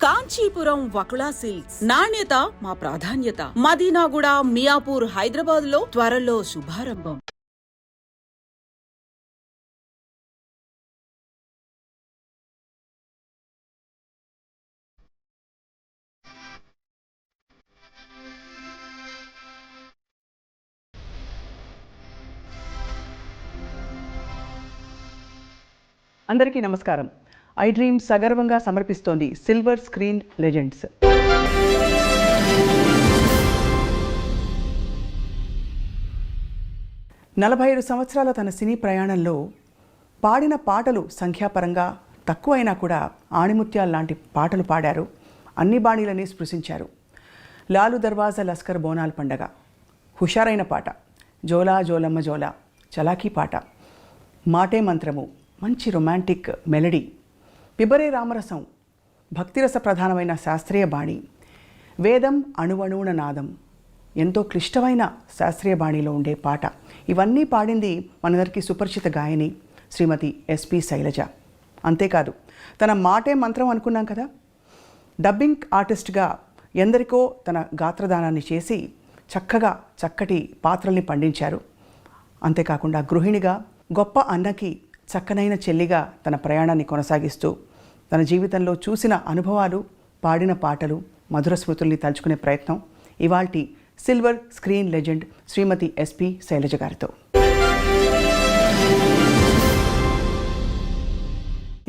Kanchipuram Vakula silks నాణ్యత మా ప్రాధాన్యత. మదీనాగూడ, మియాపూర్, హైదరాబాద్ లో త్వరలో శుభారంభం. అందరికీ నమస్కారం. ఐ డ్రీమ్ సగర్వంగా సమర్పిస్తోంది సిల్వర్ స్క్రీన్ లెజెండ్స్. నలభై 5 సంవత్సరాల తన సినీ ప్రయాణంలో పాడిన పాటలు సంఖ్యాపరంగా తక్కువైనా కూడా ఆణిముత్యాల లాంటి పాటలు పాడారు. అన్ని బాణీలని స్పృశించారు. లాలు దర్వాజా లస్కర్ బోనాల పండగ, హుషారైన పాట, జోలా జోలమ్మ జోలా, చలాకీ పాట, మాటే మంత్రము, మంచి రొమాంటిక్ మెలడీ, పిబరే రామరసం, భక్తిరస ప్రధానమైన శాస్త్రీయ బాణి, వేదం అణువణువున నాదం, ఎంతో క్లిష్టమైన శాస్త్రీయ బాణిలో ఉండే పాట. ఇవన్నీ పాడింది మనందరికీ సుపరిచిత గాయని శ్రీమతి ఎస్పి శైలజ. అంతేకాదు తన మాటే మంత్రం అనుకున్నాం కదా, డబ్బింగ్ ఆర్టిస్ట్గా ఎందరికో తన గాత్రదానాన్ని చేసి చక్కగా చక్కటి పాత్రల్ని పండించారు. అంతేకాకుండా గృహిణిగా, గొప్ప అన్నకి చక్కనైన చెల్లిగా తన ప్రయాణాన్ని కొనసాగిస్తూ తన జీవితంలో చూసిన అనుభవాలు, పాడిన పాటలు, మధుర స్మృతుల్ని తలుచుకునే ప్రయత్నం ఇవాల్టి సిల్వర్ స్క్రీన్ లెజెండ్ శ్రీమతి ఎస్పి శైలజ గారితో.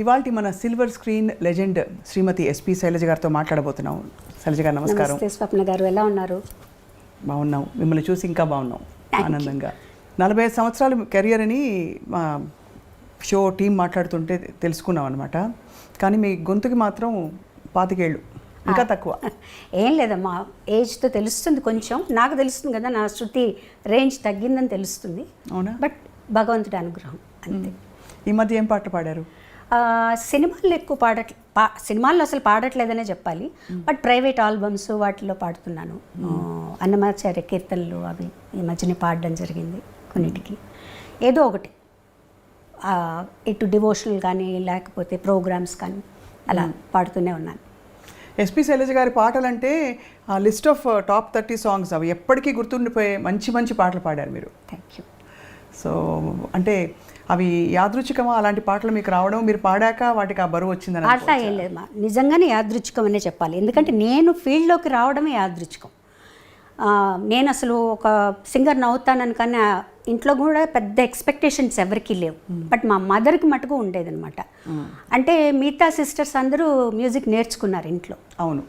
ఇవాల్టి మన సిల్వర్ స్క్రీన్ లెజెండ్ శ్రీమతి ఎస్పి శైలజ గారితో మాట్లాడబోతున్నాం. శైలజ గారు నమస్కారం. స్వప్న గారు ఎలా ఉన్నారు? బాగున్నాం. మిమ్మల్ని చూసి ఇంకా బాగున్నాం, ఆనందంగా. 45 సంవత్సరాలు కెరియర్ అని మా షో టీం మాట్లాడుతుంటే తెలుసుకున్నాం అనమాట. కానీ మీ గొంతుకి మాత్రం 25 ఏళ్ళు, ఇంకా తక్కువ. ఏం లేదమ్మా, ఏజ్తో తెలుస్తుంది, కొంచెం నాకు తెలుస్తుంది కదా, నా శృతి రేంజ్ తగ్గిందని తెలుస్తుంది. అవునా? బట్ భగవంతుడి అనుగ్రహం అంతే. ఈ మధ్య ఏం పాటలు పాడారు? సినిమాల్లో ఎక్కువ సినిమాల్లో అసలు పాడట్లేదనే చెప్పాలి. బట్ ప్రైవేట్ ఆల్బమ్స్ వాటిలో పాడుతున్నాను. అన్నమాచార్య కీర్తనలు అవి ఈ మధ్యనే పాడడం జరిగింది కొన్నిటికి. ఏదో ఒకటి ఇటు డివోషనల్ కానీ లేకపోతే ప్రోగ్రామ్స్ కానీ అలా పాడుతూనే ఉన్నాను. ఎస్పి శైలజ గారి పాటలు అంటే లిస్ట్ ఆఫ్ టాప్ 30 సాంగ్స్, అవి ఎప్పటికీ గుర్తుండిపోయే మంచి మంచి పాటలు పాడారు మీరు. Thank you. సో అంటే అవి యాదృచ్ఛికమా అలాంటి పాటలు మీకు రావడం, మీరు పాడాక వాటికి ఆ బరువు వచ్చిందని? అట్లా ఏం లేదు, నిజంగానే యాదృచ్ఛికం అనే చెప్పాలి. ఎందుకంటే నేను ఫీల్డ్లోకి రావడమే యాదృచ్ఛికం. నేను అసలు ఒక సింగర్ని అవుతానని, కానీ ఇంట్లో కూడా పెద్ద ఎక్స్పెక్టేషన్స్ ఎవరికీ లేవు. బట్ మా మదర్కి మటుకు ఉండేదన్నమాట. అంటే మిగతా సిస్టర్స్ అందరూ మ్యూజిక్ నేర్చుకున్నారు ఇంట్లో. అవును.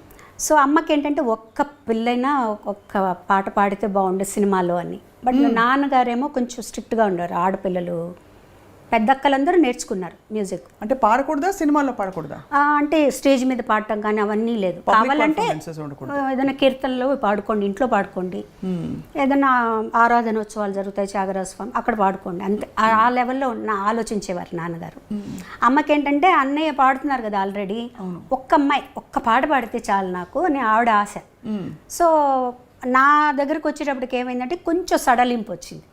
సో అమ్మకి ఏంటంటే ఒక్క పిల్లైనా ఒక్క పాట పాడితే బాగుండే సినిమాలో అని. బట్ నాన్నగారేమో కొంచెం స్ట్రిక్ట్గా ఉండరు. ఆడపిల్లలు పెద్దక్కలందరూ నేర్చుకున్నారు మ్యూజిక్. అంటే పాడకూడదా, సినిమాల్లో పాడకూడదా? అంటే స్టేజ్ మీద పాడటం కానీ అవన్నీ లేదు. కావాలంటే ఏదైనా కీర్తనలో పాడుకోండి, ఇంట్లో పాడుకోండి, ఏదైనా ఆరాధనోత్సవాలు జరుగుతాయి, త్యాగరాజ స్వామి, అక్కడ పాడుకోండి, అంతే. ఆ లెవెల్లో ఆలోచించేవారు నాన్నగారు. అమ్మకి ఏంటంటే అన్నయ్య పాడుతున్నారు కదా ఆల్రెడీ, ఒక్క అమ్మాయి ఒక్క పాట పాడితే చాలు నాకు అని ఆవిడ ఆశ. సో నా దగ్గరకు వచ్చేటప్పటికి ఏమైందంటే కొంచెం సడలింపు వచ్చింది.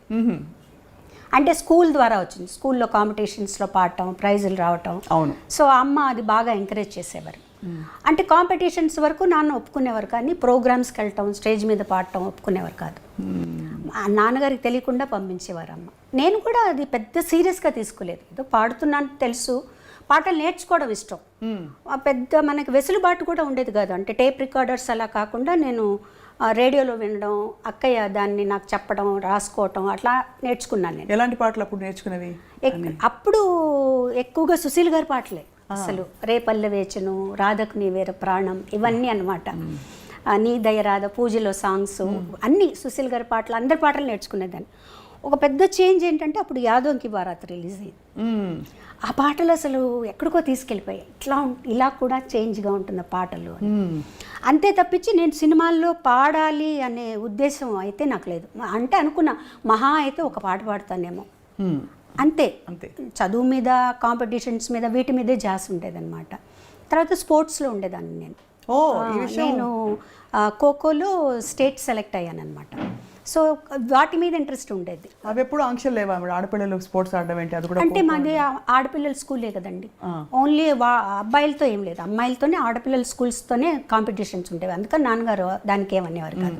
అంటే స్కూల్ ద్వారా వచ్చింది. స్కూల్లో కాంపిటీషన్స్లో పాడటం, ప్రైజులు రావటం. అవును. సో అమ్మ అది బాగా ఎంకరేజ్ చేసేవారు. అంటే కాంపిటీషన్స్ వరకు నాన్న ఒప్పుకునేవారు, కానీ ప్రోగ్రామ్స్కి వెళ్ళటం, స్టేజ్ మీద పాడటం ఒప్పుకునేవారు కాదు. నాన్నగారికి తెలియకుండా పంపించేవారు అమ్మ. నేను కూడా అది పెద్ద సీరియస్గా తీసుకోలేదు. ఏదో పాడుతున్నాను తెలుసు, పాటలు నేర్చుకోవడం ఇష్టం. పెద్ద మనకి వెసులుబాటు కూడా ఉండేది కాదు. అంటే టేప్ రికార్డర్స్ అలా కాకుండా నేను రేడియోలో వినడం, అక్కయ్య దాన్ని నాకు చెప్పడం, రాసుకోవటం, అట్లా నేర్చుకున్నాను నేను. ఎలాంటి పాటలు అప్పుడు నేర్చుకునేవి? అప్పుడు ఎక్కువగా సుశీల్ గారి పాటలే. అసలు రేపల్లె వేచను, రాధకు నీ వేర ప్రాణం, ఇవన్నీ అన్నమాట. నీ దయరాధ, పూజలో సాంగ్స్ అన్నీ సుశీల్ గారి పాటలు, అందరి పాటలు నేర్చుకునేదాన్ని. ఒక పెద్ద చేంజ్ ఏంటంటే అప్పుడు యాదోంకి బారాత్ రిలీజ్ అయింది. ఆ పాటలు అసలు ఎక్కడికో తీసుకెళ్ళిపోయాయి. ఇలా కూడా చేంజ్గా ఉంటున్న పాటలు అంతే తప్పించి నేను సినిమాల్లో పాడాలి అనే ఉద్దేశం అయితే నాకు లేదు. అంటే అనుకున్నా మహా అయితే ఒక పాట పాడతానేమో, అంతే. చదువు మీద, కాంపిటీషన్స్ మీద, వీటి మీదే జాస్ ఉండేదన్నమాట. తర్వాత స్పోర్ట్స్లో ఉండేదాన్ని నేను. నేను ఖోఖోలో స్టేట్ సెలెక్ట్ అయ్యాను అనమాట. సో వాటి మీద ఇంట్రెస్ట్ ఉండేది. అవి ఎప్పుడు ఆంక్షలు లేవా ఆడపిల్లలు స్పోర్ట్స్ ఆడడం ఏంటి? అది కూడా అంటే మాది ఆడపిల్లల స్కూలే కదండి, ఓన్లీ అబ్బాయిలతో ఏం లేదు, అమ్మాయిలతోనే ఆడపిల్లల స్కూల్స్తోనే కాంపిటీషన్స్ ఉండేవి. అందుకని నాన్నగారు దానికి ఏమనేవారు కాదు.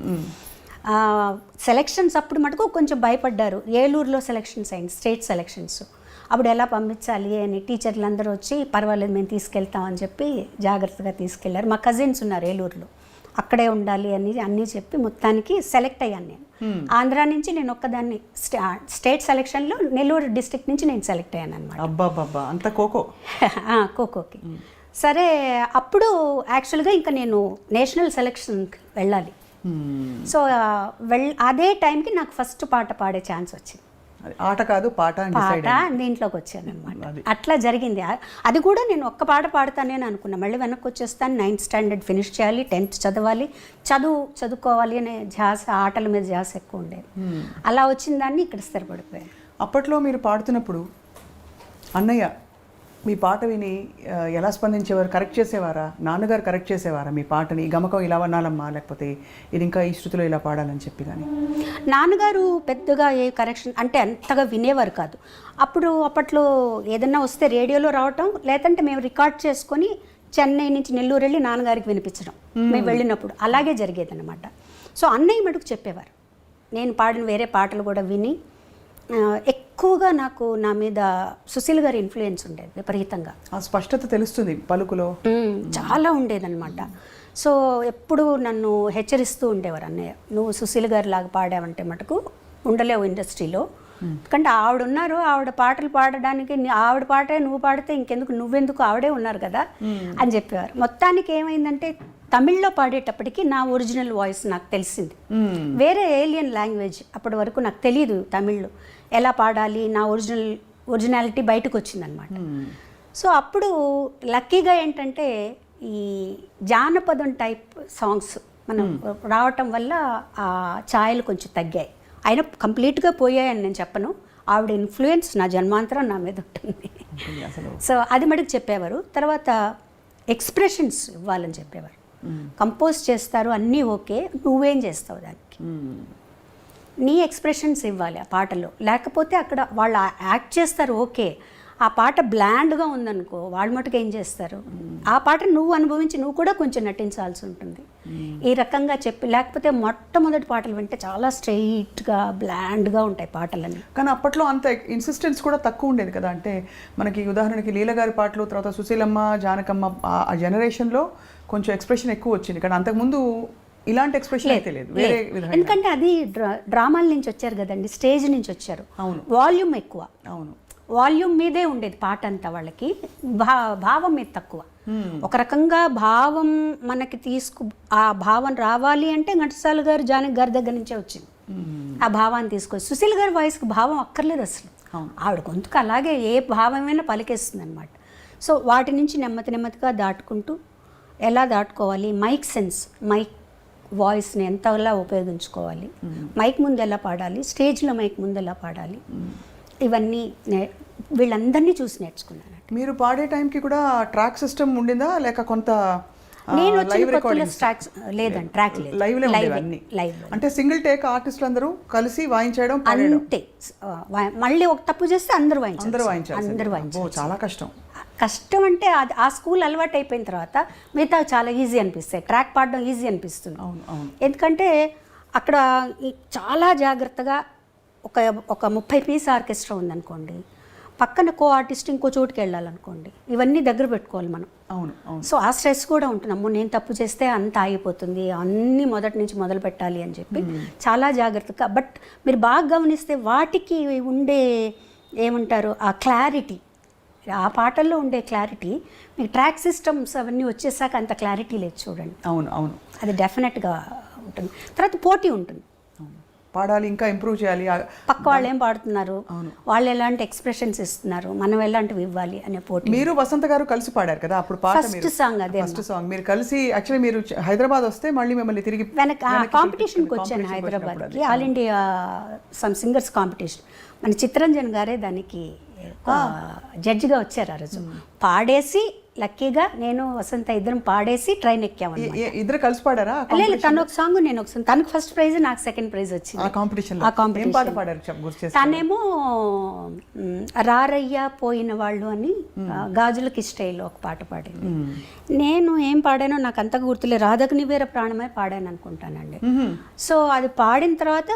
సెలక్షన్స్ అప్పుడు మటుకు కొంచెం భయపడ్డారు. ఏలూరులో సెలక్షన్స్ అయింది, స్టేట్ సెలక్షన్స్. అప్పుడు ఎలా పంపించాలి అని టీచర్లు అందరూ వచ్చి పర్వాలేదు మేము తీసుకెళ్తామని చెప్పి జాగ్రత్తగా తీసుకెళ్లారు. మా కజిన్స్ ఉన్నారు ఏలూరులో, అక్కడే ఉండాలి అని అన్నీ చెప్పి మొత్తానికి సెలెక్ట్ అయ్యాను నేను. ఆంధ్రా నుంచి నేను ఒక్కదాన్ని స్టేట్ సెలక్షన్లో నెల్లూరు డిస్ట్రిక్ట్ నుంచి నేను సెలెక్ట్ అయ్యాను అనమాట. అబ్బాబ్బా, అంత ఖోఖో ఖోఖోకి. సరే అప్పుడు యాక్చువల్గా ఇంకా నేను నేషనల్ సెలక్షన్కి వెళ్ళాలి. సో అదే టైంకి నాకు ఫస్ట్ పాట పాడే ఛాన్స్ వచ్చింది. ఆట కాదు పాట దీంట్లోకి వచ్చాను అనమాట. అట్లా జరిగింది. అది కూడా నేను ఒక్క పాట పాడతానని అనుకున్నా, మళ్ళీ వెనక్కి వచ్చేస్తాను, 9th స్టాండర్డ్ ఫినిష్ చేయాలి, 10th చదవాలి, చదువుకోవాలి అనే ధ్యాస, ఆటల మీద ధ్యాస ఎక్కువ ఉండేది. అలా వచ్చిన దాన్ని ఇక్కడ స్థిరపడిపోయాను. అప్పట్లో మీరు పాడుతున్నప్పుడు అన్నయ్య మీ పాట విని ఎలా స్పందించేవారు? కరెక్ట్ చేసేవారా? నాన్నగారు కరెక్ట్ చేసేవారా మీ పాటని? గమకం ఇలా వనాలమ్మా, లేకపోతే ఇది ఇంకా ఈ శృతిలో ఇలా పాడాలని చెప్పి? కానీ నాన్నగారు పెద్దగా ఏ కరెక్షన్ అంటే అంతగా వినేవారు కాదు. అప్పట్లో ఏదన్నా వస్తే రేడియోలో రావటం, లేదంటే మేము రికార్డ్ చేసుకొని చెన్నై నుంచి నెల్లూరు వెళ్ళి నాన్నగారికి వినిపించడం మేము వెళ్ళినప్పుడు అలాగే జరిగేదన్నమాట. సో అన్నయ్య మటుకు చెప్పేవారు. నేను పాడిన వేరే పాటలు కూడా విని ఎక్కువగా నాకు నా మీద సుశీల్ గారి ఇన్ఫ్లుయెన్స్ ఉండేది విపరీతంగా. ఆ స్పష్టత తెలుస్తుంది పలుకులో, చాలా ఉండేదన్నమాట. సో ఎప్పుడు నన్ను హెచ్చరిస్తూ ఉండేవారు, అన్నయ్య నువ్వు సుశీల్ గారి లాగా పాడావంటే మటుకు ఉండలేవు ఇండస్ట్రీలో. ఎందుకంటే ఆవిడ ఉన్నారు, ఆవిడ పాటలు పాడడానికి, ఆవిడ పాటే నువ్వు పాడితే ఇంకెందుకు, నువ్వెందుకు, ఆవిడే ఉన్నారు కదా అని చెప్పేవారు. మొత్తానికి ఏమైందంటే తమిళ్లో పాడేటప్పటికి నా ఒరిజినల్ వాయిస్ నాకు తెలిసింది. వేరే ఏలియన్ లాంగ్వేజ్ అప్పటి వరకు నాకు తెలియదు తమిళ్లో ఎలా పాడాలి, నా ఒరిజినాలిటీ బయటకు వచ్చిందనమాట. సో అప్పుడు లక్కీగా ఏంటంటే ఈ జానపదం టైప్ సాంగ్స్ మనం రావటం వల్ల ఆ ఛాయలు కొంచెం తగ్గాయి. అయినా కంప్లీట్గా పోయాయని నేను చెప్పను, ఆవిడ ఇన్ఫ్లుయెన్స్ నా జన్మాంతరం నా మీద ఉంటుంది. సో అది మటుకు చెప్పేవారు. తర్వాత ఎక్స్ప్రెషన్స్ ఇవ్వాలని చెప్పేవారు. కంపోజ్ చేస్తారు అన్నీ ఓకే, నువ్వేం చేస్తావు దానికి, నీ ఎక్స్ప్రెషన్స్ ఇవ్వాలి ఆ పాటలో. లేకపోతే అక్కడ వాళ్ళు యాక్ట్ చేస్తారు ఓకే, ఆ పాట బ్లాండ్గా ఉందనుకో వాళ్ళు మటుకు ఏం చేస్తారు, ఆ పాట నువ్వు అనుభవించి నువ్వు కూడా కొంచెం నటించాల్సి ఉంటుంది. ఈ రకంగా చెప్పి, లేకపోతే మొట్టమొదటి పాటలు వింటే చాలా స్ట్రెయిట్గా బ్లాండ్గా ఉంటాయి పాటలన్నీ. కానీ అప్పట్లో అంత ఇన్సిస్టెన్స్ కూడా తక్కువ ఉండేది కదా. అంటే మనకి ఉదాహరణకి లీల గారి పాటలు, తర్వాత సుశీలమ్మ, జానకమ్మ, ఆ జనరేషన్లో కొంచెం ఎక్స్ప్రెషన్ ఎక్కువ వచ్చింది. కానీ అంతకుముందు ఇలాంటి ఎక్స్ప్రెషన్ అయితే లేదు, వేరే విధంగా. ఎందుకంటే అది డ్రామాల నుంచి వచ్చారు కదండి, స్టేజ్ నుంచి వచ్చారు. అవును, వాల్యూమ్ ఎక్కువ. అవును, వాల్యూమ్ మీదే ఉండేది పాట అంతా, వాళ్ళకి భావం మీద తక్కువ. ఒక రకంగా భావం మనకి ఆ భావం రావాలి అంటే ఘంటసాల గారు, జానకి గారి దగ్గర నుంచే వచ్చింది ఆ భావాన్ని తీసుకొచ్చి. సుశీల్ గారి వాయిస్కి భావం అక్కర్లేదు అసలు, ఆవిడ గొంతుకు అలాగే ఏ భావమైనా పలికేస్తుంది అనమాట. సో వాటి నుంచి నెమ్మదిగా దాటుకుంటూ ఎలా దాటుకోవాలి, మైక్ సెన్స్, మైక్ వాయిస్ని ఎంతలా ఉపయోగించుకోవాలి, మైక్ ముందు ఎలా పాడాలి, స్టేజ్లో మైక్ ముందు ఎలా పాడాలి, ఇవన్నీ వీళ్ళందరినీ చూసి నేర్చుకున్నాను. మీరు పాడే టైంకి కూడా ట్రాక్ సిస్టమ్ ఉండిందా, లేక కొంత నేను వచ్చిన కొత్తలో ట్రాక్స్ లేదండి, ట్రాక్ లేదు, లైవ్. అంటే సింగిల్ టేక్ ఆర్టిస్టులు అందరూ కలిసి వాయించడం అంతే. మళ్ళీ ఒక తప్పు చేస్తే అందరూ వాయించారు. చాలా కష్టం అంటే అది ఆ స్కూల్ అలవాటు అయిపోయిన తర్వాత మిగతా చాలా ఈజీ అనిపిస్తాయి. ట్రాక్ పాడడం ఈజీ అనిపిస్తుంది, ఎందుకంటే అక్కడ చాలా జాగ్రత్తగా ఒక 30 పీస్ ఆర్కెస్ట్రా ఉందనుకోండి, పక్కన కో ఆర్టిస్ట్ ఇంకో చోటుకి వెళ్ళాలనుకోండి, ఇవన్నీ దగ్గర పెట్టుకోవాలి మనం. సో ఆ స్ట్రెస్ కూడా ఉంటుంది, అమ్మో నేను తప్పు చేస్తే అంత ఆగిపోతుంది, అన్నీ మొదటి నుంచి మొదలు పెట్టాలి అని చెప్పి చాలా జాగ్రత్తగా. బట్ మీరు బాగా గమనిస్తే వాటికి ఉండే ఏమంటారు ఆ క్లారిటీ, ఆ పాటల్లో ఉండే క్లారిటీ మీకు ట్రాక్ సిస్టమ్స్ అవన్నీ వచ్చేసాక అంత క్లారిటీ లేదు చూడండి. అవును, అది డెఫినెట్గా ఉంటుంది. తర్వాత పోటీ ఉంటుంది, పాడాలి, ఇంకా ఇంప్రూవ్ చేయాలి, పక్క వాళ్ళు ఏం పాడుతున్నారు, వాళ్ళు ఎలాంటి ఎక్స్ప్రెషన్స్ ఇస్తున్నారు, మనం ఎలాంటివి ఇవ్వాలి అనే పోటీ. మీరు వసంత గారు కలిసి పాడారు కదా అప్పుడు పాట, ఫస్ట్ సాంగ్ అదే, ఫస్ట్ సాంగ్ మీరు కలిసి. యాక్చువల్లీ మీరు హైదరాబాద్ వస్తే మళ్ళీ మిమ్మల్ని తిరిగి కాంపిటీషన్కి వచ్చాను హైదరాబాద్కి, all India some singers competition. మన చిత్తరంజన్ గారే దానికి జడ్జిగా వచ్చారు. ఆ రోజు పాడేసి లక్కీగా నేను వసంత ఇద్దరం పాడేసి ట్రైన్ ఎక్కాము. ఇద్దరు కలిసి పాడారా? లేదు, తను ఒక సాంగ్ నేను ఒక సాంగ్. తనకు ఫస్ట్ ప్రైజ్, నాకు సెకండ్ ప్రైజ్ వచ్చింది ఆ కాంపిటీషన్. ఏం పాట పాడారు గుర్తు చేస్తారా? తనేమో రారయ్య పోయిన వాళ్ళు అని గాజులకి స్టైల్ ఒక పాట పాడింది. నేను ఏం పాడానో నాకు అంతగా గుర్తులేదు. రాధకు నీవేర ప్రాణమే పాడాను అనుకుంటానండి. సో అది పాడిన తర్వాత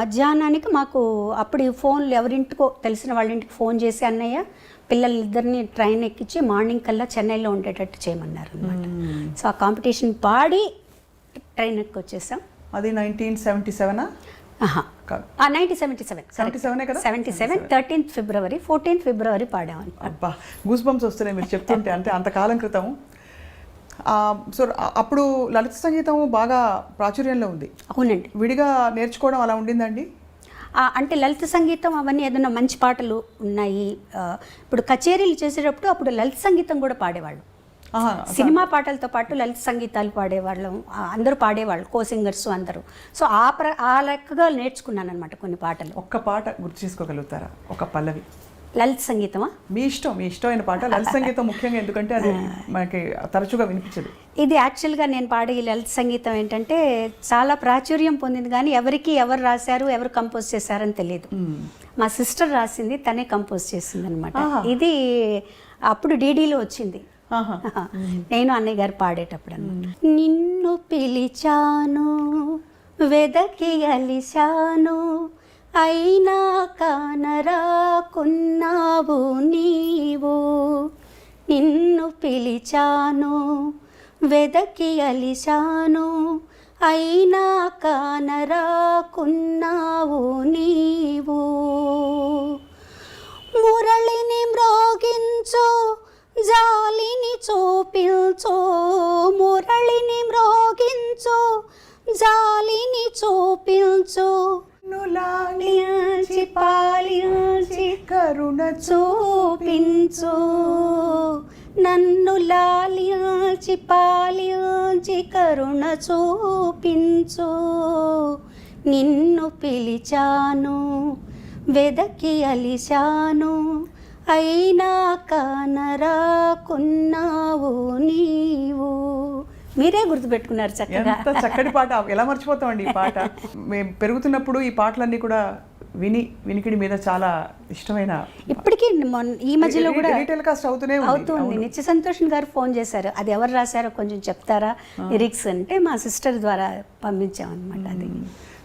మధ్యాహ్నానికి మాకు అప్పుడు ఫోన్లు ఎవరింటికో తెలిసిన వాళ్ళ ఇంటికి ఫోన్ చేసి అన్నయ్య పిల్లలిద్దరిని ట్రైన్ ఎక్కించి మార్నింగ్ కల్లా చెన్నైలో ఉండేటట్టు చేయమన్నారు అనమాట. సో ఆ కాంపిటీషన్ పాడి ట్రైన్ ఎక్కి వచ్చేసాం. అది 1977 1977 13th ఫిబ్రవరి 14th ఫిబ్రవరి పాడామని. అబ్బా, గూస్ బంప్స్ వస్తున్నాయి మీరు చెప్తుంటే. అంటే అంతకాలం క్రితం. సో అప్పుడు లలిత సంగీతం బాగా ప్రాచుర్యంలో ఉంది. అవునండి. విడిగా నేర్చుకోవడం అలా ఉండిందండి? అంటే లలిత సంగీతం అవన్నీ ఏదైనా మంచి పాటలు ఉన్నాయి. ఇప్పుడు కచేరీలు చేసేటప్పుడు అప్పుడు లలిత సంగీతం కూడా పాడేవాళ్ళు. సినిమా పాటలతో పాటు లలిత సంగీతాలు పాడేవాళ్ళం, అందరూ పాడేవాళ్ళు, కో సింగర్స్ అందరూ. సో ఆ లెక్కగా నేర్చుకున్నాను అనమాట కొన్ని పాటలు. ఒక్క పాట గుర్తు చేసుకోగలుగుతారా? ఒక పల్లవి. లలిత సంగీతమా? మీ ఇష్టమైన పాట. లలిత సంగీతం ముఖ్యంగా ఎందుకంటే అది మనకి తరచుగా వినిపించదు. ఇది యాక్చువల్గా నేను పాడే లలిత సంగీతం ఏంటంటే చాలా ప్రాచుర్యం పొందింది, కానీ ఎవరు రాశారు, ఎవరు కంపోజ్ చేశారని తెలియదు. మా సిస్టర్ రాసింది, తనే కంపోజ్ చేసింది అనమాట. ఇది అప్పుడు డీడీలో వచ్చింది. నేను అన్నయ్య గారు పాడేటప్పుడు అన్నమాట. నిన్ను పిలిచాను వెదకి అలిశాను, అయినా కానరాకున్నావు నీవు. నిన్ను పిలిచాను వెదకి అలిశాను, అయినా కానరాకున్నావు నీవు. మురళిని మ్రోగించు జాలిని చూపించు, మురళిని మ్రోగించు జాలిని చూపించు, లాలించి పాలించి కరుణ చూపించు, నన్ను లాలించి పాలించి కరుణ చూపించు. నిన్ను పిలిచాను వెదకి అలిశాను, అయినా కానరాకున్నావు నీవు. మీరే గుర్తుపెట్టుకున్నారు చక్కగా. ఎంత చక్కటి పాట, ఎలా మర్చిపోతామండి ఈ పాట. మేము పెరుగుతున్నప్పుడు ఈ పాటలన్నీ కూడా వినికిడి మీద చాలా ఇష్టమైన. ఇప్పటికీ ఈ మధ్యలో కూడా టెలికాస్ట్ అవుతుంది. నిత్య సంతోష్ గారు ఫోన్ చేశారు, అది ఎవరు రాశారో కొంచెం చెప్తారా లిరిక్స్ అంటే, మా సిస్టర్ ద్వారా పంపించామన్నమాట అది.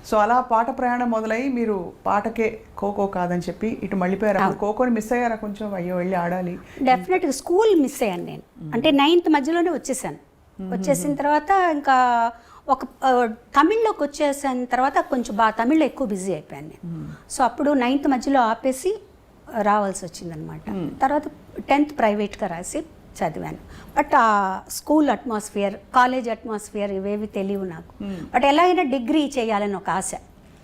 సో అలా పాట ప్రయాణం మొదలై మీరు పాటకే ఖోఖో కాదని చెప్పి ఇటు మళ్ళీపోయారు. ఖోఖోని మిస్ అయ్యారా కొంచెం? అయ్యో వెళ్ళి ఆడాలి. డెఫినెట్గా స్కూల్ మిస్ అయ్యాను నేను. అంటే 9th మధ్యలోనే వచ్చేసాను. వచ్చేసిన తర్వాత ఇంకా ఒక తమిళ్లోకి వచ్చేసిన తర్వాత కొంచెం బాగా తమిళ్లో ఎక్కువ బిజీ అయిపోయాను నేను. సో అప్పుడు 9th మధ్యలో ఆపేసి రావాల్సి వచ్చిందనమాట. తర్వాత 10th ప్రైవేట్గా రాసి చదివాను. బట్ ఆ స్కూల్ అట్మాస్ఫియర్, కాలేజ్ అట్మాస్ఫియర్ ఇవేవి తెలియవు నాకు. బట్ ఎలా అయినా డిగ్రీ చేయాలని ఒక ఆశ.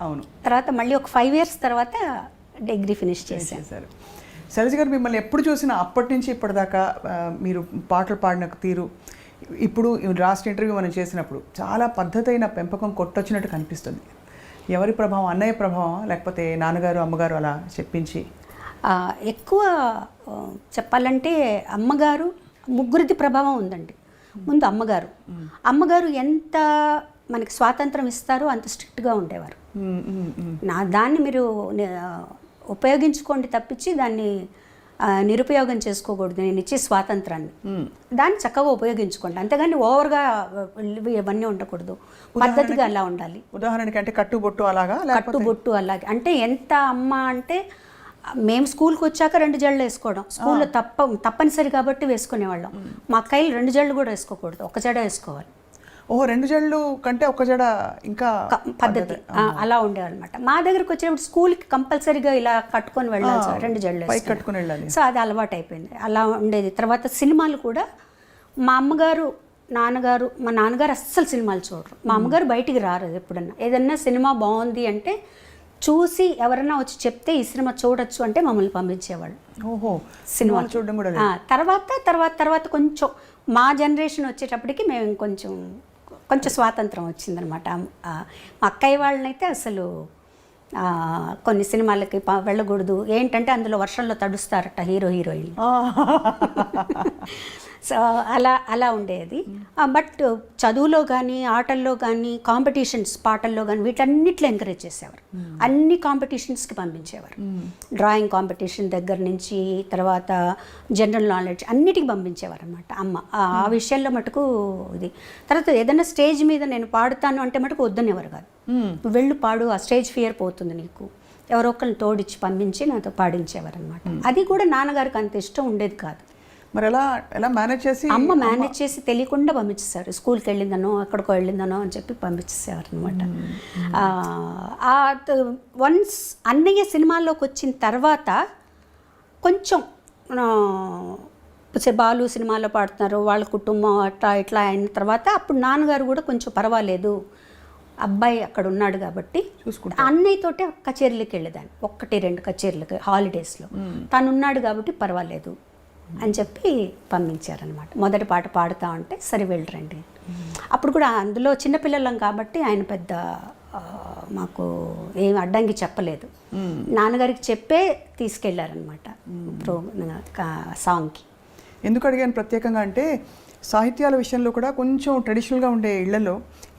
అవును. తర్వాత మళ్ళీ ఒక 5 years తర్వాత డిగ్రీ ఫినిష్ చేశారు. శైలజ గారు, మిమ్మల్ని ఎప్పుడు చూసినా అప్పటి నుంచి ఇప్పటిదాకా మీరు పాటలు పాడిన తీరు, ఇప్పుడు లాస్ట్ ఇంటర్వ్యూ మనం చేసినప్పుడు చాలా పద్ధతైన పెంపకం కొట్టొచ్చినట్టు కనిపిస్తుంది. ఎవరి ప్రభావం? అన్నయ్య ప్రభావం, లేకపోతే నాన్నగారు అమ్మగారు అలా చెప్పించి? ఎక్కువ చెప్పాలంటే అమ్మగారు, ముగ్గురిది ప్రభావం ఉందండి. ముందు అమ్మగారు ఎంత మనకి స్వాతంత్రం ఇస్తారో అంత స్ట్రిక్ట్గా ఉండేవారు. దాన్ని మీరు ఉపయోగించుకోండి తప్పించి దాన్ని నిరుపయోగం చేసుకోకూడదు. నేను ఇచ్చే స్వాతంత్రాన్ని దాన్ని చక్కగా ఉపయోగించుకోండి, అంతేగాని ఓవర్గా ఇవన్నీ ఉండకూడదు. పద్ధతిగా అలా ఉండాలి. ఉదాహరణకి అంటే కట్టుబొట్టు అలాగా? కట్టుబొట్టు అలాగే అంటే ఎంత అమ్మ అంటే, మేము స్కూల్కి వచ్చాక 2 జడలు వేసుకోవడం స్కూల్లో తప్పనిసరి కాబట్టి వేసుకునేవాళ్ళం. మా అక్కయ్యలు 2 జడలు కూడా వేసుకోకూడదు, 1 జడ వేసుకోవాలి. 2 జడలు కంటే 1 జడ ఇంకా పద్ధతి అలా ఉండేవాళ్ళమాట. మా దగ్గరకు వచ్చినప్పుడు స్కూల్కి కంపల్సరీగా ఇలా కట్టుకొని వెళ్ళాలి, 2 జడలు కట్టుకుని వెళ్ళాలి. సో అది అలవాటు అయిపోయింది, అలా ఉండేది. తర్వాత సినిమాలు కూడా మా అమ్మగారు నాన్నగారు, మా నాన్నగారు అస్సలు సినిమాలు చూడరు, మా అమ్మగారు బయటికి రారు. ఎప్పుడన్నా ఏదన్నా సినిమా బాగుంది అంటే చూసి ఎవరన్నా వచ్చి చెప్తే ఈ సినిమా చూడొచ్చు అంటే మమ్మల్ని పంపించేవాళ్ళు. ఓహో, సినిమాలు చూడడం కూడా. తర్వాత కొంచెం మా జనరేషన్ వచ్చేటప్పటికి మేము కొంచెం స్వాతంత్రం వచ్చిందనమాట. మా అక్కయ్య వాళ్ళనైతే అసలు కొన్ని సినిమాలకి వెళ్ళకూడదు, ఏంటంటే అందులో వర్షంలో తడుస్తారట హీరో హీరోయిన్. సో అలా ఉండేది. బట్ చదువులో కానీ ఆటల్లో కానీ కాంపిటీషన్స్ పాటల్లో కానీ వీటన్నిటిలో ఎంకరేజ్ చేసేవారు. అన్ని కాంపిటీషన్స్కి పంపించేవారు. డ్రాయింగ్ కాంపిటీషన్ దగ్గర నుంచి తర్వాత జనరల్ నాలెడ్జ్ అన్నిటికీ పంపించేవారు అనమాట అమ్మ. ఆ విషయంలో మటుకు ఇది. తర్వాత ఏదైనా స్టేజ్ మీద నేను పాడుతాను అంటే మటుకు వద్దనేవారు కాదు. నువ్వు వెళ్ళు పాడు, ఆ స్టేజ్ ఫియర్ పోతుంది నీకు, ఎవరో ఒకరిని తోడిచ్చి పంపించి నాతో పాడించేవారు అనమాట. అది కూడా నాన్నగారికి అంత ఇష్టం ఉండేది కాదు. మరి ఎలా మేనేజ్ చేసి? అమ్మ మేనేజ్ చేసి తెలియకుండా పంపించేశారు. స్కూల్కి వెళ్ళిందనో ఎక్కడికో వెళ్ళిందనో అని చెప్పి పంపించేసేవారు అనమాట. వన్స్ అన్నయ్య సినిమాల్లోకి వచ్చిన తర్వాత కొంచెం బాలు సినిమాలో పాడుతున్నారు, వాళ్ళ కుటుంబం అట్లా ఇట్లా అయిన తర్వాత అప్పుడు నాన్నగారు కూడా కొంచెం పర్వాలేదు, అబ్బాయి అక్కడ ఉన్నాడు కాబట్టి అన్నయ్యతోటే కచేరీలకు వెళ్ళేదాన్ని, 1-2 కచేరీలకి హాలిడేస్లో. తను ఉన్నాడు కాబట్టి పర్వాలేదు అని చెప్పి పంపించారనమాట. మొదటి పాట పాడుతా ఉంటే సరే వెళ్ళరండి. అప్పుడు కూడా అందులో చిన్నపిల్లలం కాబట్టి ఆయన పెద్ద మాకు ఏం అడ్డంకి చెప్పలేదు. నాన్నగారికి చెప్పే తీసుకెళ్లారనమాట సాంగ్కి. ఎందుకు అడిగాను ప్రత్యేకంగా అంటే సాహిత్యాల విషయంలో కూడా కొంచెం ట్రెడిషనల్గా ఉండే ఇళ్లలో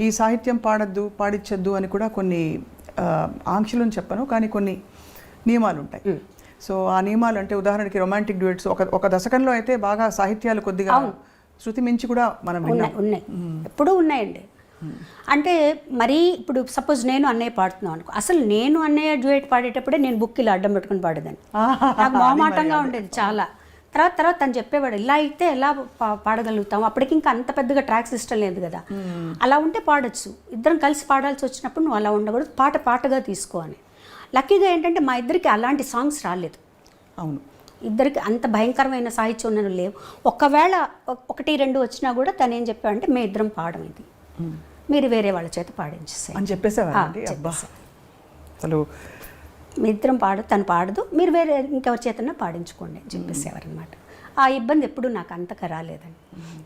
ఈ సాహిత్యం పాడద్దు పాడించద్దు అని కూడా కొన్ని ఆంక్షలను చెప్పను, కానీ కొన్ని నియమాలు ఉంటాయి. సో ఆ నియమాలు అంటే ఉదాహరణకి రొమాంటిక్ డ్యూయట్స్ ఒక దశకంలో అయితే బాగా సాహిత్యాలు కొద్దిగా శృతి మించి కూడా మనం ఉన్నాయి, ఎప్పుడూ ఉన్నాయండి. అంటే మరీ ఇప్పుడు సపోజ్ నేను అన్నయ్య పాడుతున్నాను అనుకో, అసలు నేను అన్నయ్య డ్యూయట్ పాడేటప్పుడే నేను బుక్ ఇలా అడ్డం పెట్టుకుని పాడేదాన్ని. నాకు మొహమాటంగా ఉండేది చాలా. తర్వాత తను చెప్పేవాడు ఇలా అయితే ఎలా పాడగలుగుతాం, అప్పటికి ఇంకా అంత పెద్దగా ట్రాక్ సిస్టమ్ లేదు కదా, అలా ఉంటే పాడొచ్చు, ఇద్దరం కలిసి పాడాల్సి వచ్చినప్పుడు నువ్వు అలా ఉండకూడదు, పాటగా తీసుకో అని. లక్కీగా ఏంటంటే మా ఇద్దరికి అలాంటి సాంగ్స్ రాలేదు. అవును, ఇద్దరికి అంత భయంకరమైన సాహిత్యం ఉన్నవి లేవు. ఒకవేళ 1-2 వచ్చినా కూడా తను ఏం చెప్పాడంటే మేము ఇద్దరం పాడడం ఇది, మీరు వేరే వాళ్ళ చేత పాడించేసే అని చెప్పేసేవారండి. అబ్బా, అసలు మీ ఇద్దరం తను పాడదు, మీరు వేరే ఇంకెవరి చేతన్నా పాడించుకోండి అని చెప్పేసేవారనమాట. ఆ ఇబ్బంది ఎప్పుడు నాకు అంతగా రాలేదండి.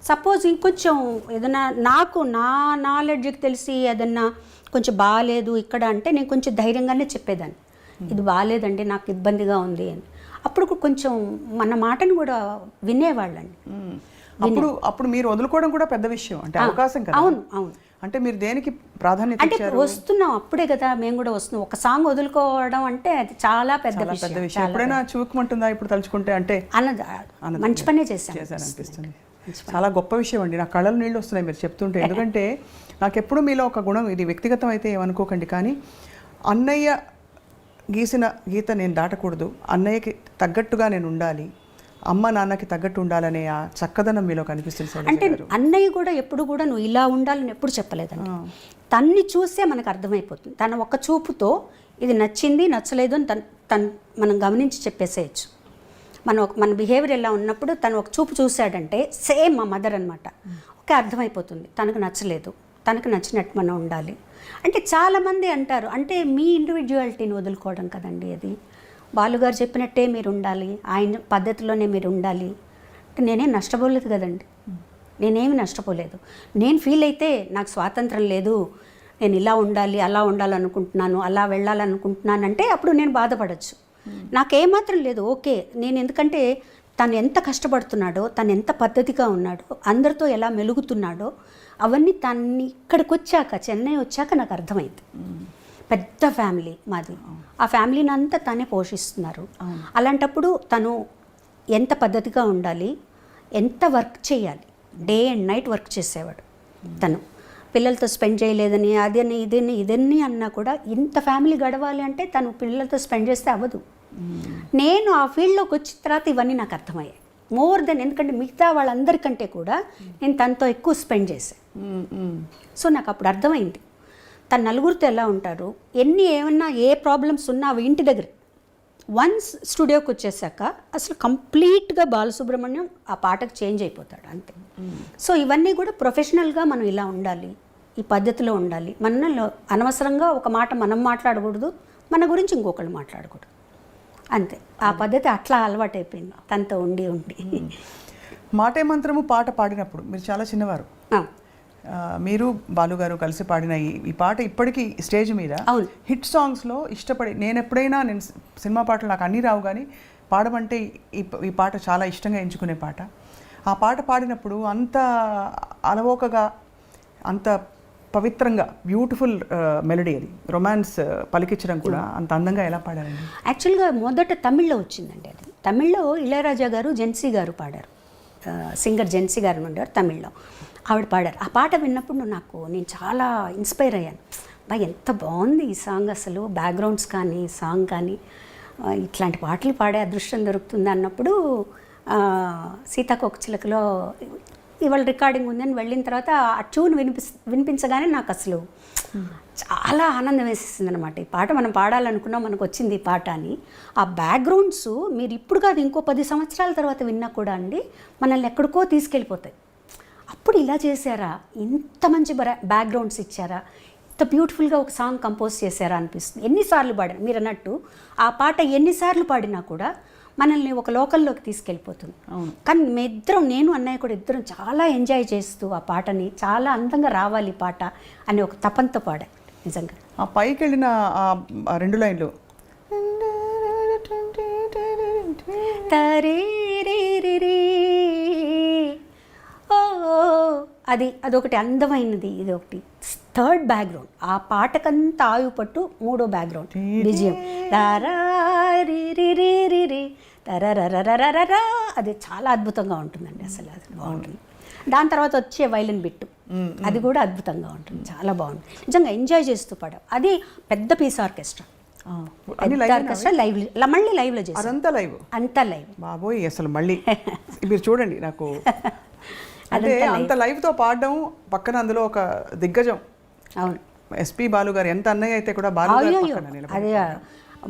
సపోజ్ ఇంకొంచెం ఏదైనా నాకు నా నాలెడ్జ్కి తెలిసి ఏదన్నా కొంచెం బాగాలేదు ఇక్కడ అంటే నేను కొంచెం ధైర్యంగానే చెప్పేదాన్ని, ఇది బాగాలేదండి నాకు ఇబ్బందిగా ఉంది అని. అప్పుడు కొంచెం మన మాటను కూడా వినేవాళ్ళండి. అప్పుడు మీరు వదులుకోవడం కూడా పెద్ద విషయం, అంటే అవకాశం కదా. అవును. అంటే మీరు దేనికి ప్రాధాన్యత అంటే ఇచ్చారు? వస్తున్నాం అప్పుడే కదా మేము కూడా వస్తున్నాం. ఒక సాంగ్ వదులుకోవడం అంటే అది చాలా పెద్ద విషయం. ఎప్పుడైనా చూపుకుంటుందా ఇప్పుడు తలుచుకుంటే? అంటే మంచి పనే చేశాను అనిపిస్తుంది. చాలా గొప్ప విషయం అండి, నా కళ్ళలో నీళ్ళు వస్తున్నాయి మీరు చెప్తుంటే. ఎందుకంటే నాకెప్పుడు మీలో ఒక గుణం, ఇది వ్యక్తిగతం అయితే ఏమనుకోకండి, కానీ అన్నయ్య గీసిన గీత నేను దాటకూడదు, అన్నయ్యకి తగ్గట్టుగా నేను ఉండాలి, అమ్మ నాన్నకి తగ్గట్టు ఉండాలనే ఆ చక్కదనం మీలో కనిపిస్తుంది. అంటే అన్నయ్య కూడా ఎప్పుడు కూడా నువ్వు ఇలా ఉండాలని ఎప్పుడు చెప్పలేదండి. తన్ని చూసే మనకు అర్థమైపోతుంది. తన ఒక్క చూపుతో ఇది నచ్చింది నచ్చలేదు అని తను మనం గమనించి చెప్పేసేయచ్చు. మన బిహేవియర్ ఎలా ఉన్నప్పుడు తను ఒక చూపు చూశాడంటే సేమ్ మా మదర్ అనమాట, ఓకే అర్థమైపోతుంది తనకు నచ్చలేదు, తనకు నచ్చినట్టు మనం ఉండాలి. అంటే చాలామంది అంటారు అంటే మీ ఇండివిజువాలిటీని వదులుకోవడం కదండి అది. బాలుగారు చెప్పినట్టే మీరు ఉండాలి, ఆయన పద్ధతిలోనే మీరు ఉండాలి అంటే నేనేం నష్టపోలేదు కదండి. నేనేమి నష్టపోలేదు. నేను ఫీల్ అయితే నాకు స్వాతంత్రం లేదు, నేను ఇలా ఉండాలి అలా ఉండాలనుకుంటున్నాను అలా వెళ్ళాలనుకుంటున్నాను అంటే అప్పుడు నేను బాధపడచ్చు. నాకేమాత్రం లేదు, ఓకే నేను ఎందుకంటే తను ఎంత కష్టపడుతున్నాడో, తను ఎంత పద్ధతిగా ఉన్నాడో, అందరితో ఎలా మెలుగుతున్నాడో అవన్నీ తన్ని ఇక్కడికి వచ్చాక చెన్నై వచ్చాక నాకు అర్థమైంది. పెద్ద ఫ్యామిలీ మాది, ఆ ఫ్యామిలీని అంతా తనే పోషిస్తున్నారు. అలాంటప్పుడు తను ఎంత పద్ధతిగా ఉండాలి, ఎంత వర్క్ చేయాలి, డే అండ్ నైట్ వర్క్ చేసేవాడు. తను పిల్లలతో స్పెండ్ చేయలేదని అదని ఇదన్నీ అన్నా కూడా ఇంత ఫ్యామిలీ గడవాలి అంటే తను పిల్లలతో స్పెండ్ చేస్తే అవ్వదు. నేను ఆ ఫీల్డ్లోకి వచ్చిన తర్వాత ఇవన్నీ నాకు అర్థమయ్యాయి. మోర్ దెన్, ఎందుకంటే మిగతా వాళ్ళందరికంటే కూడా నేను తనతో ఎక్కువ స్పెండ్ చేశాను. సో నాకు అప్పుడు అర్థమైంది తను నలుగురితో ఎలా ఉంటారు, ఏమన్నా ఏ ప్రాబ్లమ్స్ ఉన్నా అవి ఇంటి దగ్గర. వన్స్ స్టూడియోకి వచ్చేసాక అసలు కంప్లీట్గా బాలసుబ్రహ్మణ్యం ఆ పాటకు చేంజ్ అయిపోతాడు అంతే. సో ఇవన్నీ కూడా ప్రొఫెషనల్గా మనం ఇలా ఉండాలి, ఈ పద్ధతిలో ఉండాలి. మనలో అనవసరంగా ఒక మాట మనం మాట్లాడకూడదు, మన గురించి ఇంకొకళ్ళు మాట్లాడకూడదు అంతే. ఆ పద్ధతి అట్లా అలవాటైపోయింది తనతో ఉండి. మాటే మంత్రము పాట పాడినప్పుడు మీరు చాలా చిన్నవారు, మీరు బాలుగారు కలిసి పాడిన ఈ పాట ఇప్పటికీ స్టేజ్ మీద హిట్ సాంగ్స్లో ఇష్టపడి, నేను సినిమా పాటలు నాకు అన్నీ రావు కానీ పాడమంటే ఈ పాట చాలా ఇష్టంగా ఎంచుకునే పాట. ఆ పాట పాడినప్పుడు అంత అలవోకగా, అంత పవిత్రంగా, బ్యూటిఫుల్ మెలడీ, అది రొమాన్స్ పలికించడం కూడా అంత అందంగా ఎలా పాడారండి? యాక్చువల్గా మొదట తమిళ్లో వచ్చిందండి అది. తమిళ్లో ఇళయరాజా గారు, జెన్సీ గారు పాడారు. సింగర్ జెన్సీ గారు ఉండేవారు తమిళ్లో, ఆవిడ పాడారు. ఆ పాట విన్నప్పుడు నేను చాలా ఇన్స్పైర్ అయ్యాను. ఎంత బాగుంది ఈ సాంగ్, అసలు బ్యాక్గ్రౌండ్స్ కానీ సాంగ్ కానీ, ఇట్లాంటి పాటలు పాడే అదృష్టం దొరుకుతుంది అన్నప్పుడు సీతాకోకచిలకలో ఇవాళ రికార్డింగ్ ఉందని వెళ్ళిన తర్వాత ఆ ట్యూన్ వినిపించగానే నాకు అసలు చాలా ఆనందం వేసేసింది అనమాట. ఈ పాట మనం పాడాలనుకున్నాం, మనకు వచ్చింది ఈ పాట అని. ఆ బ్యాక్గ్రౌండ్స్ మీరు ఇప్పుడు కాదు, ఇంకో 10 సంవత్సరాల తర్వాత విన్నా కూడా అండి మనల్ని ఎక్కడికో తీసుకెళ్ళిపోతాయి. అప్పుడు ఇలా చేశారా, ఇంత మంచి బ్యాక్గ్రౌండ్స్ ఇచ్చారా, ఇంత బ్యూటిఫుల్గా ఒక సాంగ్ కంపోజ్ చేశారా అనిపిస్తుంది. ఎన్నిసార్లు పాడినా, మీరు అన్నట్టు ఆ పాట ఎన్నిసార్లు పాడినా కూడా మనల్ని ఒక లోకల్లోకి తీసుకెళ్ళిపోతుంది. కానీ నేను అన్నయ్య కూడా ఇద్దరం చాలా ఎంజాయ్ చేస్తూ ఆ పాటని, చాలా అందంగా రావాలి పాట అని ఒక తపంతో పాడా. నిజంగా ఆ పైకి వెళ్ళిన ఆ 2 లైన్లు అదొకటి అందమైనది. ఇది ఒకటి థర్డ్ బ్యాక్గ్రౌండ్. ఆ పాటకంతా ఆయువు పట్టు మూడో బ్యాక్గ్రౌండ్ విజయం అది చాలా అద్భుతంగా ఉంటుందండి. అసలు అది బాగుంటుంది. దాని తర్వాత వచ్చే వైలిన్ బిట్టు, అది కూడా అద్భుతంగా ఉంటుంది, చాలా బాగుంటుంది. నిజంగా ఎంజాయ్ చేస్తూ పాడాం. అది పెద్ద పీస్ ఆర్కెస్ట్రా, మళ్ళీ లైవ్లో చేసి అంతా లైవ్ బాబోయ్. అసలు మళ్ళీ మీరు చూడండి, నాకు అంటే అంత లైవ్తో పాడడం, పక్కన అందులో ఒక దిగ్గజం. అవును, ఎస్పి బాలు గారు. ఎంత అన్నయ్య అయితే కూడా బాలు అదే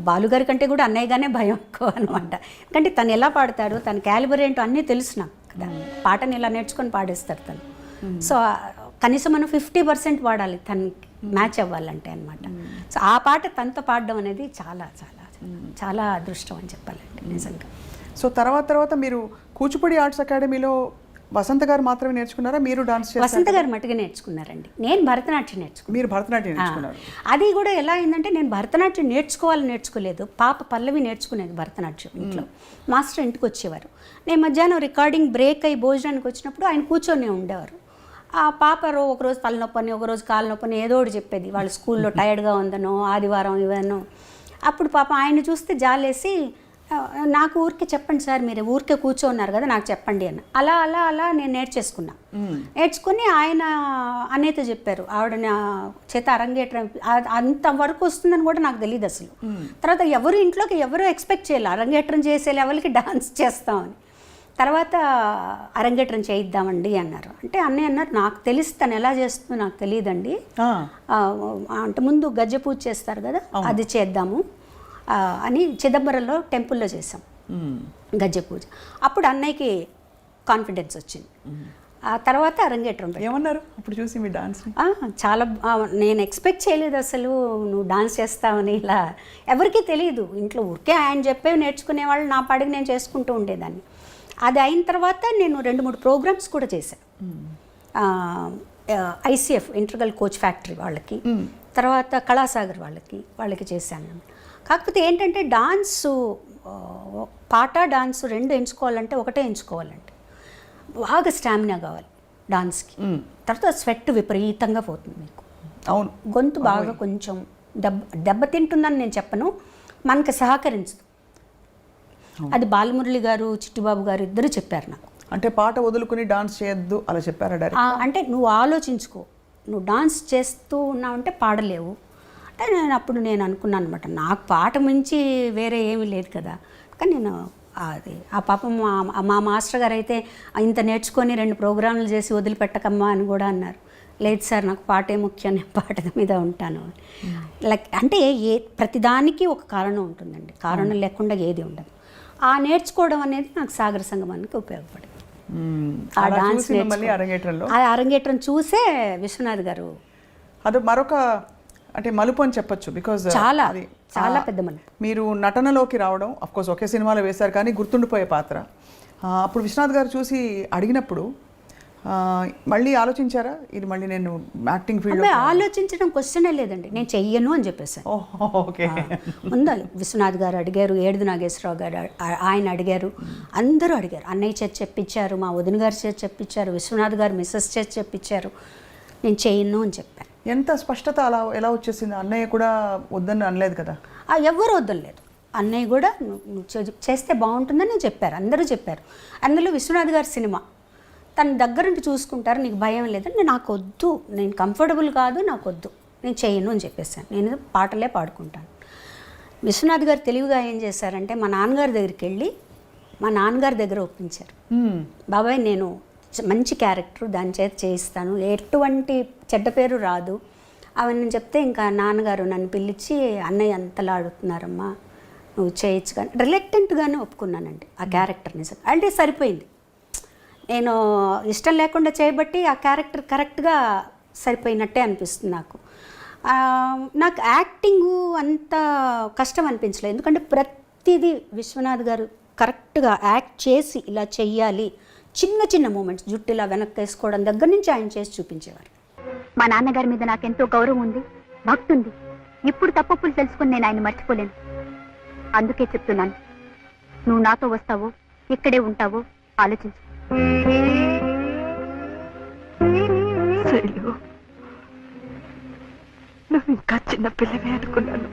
బాలుగారి కంటే కూడా అన్నయ్యగానే భయం ఎక్కువ అనమాట. ఎందుకంటే తను ఎలా పాడతాడు, తన క్యాలిబర్ ఏంటో అన్నీ తెలుసు నాకు కదా. పాటని ఇలా నేర్చుకొని పాడేస్తాడు తను. సో కనీసం మనం 50% పాడాలి తనకి మ్యాచ్ అవ్వాలంటే అనమాట. సో ఆ పాట తనతో పాడడం అనేది చాలా చాలా చాలా అదృష్టం అని చెప్పాలండి నిజంగా. సో తర్వాత మీరు కూచిపూడి ఆర్ట్స్ అకాడమీలో వసంత గారు మాత్రమే నేర్చుకున్నారా? మీరు డాన్స్ చేశారా? వసంత గారు మట్టుగా నేర్చుకున్నారండి. నేను భరతనాట్యం నేర్చుకున్నాను. మీరు భరతనాట్యం నేర్చుకున్నారు? అది కూడా ఎలా అయిందంటే, నేను భరతనాట్యం నేర్చుకోలేదు. పాప పల్లవి నేర్చుకునేది భరతనాట్యం ఇంట్లో. మాస్టర్ ఇంటికి వచ్చేవారు. నేను మధ్యాహ్నం రికార్డింగ్ బ్రేక్ అయ్యి భోజనానికి వచ్చినప్పుడు ఆయన కూర్చొని ఉండేవారు. ఆ పాప ఒకరోజు తలనొప్పని, ఒకరోజు కాలు నొప్పని ఏదో ఒకటి చెప్పేది. వాళ్ళ స్కూల్లో టైర్డ్గా ఉందనో, ఆదివారం ఇవన్నో. అప్పుడు పాప ఆయన చూస్తే జాలేసి, నాకు ఊరికే చెప్పండి సార్, మీరు ఊరికే కూర్చోన్నారు కదా, నాకు చెప్పండి అని. అలా నేను నేర్చుకుని ఆయన అన్నయ్యతో చెప్పారు. ఆవిడ నా చేత అరంగేట్రం అంతవరకు వస్తుందని కూడా నాకు తెలియదు అసలు. తర్వాత ఇంట్లోకి ఎవరు ఎక్స్పెక్ట్ చేయాలి అరంగేట్రం చేసే లెవెల్కి డాన్స్ చేస్తామని. తర్వాత అరంగేట్రం చేయిద్దామండి అన్నారు. అంటే అన్నయ్య అన్నారు, నాకు తెలిసి తను ఎలా చేస్తుందో నాకు తెలియదండి, అంటే ముందు గజ్జె పూజ చేస్తారు కదా, అది చేద్దాము అని చిదంబరంలో టెంపుల్లో చేసాం గజ్జె పూజ. అప్పుడు అన్నయ్యకి కాన్ఫిడెన్స్ వచ్చింది. ఆ తర్వాత అరంగేట్రం ఏమన్నారు అప్పుడు చూసి మీ డాన్స్? చాలా నేను ఎక్స్పెక్ట్ చేయలేదు అసలు నువ్వు డాన్స్ చేస్తావని. ఇలా ఎవరికీ తెలియదు ఇంట్లో. ఊరికే ఆయన చెప్పేవి నేర్చుకునేవాళ్ళు, నా పాడికి నేను చేసుకుంటూ ఉండేదాన్ని. అది అయిన తర్వాత నేను 2-3 ప్రోగ్రామ్స్ కూడా చేశాను. ICF ఇంటర్గల్ కోచ్ ఫ్యాక్టరీ వాళ్ళకి, తర్వాత కళాసాగర్ వాళ్ళకి చేశాను. కాకపోతే ఏంటంటే డాన్సు, పాట డాన్సు 2 ఎంచుకోవాలంటే ఒకటే ఎంచుకోవాలంటే బాగా స్టామినా కావాలి డాన్స్కి. తర్వాత స్వెట్ విపరీతంగా పోతుంది మీకు. అవును, గొంతు బాగా కొంచెం దెబ్బతింటుందని నేను చెప్పను, మనకు సహకరించదు. అది బాలమురళి గారు, చిట్టిబాబు గారు ఇద్దరు చెప్పారు నాకు. అంటే పాట వదులుకుని డాన్స్ చేయొద్దు అలా చెప్పారా డైరెక్ట్? అంటే నువ్వు ఆలోచించుకో, నువ్వు డాన్స్ చేస్తూ ఉన్నావంటే పాడలేవు అంటే. నేను అనుకున్నాను అనమాట, నాకు పాట మించి వేరే ఏమీ లేదు కదా. కానీ నేను ఆ పాపం మా మాస్టర్ గారు అయితే ఇంత నేర్చుకొని 2 ప్రోగ్రాంలు చేసి వదిలిపెట్టకమ్మా అని కూడా అన్నారు. లేదు సార్, నాకు పాటే ముఖ్యం, నేను పాట మీద ఉంటాను. లైక్ అంటే ప్రతిదానికి ఒక కారణం ఉంటుందండి, కారణం లేకుండా ఏది ఉండదు. ఆ నేర్చుకోవడం అనేది నాకు సాగర సంగమానికి ఉపయోగపడింది. ఆ డాన్స్ అరంగేట్రం చూసే విశ్వనాథ్ గారు అది మరొక అంటే మలుపు అని చెప్పొచ్చు. బికాజ్ చాలా చాలా పెద్ద మలుపు. మీరు నటనలోకి రావడం, అఫ్కోర్స్ ఒకే సినిమాలో వేశారు కానీ గుర్తుండిపోయే పాత్ర. అప్పుడు విశ్వనాథ్ గారు చూసి అడిగినప్పుడు మళ్ళీ ఆలోచించారా ఇది మళ్ళీ నేను యాక్టింగ్ ఫీల్డ్? అబ్బాయి ఆలోచించడం క్వశ్చనే లేదండి, నేను చెయ్యను అని చెప్పేసాను. ఓకే. ఉండాలి. విశ్వనాథ్ గారు అడిగారు, ఏడుది నాగేశ్వరరావు గారు ఆయన అడిగారు, అందరూ అడిగారు. అన్నయ్య చేతి చెప్పించారు, మా వదిన గారి చేతి చెప్పించారు, విశ్వనాథ్ గారు మిస్సెస్ చేతి చెప్పించారు. నేను చెయ్యను అని చెప్పాను. ఎంత స్పష్టత అలా ఎలా వచ్చేసింది? అన్నయ్య కూడా వద్దని అనలేదు కదా? ఎవ్వరు వద్దలేదు. అన్నయ్య కూడా నువ్వు చేస్తే బాగుంటుందని చెప్పారు, అందరూ చెప్పారు. అందులో విశ్వనాథ్ గారి సినిమా తన దగ్గరుండి చూసుకుంటారు, నీకు భయం లేదని. నాకు వద్దు, నేను కంఫర్టబుల్ కాదు, నాకు వద్దు, నేను చేయను అని చెప్పేసాను. నేను పాటలే పాడుకుంటాను. విశ్వనాథ్ గారు తెలివిగా ఏం చేశారంటే మా నాన్నగారి దగ్గరికి వెళ్ళి మా నాన్నగారి దగ్గర ఒప్పించారు. బాబాయ్ నేను మంచి క్యారెక్టర్, దాని చేత చేయిస్తాను, ఎటువంటి చెడ్డ పేరు రాదు అవన్నీ చెప్తే ఇంకా నాన్నగారు నన్ను పిలిచి అన్నయ్య అంతలా అడుగుతున్నారమ్మా నువ్వు చేయొచ్చు కానీ రిలక్టెంట్గానే ఒప్పుకున్నానండి ఆ క్యారెక్టర్. నిజంగా అంటే సరిపోయింది, నేను ఇష్టం లేకుండా చేయబట్టి ఆ క్యారెక్టర్ కరెక్ట్గా సరిపోయినట్టే అనిపిస్తుంది నాకు. నాకు యాక్టింగు అంత కష్టం అనిపించలేదు, ఎందుకంటే ప్రతిదీ విశ్వనాథ్ గారు కరెక్ట్గా యాక్ట్ చేసి ఇలా చెయ్యాలి, చిన్న చిన్న మూమెంట్స్ జుట్టు ఇలా వెనక్కి వేసుకోవడం దగ్గర నుంచి ఆయన చేసి చూపించేవారు. మా నాన్నగారి మీద నాకెంతో గౌరవం ఉంది, భక్తి ఉంది. ఇప్పుడు తప్పులు తెలుసుకుని నేను ఆయన మర్చిపోలేను. అందుకే చెప్తున్నాను, నువ్వు నాతో వస్తావో ఇక్కడే ఉంటావో ఆలోచించు. శైలు, నువ్వు ఇంకా చిన్న పిల్లవే అనుకున్నాను.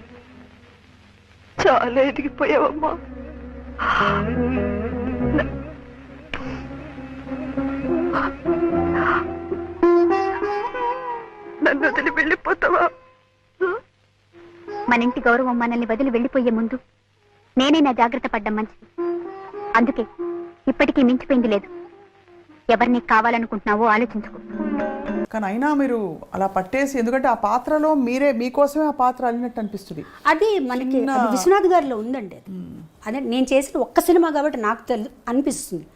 చాలా ఎదిగిపోయావమ్మా. నన్ను వదిలి వెళ్ళిపోతావా? మన ఇంటి గౌరవం మనల్ని వదిలి వెళ్ళిపోయే ముందు నేనైనా జాగ్రత్త పడ్డం మంచిది. అందుకే ఇప్పటికీ మించిపోయింది లేదు. ఎవరిని కావాలనుకుంటున్నావో ఆలోచించుకో. కానీ అయినా మీరు అలా పట్టేసి, ఎందుకంటే ఆ పాత్రలో మీకోసమే ఆ పాత్ర అల్లినట్టు అనిపిస్తుంది. అది మనకి విశ్వనాథ్ గారిలో ఉందండి. అది అదే నేను చేసిన ఒక్క సినిమా కాబట్టి నాకు అనిపిస్తుంది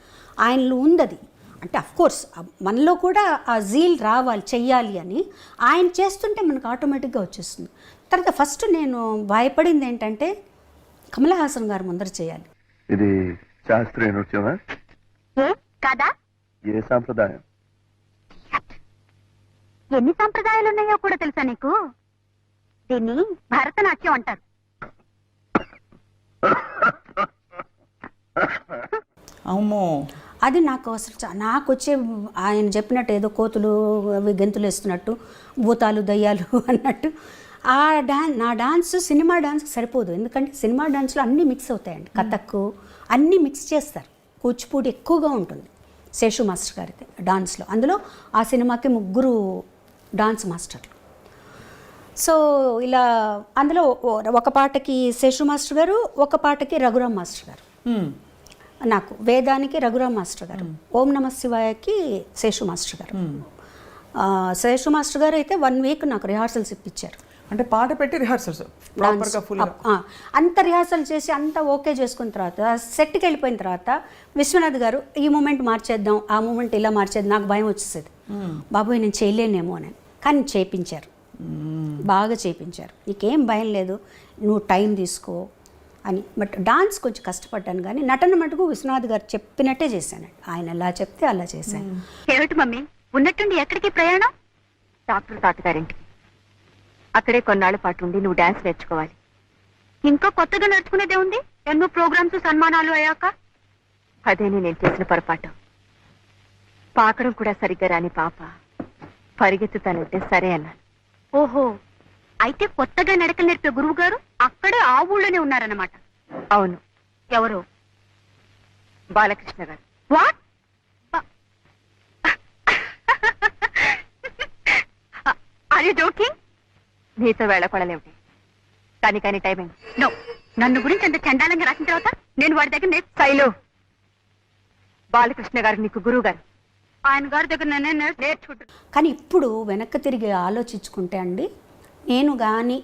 ఆయనలో ఉంది అది. అంటే అఫ్కోర్స్ మనలో కూడా ఆ జీల్ రావాలి, చెయ్యాలి అని ఆయన చేస్తుంటే మనకు ఆటోమేటిక్గా వచ్చేస్తుంది. తర్వాత ఫస్ట్ నేను భయపడింది ఏంటంటే కమల్ హాసన్ గారు ముందర చేయాలి. ఇది శాస్త్రీయ నృత్యమా? కాదా? ఏ సాంప్రదాయం? ఎన్ని సాంప్రదాయాలు ఉన్నాయో కూడా తెలుసా నీకు? దీన్ని భరతనాట్యం అంటారు. అమ్మో, అది నాకు అసలు నాకు వచ్చే ఆయన చెప్పినట్టు ఏదో కోతులు అవి గెంతులు వేస్తున్నట్టు, భూతాలు దయ్యాలు అన్నట్టు ఆ నా డాన్స్ సినిమా డాన్స్కి సరిపోదు. ఎందుకంటే సినిమా డాన్స్లో అన్నీ మిక్స్ అవుతాయండి, కథక్కు అన్నీ మిక్స్ చేస్తారు, కూచిపూడి ఎక్కువగా ఉంటుంది శేషు మాస్టర్ గారికి డాన్స్లో. అందులో ఆ సినిమాకి 3 డాన్స్ మాస్టర్లు. సో ఇలా అందులో ఒక పాటకి శేషు మాస్టర్ గారు, ఒక పాటకి రఘురామ్ మాస్టర్ గారు. నాకు వేదానికి రఘురామ్ మాస్టర్ గారు, ఓం నమ శివాయకి శేషు మాస్టర్ గారు. శేషు మాస్టర్ గారు అయితే 1 వీక్ నాకు రిహార్సల్స్ ఇప్పించారు. అంటే పాట పెట్టి రిహార్సల్స్ అంత రిహార్సల్ చేసి అంతా ఓకే చేసుకున్న తర్వాత సెట్కి వెళ్ళిపోయిన తర్వాత విశ్వనాథ్ గారు ఈ మూమెంట్ మార్చేద్దాం, ఆ మూమెంట్ ఇలా మార్చేద్దాం, నాకు భయం వచ్చేసేది, బాబోయ్ నేను చేయలేనేమో అని. కానీ చేయించారు, బాగా చేయించారు. నీకేం భయం లేదు, నువ్వు టైం తీసుకో అని. బట్ డాన్స్ కొంచెం కష్టపడ్డాను, కానీ నటన మటుకు విశ్వనాథ్ గారు చెప్పినట్టే చేశాను. ఆయన ఎలా చెప్తే అలా చేశాను. ఏమిటి మమ్మీ ఉన్నట్టుండి ఎక్కడికి ప్రయాణం? డాక్టర్ తాతగారింటికి. అక్కడే కొన్నాళ్ల పాటు ఉండి నువ్వు డాన్స్ నేర్చుకోవాలి. ఇంకా కొత్తగా నేర్చుకునేదే ఉంది, ఎన్నో ప్రోగ్రామ్స్ సన్మానాలు అయ్యాక. అదేనే నేను చేసిన పొరపాటు. పాకడం కూడా సరిగ్గా రాని పాప పరిగెత్తుతానంటే సరే అన్నాను. ఓహో, అయితే కొత్తగా నడకలు నేర్పే గురువు గారు అక్కడే ఆ ఊళ్ళోనే ఉన్నారన్నమాట. అవును. ఎవరు? బాలకృష్ణ గారు. వాట్? Are you joking? నీతో వేళపడలేమిటి? కానీ టైం అయింది. నో, నన్ను గురించి అంత చండాలంగా రాసిన తర్వాత నేను వాడి దగ్గర శైలు, బాలకృష్ణ గారు నీకు గురువు గారు. ఆయన గారి దగ్గర నేనే నేర్చుకుంటాను. కానీ ఇప్పుడు వెనక్కి తిరిగి ఆలోచించుకుంటే అండి, నేను కానీ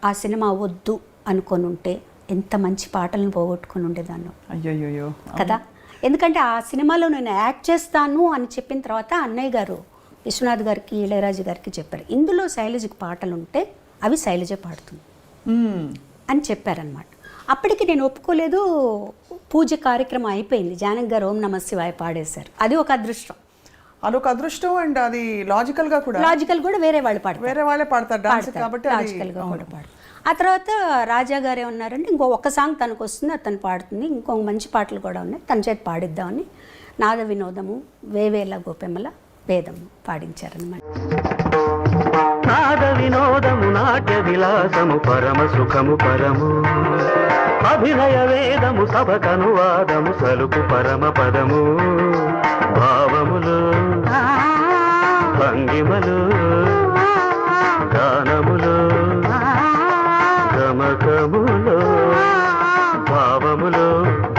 ఆ సినిమా వద్దు అనుకొని ఉంటే ఎంత మంచి పాటలను పోగొట్టుకొని ఉండేదాన్ని. అయ్యో కదా, ఎందుకంటే ఆ సినిమాలో నేను యాక్ట్ చేస్తాను అని చెప్పిన తర్వాత అన్నయ్య గారు విశ్వనాథ్ గారికి ఇళయరాజు గారికి చెప్పారు, ఇందులో శైలజకి పాటలు ఉంటే అవి శైలజ పాడుతుంది అని చెప్పారనమాట. అప్పటికి నేను ఒప్పుకోలేదు. పూజ కార్యక్రమం అయిపోయింది, జానకి గారు ఓం నమ శివాయ పాడేశారు. అది ఒక అదృష్టం. అదొక అదృష్టం అండ్ అది లాజికల్ గా కూడా లాజికల్ కూడా వేరే వాళ్ళు పాడతారు, వేరే వాళ్ళే పాడతారు డాన్స్ కాబట్టి అది లాజికల్గా కూడా పాడు. ఆ తర్వాత రాజా గారు ఏమన్నారంటే ఇంకో ఒక్క సాంగ్ తనకు వస్తుంది, అది తను పాడుతుంది, ఇంకో మంచి పాటలు కూడా ఉన్నాయి, తన చేతి పాడిద్దామని నాద వినోదము వేవేల గోపెమ్మల భేదము పాడించారనమాట. నాద వినోదము నాట్య విలాసము పరమ సుఖము పరము, అభినయ వేదము సభకనువాదము సలుపు పరమ పదము, భావములు భంగిమలు గానములు గమకములు, భావములు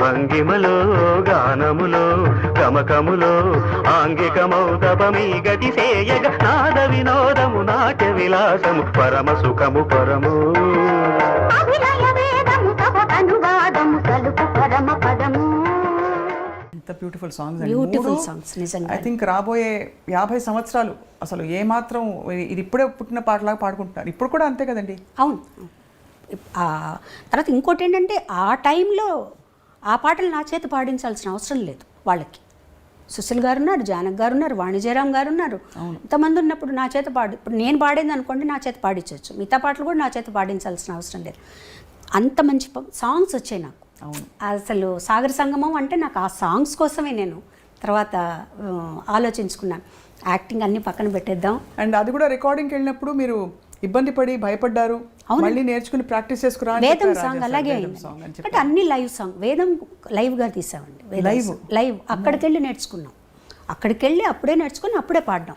భంగిమలు గానములు గమకములు, ఆంగికమౌతపమీ గతి సేయగ నాద వినోదము నాట్య విలాసము పరమ సుఖము పరము, ఎంత బ్యూటిఫుల్ బ్యూటిఫుల్ సాంగ్స్ నిజంగా. ఐ థింక్ రాబోయే 50 సంవత్సరాలు అసలు ఏమాత్రం ఇది ఇప్పుడే పుట్టిన పాటలాగా పాడుకుంటున్నారు, ఇప్పుడు కూడా అంతే కదండి. అవును. తర్వాత ఇంకోటి ఏంటంటే ఆ టైంలో ఆ పాటలు నా చేత పాడించాల్సిన అవసరం లేదు వాళ్ళకి. సుశీల్ గారు ఉన్నారు, జానక్ గారు ఉన్నారు, వాణిజ్యరామ్ గారు ఉన్నారు, ఇంతమంది ఉన్నప్పుడు నా చేత ఇప్పుడు నేను పాడింది అనుకోండి నా చేత పాడించవచ్చు, మిగతా పాటలు కూడా నా చేత పాడించాల్సిన అవసరం లేదు. అంత మంచి సాంగ్స్ వచ్చాయి నాకు. అసలు సాగర సంగమం అంటే నాకు ఆ సాంగ్స్ కోసమే నేను తర్వాత ఆలోచించుకున్నాను, యాక్టింగ్ అన్ని పక్కన పెట్టేద్దాం. అండ్ అది కూడా రికార్డింగ్కి వెళ్ళినప్పుడు మీరు ఇబ్బంది పడి భయపడ్డారు, మళ్ళీ నేర్చుకుని ప్రాక్టీస్ చేసుకురా. వేదం సాంగ్ అలాగే అయింది, అంటే అన్ని లైవ్ సాంగ్. వేదం లైవ్గా తీసామండి, లైవ్ అక్కడికి వెళ్ళి నేర్చుకున్నాం, అక్కడికి వెళ్ళి అప్పుడే నేర్చుకుని అప్పుడే పాడడం.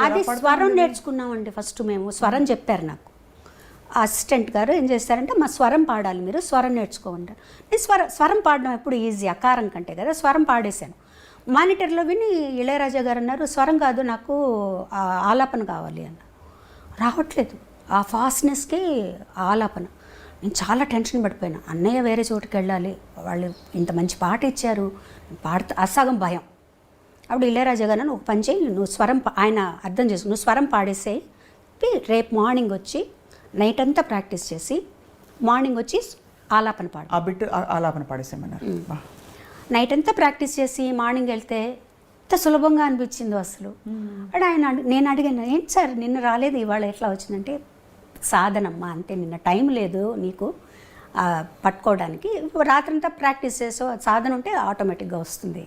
అది స్వరం నేర్చుకున్నామండి ఫస్ట్. మేము స్వరం చెప్పారు నాకు అసిస్టెంట్ గారు, ఏం చేస్తారంటే మా స్వరం పాడాలి మీరు, స్వరం నేర్చుకోమంటారు. నేను స్వరం పాడడం ఎప్పుడు ఈజీ, అకారం కంటే కదా, స్వరం పాడేశాను. మానిటర్లో విని ఇళయరాజా గారు అన్నారు స్వరం కాదు నాకు ఆలాపన కావాలి అన్న. రావట్లేదు ఆ ఫాస్ట్నెస్కి ఆలాపన. నేను చాలా టెన్షన్ పడిపోయాను, అన్నయ్య వేరే చోటుకి వెళ్ళాలి, వాళ్ళు ఇంత మంచి పాట ఇచ్చారు, పాడుతా అసగం భయం. అప్పుడు ఇళయరాజా గారు ఒక పని చేయి, నువ్వు స్వరం ఆయన అర్థం చేసి నువ్వు స్వరం పాడేసేయి, రేపు మార్నింగ్ వచ్చి నైట్ అంతా ప్రాక్టీస్ చేసి మార్నింగ్ వచ్చి ఆలాపన పాడు. ఆ బిట్ ఆలాపన పాడేసేమన్నారు. నైట్ అంతా ప్రాక్టీస్ చేసి మార్నింగ్ వెళ్తే ఎంత సులభంగా అనిపించిందో అసలు. అంటే నేను అడిగాను, ఏంటి సార్ నిన్న రాలేదు ఇవాళ ఎట్లా వచ్చిందంటే, సాధనమ్మా అంతే, నిన్న టైం లేదు నీకు పట్టుకోవడానికి, రాత్రంతా ప్రాక్టీస్ చేసో సాధన ఉంటే ఆటోమేటిక్గా వస్తుంది.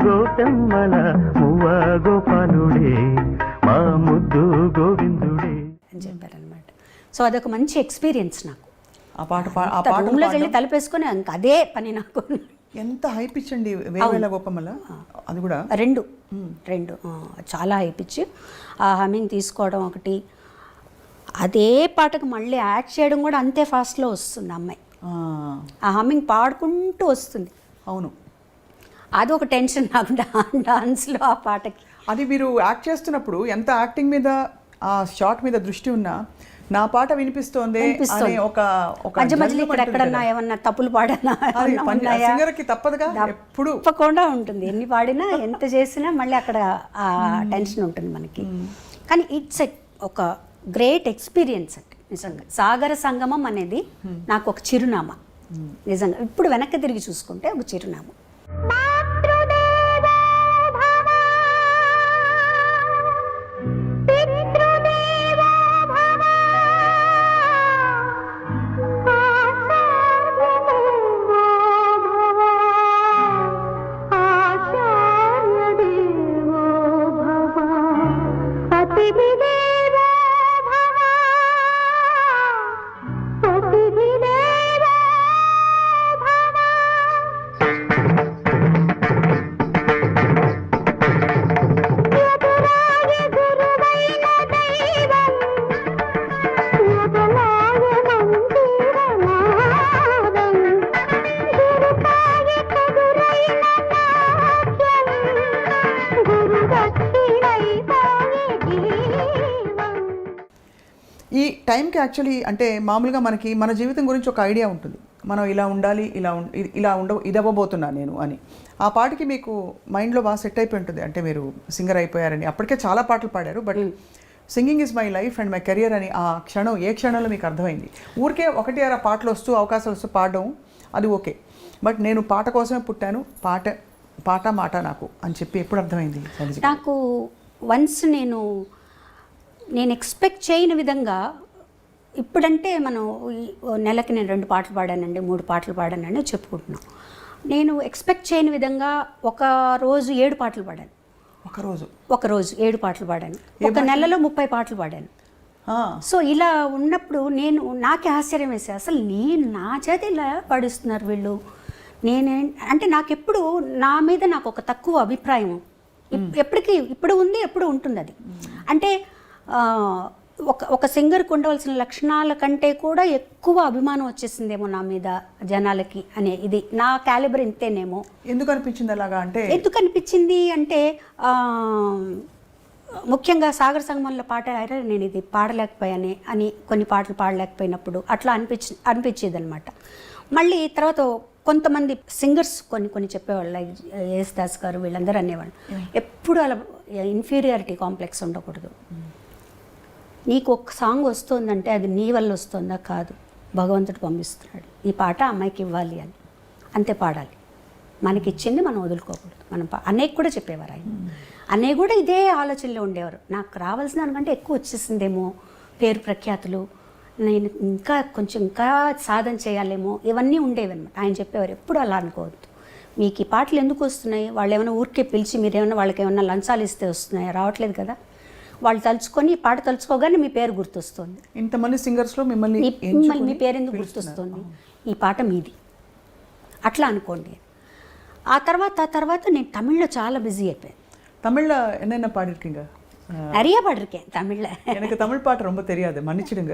గోపెమ్మల మువ్వ గోపాలుడే మా ముద్దు గోవిందుడే అని చెప్పారనమాట. సో అదొక మంచి ఎక్స్పీరియన్స్ నాకు. ఆ పాట రూమ్లోకి వెళ్ళి తలుపేసుకొని ఇంకా అదే పని నాకు. ఎంత హై పిచ్ అండి వేవేల గోపమ్మల, అది కూడా రెండు చాలా హై పిచ్. ఆ హమ్మింగ్ తీసుకోవడం ఒకటి, అదే పాటకు మళ్ళీ యాక్ట్ చేయడం కూడా అంతే ఫాస్ట్లో వస్తుంది అమ్మాయి. ఆ హమ్మింగ్ పాడుకుంటూ వస్తుంది. అవును, అది ఒక టెన్షన్ నాకు డాన్స్లో ఆ పాటకి. అది మీరు యాక్ట్ చేస్తున్నప్పుడు ఎంత యాక్టింగ్ మీద ఆ షాట్ మీద దృష్టి ఉన్నా నా పాట వినిపిస్తోంది అనే ఒక మధ్య మధ్యలో ఇక్కడ ఎక్కడన్నా ఏమన్నా తప్పులు పాడనా సింగర్కి తప్పదుగా, ఎప్పుడు తప్పకుండా ఉంటుంది. ఎన్ని పాడినా ఎంత చేసినా మళ్ళీ అక్కడ ఆ టెన్షన్ ఉంటుంది మనకి. కానీ ఇట్స్ ఒక గ్రేట్ ఎక్స్పీరియన్స్ అండి నిజంగా. సాగర సంగమం అనేది నాకు ఒక చిరునామా నిజంగా. ఇప్పుడు వెనక్కి తిరిగి చూసుకుంటే ఒక చిరునామా. ఈ టైంకి యాక్చువల్లీ అంటే మామూలుగా మనకి మన జీవితం గురించి ఒక ఐడియా ఉంటుంది, మనం ఇలా ఉండాలి, ఇది అవ్వబోతున్నాను నేను అని. ఆ పాటకి మీకు మైండ్లో బాగా సెట్ అయిపోయి ఉంటుంది, అంటే మీరు సింగర్ అయిపోయారని. అప్పటికే చాలా పాటలు పాడారు, but singing is my life and my career అని ఆ క్షణం ఏ క్షణంలో మీకు అర్థమైంది? ఊరికే ఒకటి అర పాటలు వస్తూ అవకాశాలు వస్తూ పాడడం అది ఓకే, బట్ నేను పాట కోసమే పుట్టాను, పాట మాట నాకు అని చెప్పి ఎప్పుడు అర్థమైంది? నాకు వన్స్ నేను ఎక్స్పెక్ట్ చేయని విధంగా, ఇప్పుడంటే మనం నెలకి నేను 2 పాటలు పాడానండి, 3 పాటలు పాడానండి చెప్పుకుంటున్నాను. నేను ఎక్స్పెక్ట్ చేయని విధంగా ఒక రోజు 7 పాటలు పాడాను. ఒక రోజు 7 పాటలు పాడాను. ఒక నెలలో 30 పాటలు పాడాను. సో ఇలా ఉన్నప్పుడు నాకే ఆశ్చర్యం వేసే, అసలు నా చేతి ఇలా పాడిస్తున్నారు వీళ్ళు. అంటే నాకెప్పుడు నా మీద నాకు ఒక తక్కువ అభిప్రాయం ఇప్పుడు ఉంది, ఎప్పుడు ఉంటుంది అది. అంటే ఒక సింగర్కి ఉండవలసిన లక్షణాల కంటే కూడా ఎక్కువ అభిమానం వచ్చేసిందేమో నా మీద జనాలకి అనే, ఇది నా క్యాలిబర్ ఇంతేనేమో. ఎందుకు అనిపించింది అలాగా? ఎందుకు అనిపించింది అంటే ముఖ్యంగా సాగర సంగమంలో పాట నేను ఇది పాడలేకపోయానే అని, కొన్ని పాటలు పాడలేకపోయినప్పుడు అట్లా అనిపించేది అనమాట. మళ్ళీ తర్వాత కొంతమంది సింగర్స్ కొన్ని చెప్పేవాళ్ళు, లైక్ యేసుదాస్ గారు, వీళ్ళందరూ అనేవాళ్ళు, ఎప్పుడు అలా ఇన్ఫీరియారిటీ కాంప్లెక్స్ ఉండకూడదు. నీకు ఒక సాంగ్ వస్తుందంటే అది నీ వల్ల వస్తుందా? కాదు, భగవంతుడు పంపిస్తున్నాడు, ఈ పాట అమ్మాయికి ఇవ్వాలి అని, అంతే పాడాలి. మనకి ఇచ్చింది మనం వదులుకోకూడదు. మనం అన్నయ్యకి కూడా చెప్పేవారు ఆయన. అన్నయ్య కూడా ఇదే ఆలోచనలో ఉండేవారు, నాకు రావాల్సిన దానికంటే ఎక్కువ వచ్చేసిందేమో, పేరు ప్రఖ్యాతులు, నేను ఇంకా సాధన చేయాలేమో, ఇవన్నీ ఉండేవి అనమాట. ఆయన చెప్పేవారు ఎప్పుడు అలా అనుకోవద్దు, మీకు ఈ పాటలు ఎందుకు వస్తున్నాయి, వాళ్ళు ఏమైనా ఊరికే పిలిచి మీరేమన్నా వాళ్ళకి ఏమన్నా లంచాలు ఇస్తే వస్తున్నాయా? రావట్లేదు కదా. వాళ్ళు తలుచుకొని పాట తలుచుకోగానే మీ పేరు గుర్తొస్తుంది. ఇంతమంది సింగర్స్లో మిమ్మల్ని మీ పేరు ఎందుకు గుర్తొస్తుంది? ఈ పాట మీది, అట్లా అనుకోండి. ఆ తర్వాత నేను తమిళ్లో చాలా బిజీ అయిపోయాను. தமிழ்ல என்னென்ன பாடிருக்கீங்க? நிறைய பாடிருக்கேன் தமிழ்ல. எனக்கு தமிழ் பாட்டு ரொம்ப தெரியாது, மன்னிச்சிடுங்க.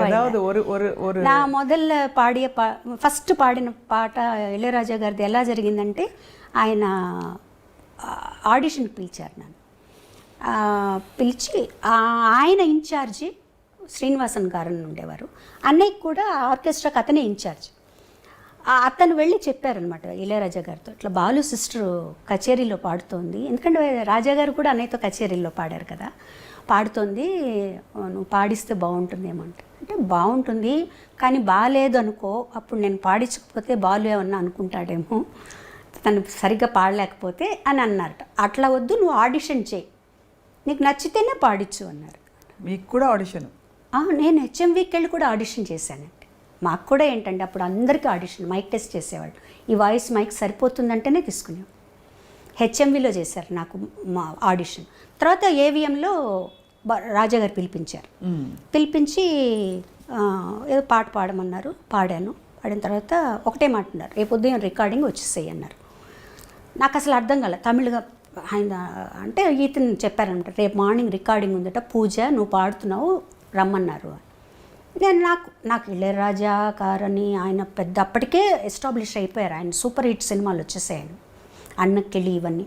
ஏதாவது ஒரு నా మొదల పాడియ ఫస్ట్ పాడిన పాట ఇళయరాజా గారిది ఎలా జరిగిందంటే, ఆయన ఆడిషన్కి పిలిచారు నన్ను. పిలిచి ఆయన ఇన్ఛార్జి శ్రీనివాసన్ గారు ఉండేవారు, అన్నయ్యకి కూడా ఆర్కెస్ట్రాకి అతనే ఇన్ఛార్జ్. అతను వెళ్ళి చెప్పారనమాట ఇళయరాజా గారితో, ఇట్లా బాలు సిస్టర్ కచేరీలో పాడుతోంది, ఎందుకంటే రాజా గారు కూడా అన్నయ్యతో కచేరీలో పాడారు కదా, పాడుతోంది, నువ్వు పాడిస్తే బాగుంటుందేమో అంటే బాగుంటుంది కానీ బాగాలేదు అనుకో, అప్పుడు నేను పాడించకపోతే బాలు ఏమన్నా అనుకుంటాడేమో, తను సరిగ్గా పాడలేకపోతే అని అన్నారట. అట్లా వద్దు, నువ్వు ఆడిషన్ చేయి, నీకు నచ్చితేనే పాడించు అన్నారు. మీకు కూడా ఆడిషన్? నేను హెచ్ఎంవికి వెళ్ళి కూడా ఆడిషన్ చేశానండి. మాకు కూడా ఏంటంటే అప్పుడు అందరికీ ఆడిషన్, మైక్ టెస్ట్ చేసేవాళ్ళు, ఈ వాయిస్ మైక్ సరిపోతుందంటేనే తీసుకునేవాళ్ళు. హెచ్ఎంవిలో చేశారు నాకు మా ఆడిషన్. తర్వాత ఏవిఎంలో రాజాగారు పిలిపించారు. పిలిపించి ఏదో పాట పాడమన్నారు, పాడాను. పాడిన తర్వాత ఒకటే మాట అన్నారు, రేపు ఉదయం రికార్డింగ్ వచ్చేసేయి అన్నారు. నాకు అసలు అర్థం కాలే తమిళగా. ఆయన అంటే ఈతను చెప్పారనమాట, రేపు మార్నింగ్ రికార్డింగ్ ఉందట, పూజ నువ్వు పాడుతున్నావు రమ్మన్నారు. నేను నాకు ఇళయరాజా గారని ఆయన పెద్ద అప్పటికే ఎస్టాబ్లిష్ అయిపోయారు, ఆయన సూపర్ హిట్ సినిమాలు వచ్చేసాయని, అన్నకిళి ఇవన్నీ.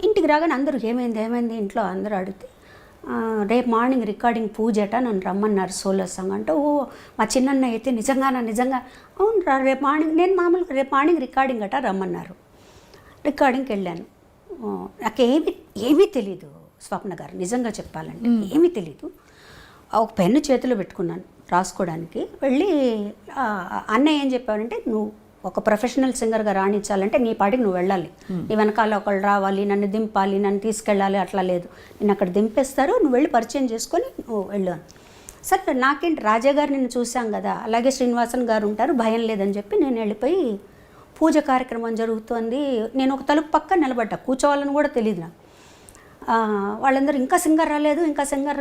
ఇంటికి రాగానే అందరూ ఏమైంది ఇంట్లో అందరూ అడిగితే, రేపు మార్నింగ్ రికార్డింగ్ పూజట, నన్ను రమ్మన్నారు సోలో సాంగ్ అంటే, ఓ మా చిన్నన్న అయితే నిజంగా అవును రా, రేపు మార్నింగ్, నేను మామూలుగా రేపు మార్నింగ్ రికార్డింగ్ అట రమ్మన్నారు. రికార్డింగ్కి వెళ్ళాను. నాకు ఏమీ తెలీదు స్వప్న గారు, నిజంగా చెప్పాలంటే ఏమీ తెలీదు. ఒక పెన్ను చేతిలో పెట్టుకున్నాను రాసుకోవడానికి. వెళ్ళి అన్నయ్య ఏం చెప్పారంటే, నువ్వు ఒక ప్రొఫెషనల్ సింగర్గా రాణించాలంటే నీ పాటికి నువ్వు వెళ్ళాలి, నీ వెనకాల ఒకళ్ళు రావాలి, నన్ను దింపాలి, నన్ను తీసుకెళ్ళాలి, అట్లా లేదు, నేను అక్కడ దింపేస్తారు, నువ్వు వెళ్ళి పరిచయం చేసుకొని నువ్వు వెళ్ళాను. సరే నాకేంటి, రాజా గారు నిన్ను చూసాం కదా, అలాగే శ్రీనివాసన్ గారు ఉంటారు, భయం లేదని చెప్పి నేను వెళ్ళిపోయి పూజ కార్యక్రమం జరుగుతోంది. నేను ఒక తలుపు పక్క నిలబడ్డా, కూర్చోవాలని కూడా తెలియదు నాకు. వాళ్ళందరూ ఇంకా సింగర్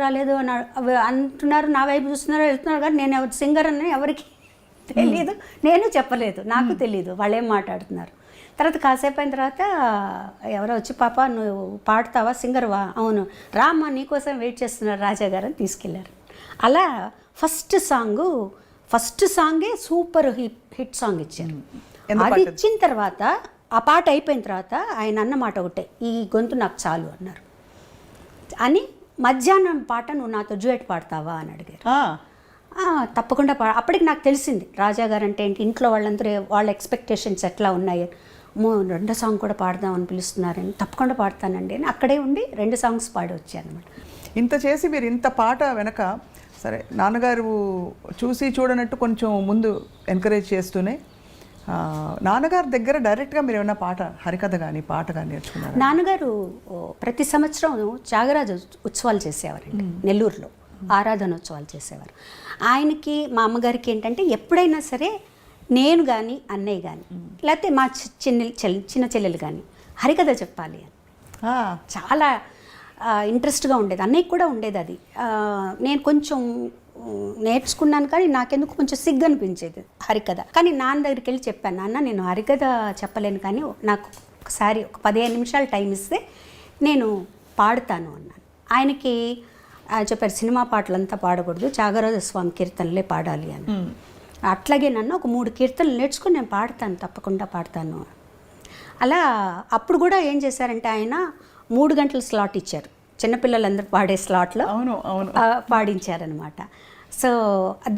రాలేదు అని అంటున్నారు, నా వైపు చూస్తున్నారు, వెళ్తున్నారు, కానీ నేను సింగర్ అని ఎవరికి తెలీదు, నేను చెప్పలేదు, నాకు తెలీదు వాళ్ళు ఏం మాట్లాడుతున్నారు. తర్వాత కాసేపు అయిన తర్వాత ఎవరో వచ్చి, పాప నువ్వు పాడుతావా, సింగర్వా? అవును, రామ్మా నీకోసం వెయిట్ చేస్తున్నారు రాజా గారు అని తీసుకెళ్ళారు. అలా ఫస్ట్ సాంగే సూపర్ హిట్ సాంగ్ ఇచ్చారు. అది ఇచ్చిన తర్వాత, ఆ పాట అయిపోయిన తర్వాత ఆయన అన్న మాట ఒకటే, ఈ గొంతు నాకు చాలు అన్నారు అని మధ్యాహ్నం పాట నువ్వు నాతో డ్యూయట్ పాడతావా అని అడిగారు. తప్పకుండా అప్పటికి నాకు తెలిసింది రాజా గారు అంటే ఏంటి, ఇంట్లో వాళ్ళందరూ వాళ్ళ ఎక్స్పెక్టేషన్స్ ఎట్లా ఉన్నాయి, రెండో సాంగ్ కూడా పాడదామని పిలుస్తున్నారని. తప్పకుండా పాడతానండి అని అక్కడే ఉండి 2 సాంగ్స్ పాడి వచ్చానమాట. ఇంత చేసి మీరు ఇంత పాట వెనక సరే నాన్నగారు చూసి చూడనట్టు కొంచెం ముందు ఎంకరేజ్ చేస్తూనే నాన్నగారి దగ్గర డైరెక్ట్గా మీరు ఏమైనా పాట హరికథ కానీ పాట కానీ నేర్చుకున్నారు? నాన్నగారు ప్రతి సంవత్సరం త్యాగరాజ ఉత్సవాలు చేసేవారండి నెల్లూరులో, ఆరాధనోత్సవాలు చేసేవారు. ఆయనకి మా అమ్మగారికి ఏంటంటే ఎప్పుడైనా సరే నేను కానీ అన్నయ్య కానీ లేకపోతే మా చిన్న చెల్లెలు కానీ హరికథ చెప్పాలి అని చాలా ఇంట్రెస్ట్గా ఉండేది. అన్నయ్యకి కూడా ఉండేది అది. నేను కొంచెం నేర్చుకున్నాను కానీ నాకెందుకు కొంచెం సిగ్గు అనిపించేది హరికథ. కానీ నాన్న దగ్గరికి వెళ్ళి చెప్పాను, నాన్న నేను హరికథ చెప్పలేను కానీ నాకు ఒకసారి ఒక 15 నిమిషాలు టైం ఇస్తే నేను పాడుతాను అన్నాను. ఆయనకి చెప్పారు సినిమా పాటలంతా పాడకూడదు, త్యాగరాజ స్వామి కీర్తనలే పాడాలి అని. అట్లాగే నన్ను ఒక 3 కీర్తనలు నేర్చుకుని నేను పాడతాను, తప్పకుండా పాడతాను. అలా అప్పుడు కూడా ఏం చేశారంటే ఆయన 3 గంటల స్లాట్ ఇచ్చారు, చిన్నపిల్లలందరూ పాడే స్లాట్లో పాడించారనమాట. సో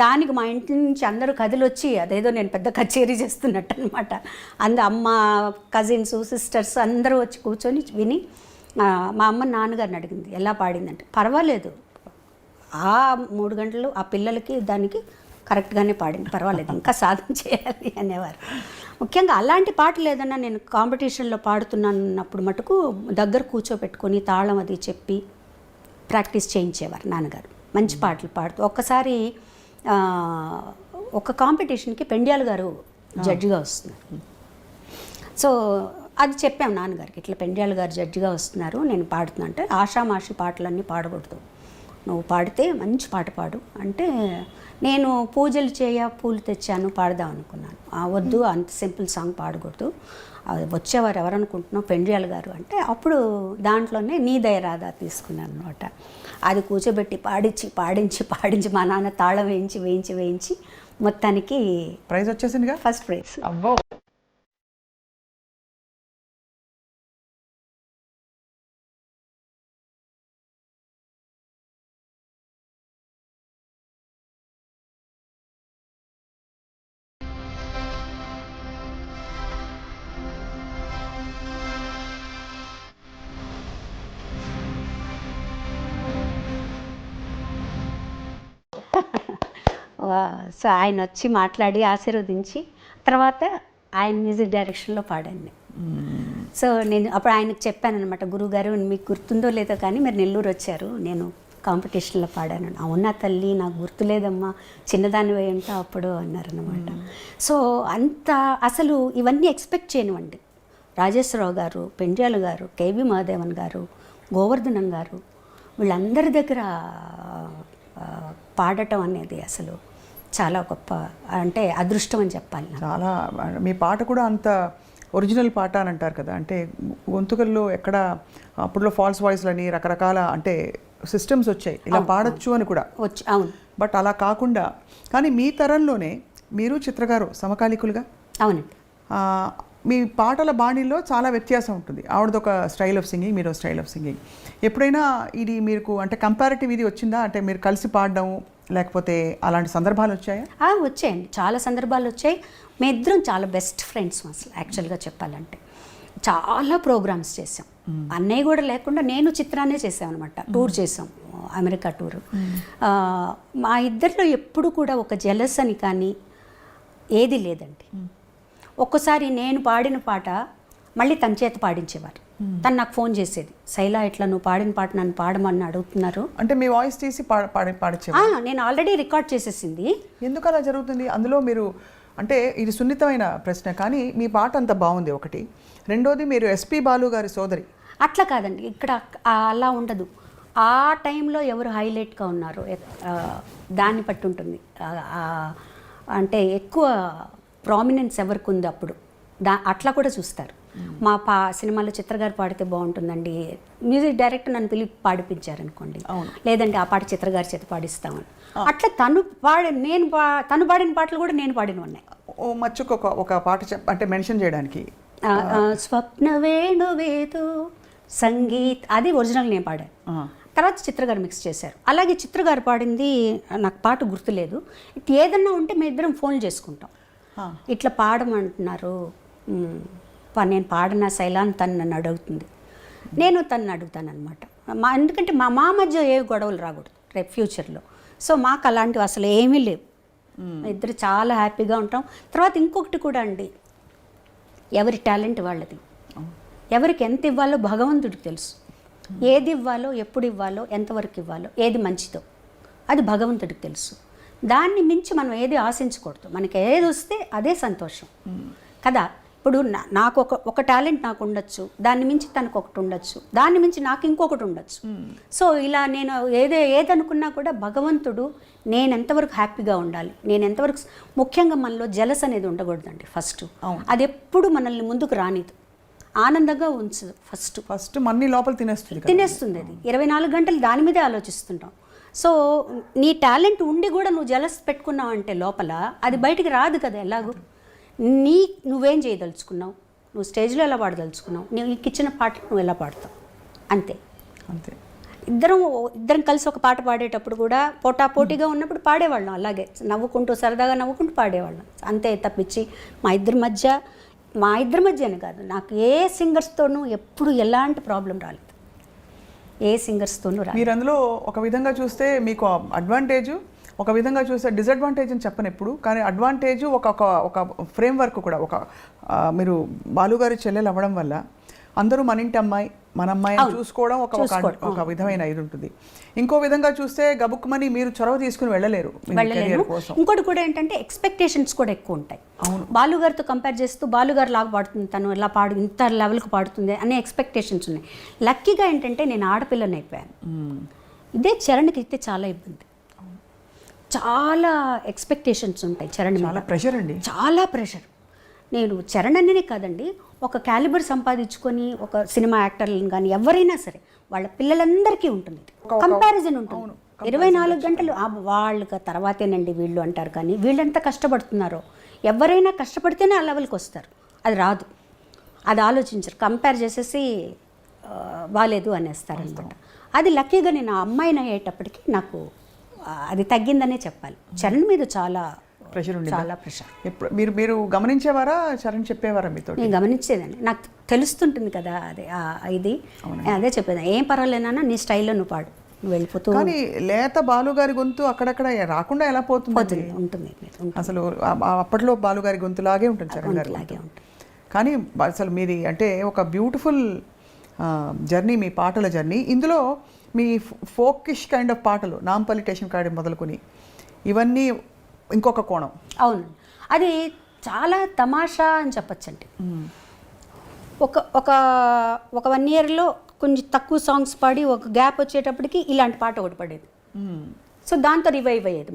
దానికి మా ఇంటి నుంచి అందరూ కథలు వచ్చి అదేదో నేను పెద్ద కచేరీ చేస్తున్నట్టు అనమాట. అమ్మ, కజిన్స్, సిస్టర్స్ అందరూ వచ్చి కూర్చొని విని మా అమ్మ నాన్నగారిని అడిగింది ఎలా పాడిందంటే, పర్వాలేదు ఆ 3 గంటలు ఆ పిల్లలకి దానికి కరెక్ట్గానే పాడింది, పర్వాలేదు ఇంకా సాధన చేయాలి అనేవారు. ముఖ్యంగా అలాంటి పాటలు ఏదన్నా నేను కాంపిటీషన్లో పాడుతున్నానన్నప్పుడు మటుకు దగ్గర కూర్చోపెట్టుకొని తాళం అది చెప్పి ప్రాక్టీస్ చేయించేవారు నాన్నగారు. మంచి పాటలు పాడుతూ ఒక్కసారి ఒక కాంపిటీషన్కి పెండ్యాల గారు జడ్జిగా వస్తున్నారు. సో అది చెప్పాము నాన్నగారికి, ఇట్లా పెండ్యాల గారు జడ్జిగా వస్తున్నారు, నేను పాడుతున్నా అంటే ఆషామాషి పాటలన్నీ పాడకూడదు, నువ్వు పాడితే మంచి పాట పాడు అంటే, నేను పూజలు పూలు తెచ్చాను పాడదాం అనుకున్నాను. వద్దు అంత సింపుల్ సాంగ్ పాడకూడదు, వచ్చేవారు ఎవరనుకుంటున్నావు పెండ్యాల గారు అంటే, అప్పుడు దాంట్లోనే నీ దయ రాదా తీసుకున్నాను అనమాట. అది కూర్చోబెట్టి పాడించి మా నాన్న తాళం వేయించి మొత్తానికి ప్రైజ్ వచ్చేసిందిగా, ఫస్ట్ ప్రైజ్. అబ్బో. సో ఆయన వచ్చి మాట్లాడి ఆశీర్వదించి తర్వాత ఆయన మ్యూజిక్ డైరెక్షన్లో పాడాను. సో నేను అప్పుడు ఆయనకు చెప్పాను అనమాట, గురువుగారు మీకు గుర్తుందో లేదో కానీ మీరు నెల్లూరు వచ్చారు, నేను కాంపిటీషన్లో పాడాను. అవునా తల్లి నాకు గుర్తులేదమ్మా, చిన్నదాని వేయంటా అప్పుడు అన్నారనమాట. సో అంత అసలు ఇవన్నీ ఎక్స్పెక్ట్ చేయనివ్వండి. రాజేశ్వరరావు గారు, పెండ్యాల గారు, కేవి మహాదేవన్ గారు, గోవర్ధనం గారు వీళ్ళందరి దగ్గర పాడటం అనేది అసలు చాలా గొప్ప, అంటే అదృష్టం అని చెప్పాలి. చాలా మీ పాట కూడా అంత ఒరిజినల్ పాట అని అంటారు కదా, అంటే గొంతుకల్లో ఎక్కడ అప్పుడులో ఫాల్స్ వాయిస్లని రకరకాల అంటే సిస్టమ్స్ వచ్చాయి, ఇలా పాడొచ్చు అని కూడా వచ్చి. అవును, బట్ అలా కాకుండా కానీ మీ తరంలోనే మీరు చిత్రగారు సమకాలికులుగా. అవునండి. మీ పాటల బాణీలో చాలా వ్యత్యాసం ఉంటుంది. ఆవిడదొక స్టైల్ ఆఫ్ సింగింగ్, మీరు స్టైల్ ఆఫ్ సింగింగ్. ఎప్పుడైనా ఇది మీకు అంటే కంపారిటివ్ ఇది వచ్చిందా, అంటే మీరు కలిసి పాడడం లేకపోతే అలాంటి సందర్భాలు వచ్చాయా? వచ్చాయండి, చాలా సందర్భాలు వచ్చాయి. మేమిద్దరం చాలా బెస్ట్ ఫ్రెండ్స్ అసలు యాక్చువల్గా చెప్పాలంటే. చాలా ప్రోగ్రామ్స్ చేసాం, అన్నయ్య కూడా లేకుండా నేను చిత్రాన్నే చేసాం అనమాట. టూర్ చేసాం, అమెరికా టూరు. మా ఇద్దరిలో ఎప్పుడు కూడా ఒక జెలస్ అని కానీ ఏది లేదండి. ఒక్కసారి నేను పాడిన పాట మళ్ళీ తన చేత పాడించేవారు. తను నాకు ఫోన్ చేసేది, శైలా ఇట్లా నువ్వు పాడిన పాట నన్ను పాడమని అడుగుతున్నారు అంటే మీ వాయిస్ తీసి పాడించే. నేను ఆల్రెడీ రికార్డ్ చేసేసింది. ఎందుకు అలా జరుగుతుంది? అందులో మీరు అంటే ఇది సున్నితమైన ప్రశ్న, కానీ మీ పాట అంత బాగుంది ఒకటి. రెండోది మీరు ఎస్పి బాలు గారి సోదరి. అట్లా కాదండి, ఇక్కడ అలా ఉండదు. ఆ టైంలో ఎవరు హైలైట్గా ఉన్నారు దాన్ని బట్టి ఉంటుంది. అంటే ఎక్కువ ప్రామినెన్స్ ఎవరికి ఉంది అప్పుడు అట్లా కూడా చూస్తారు. మా సినిమాలో చిత్రగారు పాడితే బాగుంటుందండి, మ్యూజిక్ డైరెక్టర్ నన్ను పిలిపి పాడిపించారనుకోండి, లేదంటే ఆ పాట చిత్రగారి చేత పాడిస్తామని. అట్లా తను పాడిన పాటలు కూడా నేను పాడిన ఉన్నాయి. ఓ మచ్చుకు ఒక పాట అంటే మెన్షన్ చేయడానికి, స్వప్న వేణువేదో సంగీత్, అది ఒరిజినల్ నేను పాడాను. తర్వాత చిత్ర గారు మిక్స్ చేశారు. అలాగే చిత్ర గారు పాడింది నాకు పాట గుర్తులేదు. ఇట్ ఏదన్నా ఉంటే మేము ఇద్దరం ఫోన్ చేసుకుంటాం. ఇట్లా పాడమంటున్నారు, నేను పాడిన శైలాన్ని తను నన్ను అడుగుతుంది, నేను తనని అడుగుతాను అనమాట. ఎందుకంటే మా మధ్య ఏ గొడవలు రాకూడదు రేపు ఫ్యూచర్లో. సో మాకు అలాంటివి అసలు ఏమీ లేవు, ఇద్దరు చాలా హ్యాపీగా ఉంటాం. తర్వాత ఇంకొకటి కూడా అండి, ఎవరి టాలెంట్ వాళ్ళది, ఎవరికి ఎంత ఇవ్వాలో భగవంతుడికి తెలుసు. ఏది ఇవ్వాలో, ఎప్పుడు ఇవ్వాలో, ఎంతవరకు ఇవ్వాలో, ఏది మంచిదో అది భగవంతుడికి తెలుసు. దాన్ని మించి మనం ఏది ఆశించకూడదు. మనకి ఏది వస్తే అదే సంతోషం కదా. ఇప్పుడు నాకు ఒక టాలెంట్ నాకు ఉండొచ్చు, దాన్ని మించి తనకు ఒకటి ఉండొచ్చు, దాన్ని మించి నాకు ఇంకొకటి ఉండొచ్చు. సో ఇలా నేను ఏదనుకున్నా కూడా భగవంతుడు నేను ఎంతవరకు హ్యాపీగా ఉండాలి, నేను ఎంతవరకు, ముఖ్యంగా మనలో జలస్ అనేది ఉండకూడదండి ఫస్ట్. అది ఎప్పుడు మనల్ని ముందుకు రానిదు, ఆనందంగా ఉంచదు. ఫస్ట్ మన్ని లోపల తినేస్తుంది అది. 24 గంటలు దాని మీదే ఆలోచిస్తుంటాం. సో నీ టాలెంట్ ఉండి కూడా నువ్వు జలస్ పెట్టుకున్నావు అంటే లోపల అది బయటికి రాదు కదా. ఎలాగూ నువ్వేం చేయదలుచుకున్నావు, నువ్వు స్టేజ్లో ఎలా పాడదలుచుకున్నావు, నీకు ఇచ్చిన పాటలు నువ్వు ఎలా పాడతావు, అంతే. ఇద్దరం కలిసి ఒక పాట పాడేటప్పుడు కూడా పోటాపోటీగా ఉన్నప్పుడు పాడేవాళ్ళం, అలాగే నవ్వుకుంటూ సరదాగా నవ్వుకుంటూ పాడేవాళ్ళం, అంతే. తప్పించి మా ఇద్దరి మధ్య అని కాదు, నాకు ఏ సింగర్స్తోనూ ఎప్పుడు ఎలాంటి ప్రాబ్లం రాలేదు, ఏ సింగర్స్తోనూ రాలేదు. మీరు అందులో ఒక విధంగా చూస్తే మీకు అడ్వాంటేజ్, ఒక విధంగా చూస్తే డిసడ్వాంటేజ్ అని చెప్పను ఎప్పుడు, కానీ అడ్వాంటేజ్ ఒక ఫ్రేమ్ వర్క్ కూడా, మీరు బాలుగారి చెల్లెలు అవ్వడం వల్ల అందరూ మన ఇంటి అమ్మాయి, మన అమ్మాయి చూసుకోవడం ఒక విధమైన ఇది ఉంటుంది. ఇంకో విధంగా చూస్తే గబుక్కుమని మీరు చొరవ తీసుకుని వెళ్ళలేరు. ఇంకోటి కూడా ఏంటంటే ఎక్స్పెక్టేషన్స్ కూడా ఎక్కువ ఉంటాయి. బాలుగారితో కంపేర్ చేస్తూ బాలుగారు లాగా పాడుతుంది, తను ఇలా ఇంత లెవెల్కి పాడుతుంది అనే ఎక్స్పెక్టేషన్స్ ఉన్నాయి. లక్కీగా ఏంటంటే నేను ఆడపిల్లని అయిపోయాను. ఇదే చరణ్కి అయితే చాలా ఇబ్బంది, చాలా ఎక్స్పెక్టేషన్స్ ఉంటాయి చరణ్ మీద, ప్రెషర్ అండి, చాలా ప్రెషర్. నేను చరణ్ అనే కాదండి, ఒక క్యాలిబర్ సంపాదించుకొని ఒక సినిమా యాక్టర్లను కానీ ఎవరైనా సరే వాళ్ళ పిల్లలందరికీ ఉంటుంది, కంపారిజన్ ఉంటుంది. 24 గంటలు వాళ్ళకి తర్వాతేనండి వీళ్ళు అంటారు, కానీ వీళ్ళెంత కష్టపడుతున్నారో, ఎవరైనా కష్టపడితేనే ఆ లెవెల్కి వస్తారు, అది రాదు, అది ఆలోచించరు, కంపేర్ చేసేసి బాలేదు అనేస్తారు అనమాట. అది లక్కీగా నేను ఆ అమ్మాయిని అయ్యేటప్పటికి నాకు అది తగ్గిందనే చెప్పాలి. చరణ్ మీద చాలా ప్రెషర్ ఉంది, చాలా ప్రెషర్. మీరు గమనించేవారా, చరణ్ చెప్పేవారా మీతో? నేను గమనించేదాన్ని, నాకు తెలుస్తుంటుంది కదా అదే ఇది, అదే చెప్పేదాన్ని, ఏం పర్వాలేనా నీ స్టైల్లో నువ్వు పాడు, నువ్వు వెళ్ళిపోతూ. కానీ లేత బాలుగారి గొంతు అక్కడక్కడ రాకుండా ఎలా పోతుంది? ఉంటుంది అసలు అప్పట్లో బాలుగారి గొంతులాగే ఉంటుంది, చరణ్ గారి లాగే ఉంటుంది. కానీ అసలు మీది అంటే ఒక బ్యూటిఫుల్ జర్నీ, మీ పాటల జర్నీ. ఇందులో మీ ఫోకిష్ కైండ్ ఆఫ్ పాటలు, నాంపల్లి స్టేషన్ కాడి మొదలుకొని ఇవన్నీ ఇంకొక కోణం. అవును, అది చాలా తమాషా అని చెప్పచ్చండి. ఒక 1 ఇయర్లో కొంచెం తక్కువ సాంగ్స్ పాడి ఒక గ్యాప్ వచ్చేటప్పటికి ఇలాంటి పాట ఒకటి పడేది. సో దాంతో రివైవ్ అయ్యేది.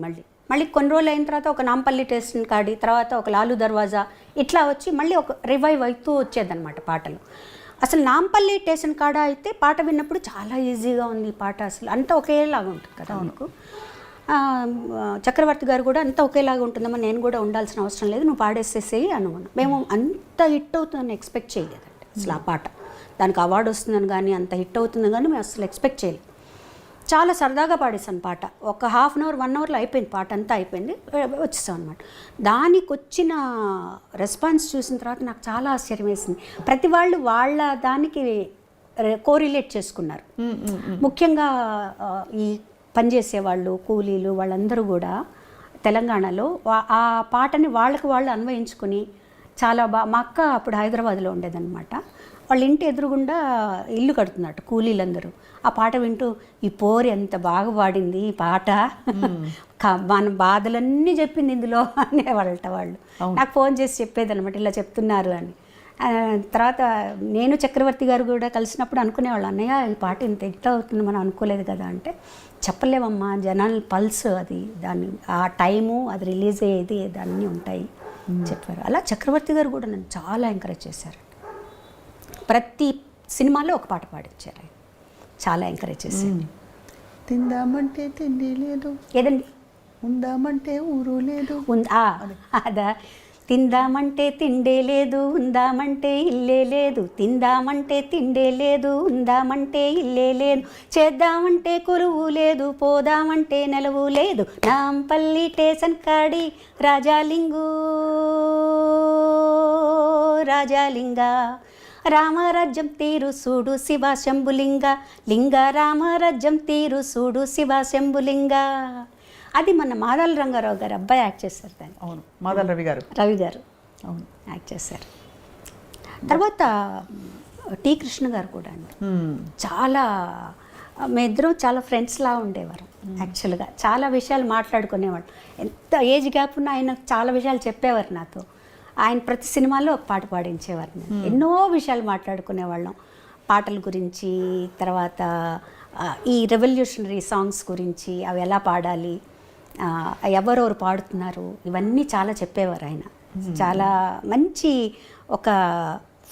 మళ్ళీ కొన్ని రోజులు అయిన తర్వాత ఒక నాంపల్లి స్టేషన్ కాడి, తర్వాత ఒక లాలు దర్వాజా, ఇట్లా వచ్చి మళ్ళీ ఒక రివైవ్ అవుతూ వచ్చేదన్నమాట పాటలు. అసలు నాంపల్లి స్టేషన్ కాడ అయితే పాట విన్నప్పుడు చాలా ఈజీగా ఉంది ఈ పాట, అసలు అంతా ఒకేలాగా ఉంటుంది కదా మనకు. చక్రవర్తి గారు కూడా అంతా ఒకేలాగా ఉంటుందమ్మా, నేను కూడా ఉండాల్సిన అవసరం లేదు, నువ్వు పాడేసేసేయి అనుకున్నాం. మేము అంత హిట్ అవుతుందని ఎక్స్పెక్ట్ చేయలేదండి అసలు. ఆ పాట దానికి అవార్డు వస్తుందని కానీ, అంత హిట్ అవుతుందని కానీ మేము అసలు ఎక్స్పెక్ట్ చేయలేదు. చాలా సరదాగా పాడేసాను పాట, ఒక 1/2 అవర్ 1 అవర్లో అయిపోయింది పాట, అంతా అయిపోయింది, వచ్చేసాం అనమాట. దానికి వచ్చిన రెస్పాన్స్ చూసిన తర్వాత నాకు చాలా ఆశ్చర్యం వేసింది. ప్రతి వాళ్ళు వాళ్ళ దానికి కోరిలేట్ చేసుకున్నారు. ముఖ్యంగా ఈ పనిచేసేవాళ్ళు, కూలీలు, వాళ్ళందరూ కూడా తెలంగాణలో ఆ పాటని వాళ్ళకి వాళ్ళు అన్వయించుకొని చాలా మా అక్క అప్పుడు హైదరాబాద్లో ఉండేదన్నమాట. వాళ్ళ ఇంటి ఎదురుగుండా ఇల్లు కడుతున్నట్టు కూలీలందరూ ఆ పాట వింటూ, ఈ పోరి ఎంత బాగా పాడింది ఈ పాట, మన బాధలన్నీ చెప్పింది ఇందులో అనేవాళ్ళట వాళ్ళు. నాకు ఫోన్ చేసి చెప్పేదన్నమాట, ఇలా చెప్తున్నారు అని. తర్వాత నేను చక్రవర్తి గారు కూడా కలిసినప్పుడు అనుకునేవాళ్ళు, అన్నయ్య ఈ పాట ఇంత హిట్ అవుతుంది మనం అనుకోలేదు కదా అంటే, చెప్పలేమమ్మా జనాల పల్స్ అది, దాన్ని ఆ టైము, అది రిలీజ్ అయ్యేది, దాన్ని ఉంటాయి చెప్పారు. అలా చక్రవర్తి గారు కూడా నన్ను చాలా ఎంకరేజ్ చేశారు. ప్రతి సినిమాలో ఒక పాట పాడించారు, చాలా ఎంకరేజ్ చేశారు. తిందామంటే తిండి లేదు, ఏదండి ఉందామంటే ఊరు లేదు, అదా తిందామంటే తిండే లేదు, ఉందామంటే ఇల్లే లేదు. తిందామంటే తిండే లేదు, ఉందామంటే ఇల్లే లేదు. చేద్దామంటే కొలువు లేదు, పోదామంటే నెలవు లేదు. నాంపల్లి స్టేషన్ కాడి రాజాలింగు రాజాలింగ, రామరాజ్యం తీరు సూడు శివ శంభులింగ లింగ, రామరాజ్యం తీరు సూడు శివ శంభులింగ. అది మన మాదాల రంగారావు గారు అబ్బాయి యాక్ట్ చేశారు దాన్ని. అవును, మాదాల రవి గారు అవును యాక్ట్ చేశారు. తర్వాత టి కృష్ణ గారు కూడా అండి, చాలా మేమిద్దరం చాలా ఫ్రెండ్స్లా ఉండేవారు. యాక్చువల్గా చాలా విషయాలు మాట్లాడుకునేవాడు. ఎంత ఏజ్ గ్యాప్ ఉన్నా ఆయన చాలా విషయాలు చెప్పేవారు నాతో. ఆయన ప్రతి సినిమాలో ఒక పాట పాడించేవారు. ఎన్నో విషయాలు మాట్లాడుకునేవాళ్ళం, పాటల గురించి, తర్వాత ఈ రెవల్యూషనరీ సాంగ్స్ గురించి, అవి ఎలా పాడాలి, ఎవరెవరు పాడుతున్నారు, ఇవన్నీ చాలా చెప్పేవారు ఆయన. చాలా మంచి ఒక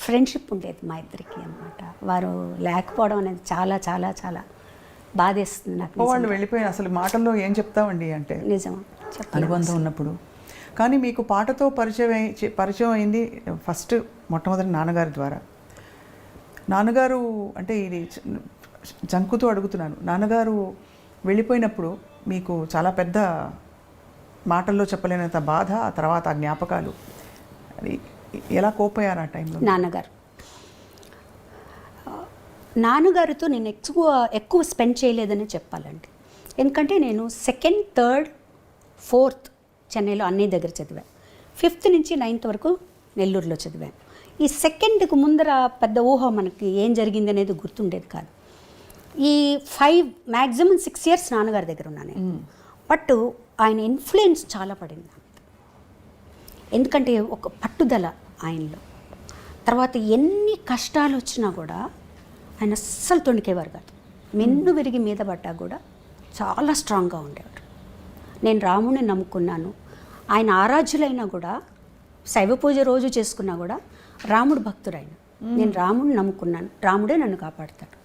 ఫ్రెండ్షిప్ ఉండేది మా ఇద్దరికి అన్నమాట. వారు లేకపోవడం అనేది చాలా చాలా చాలా బాధేస్తుంది నాకు. వాళ్ళు వెళ్ళిపోయిన అసలు మాటల్లో ఏం చెప్తామండి అంటే నిజం అనుబంధం ఉన్నప్పుడు. కానీ మీకు పాటతో పరిచయం అయింది ఫస్ట్ మొట్టమొదటి నాన్నగారి ద్వారా. నాన్నగారు అంటే ఇది జంకుతో అడుగుతున్నాను, నాన్నగారు వెళ్ళిపోయినప్పుడు మీకు చాలా పెద్ద మాటల్లో చెప్పలేనంత బాధ, ఆ తర్వాత ఆ జ్ఞాపకాలు, అది ఎలా కోపోయారు ఆ టైంలో? నాన్నగారితో నేను ఎక్కువ స్పెండ్ చేయలేదని చెప్పాలండి. ఎందుకంటే నేను 2nd, 3rd, 4th చెన్నైలో అన్నయ్య దగ్గర చదివాను. 5th నుంచి 9th వరకు నెల్లూరులో చదివాను. ఈ 2ndకు ముందర పెద్ద ఊహ మనకి ఏం జరిగింది అనేది గుర్తుండేది కాదు. ఈ 5 6 years నాన్నగారి దగ్గర ఉన్నాను. బట్ ఆయన ఇన్ఫ్లుయెన్స్ చాలా పడింది. ఎందుకంటే ఒక పట్టుదల ఆయనలో. తర్వాత ఎన్ని కష్టాలు వచ్చినా కూడా ఆయన అస్సలు తొణికేవారు కాదు. మెన్ను విరిగి మీద పడ్డా కూడా చాలా స్ట్రాంగ్గా ఉండేవారు. నేను రాముడిని నమ్ముకున్నాను, ఆయన ఆరాధ్యులైనా కూడా, శైవ పూజ రోజు చేసుకున్నా కూడా రాముడు భక్తుడైన, నేను రాముడిని నమ్ముకున్నాను, రాముడే నన్ను కాపాడుతాడు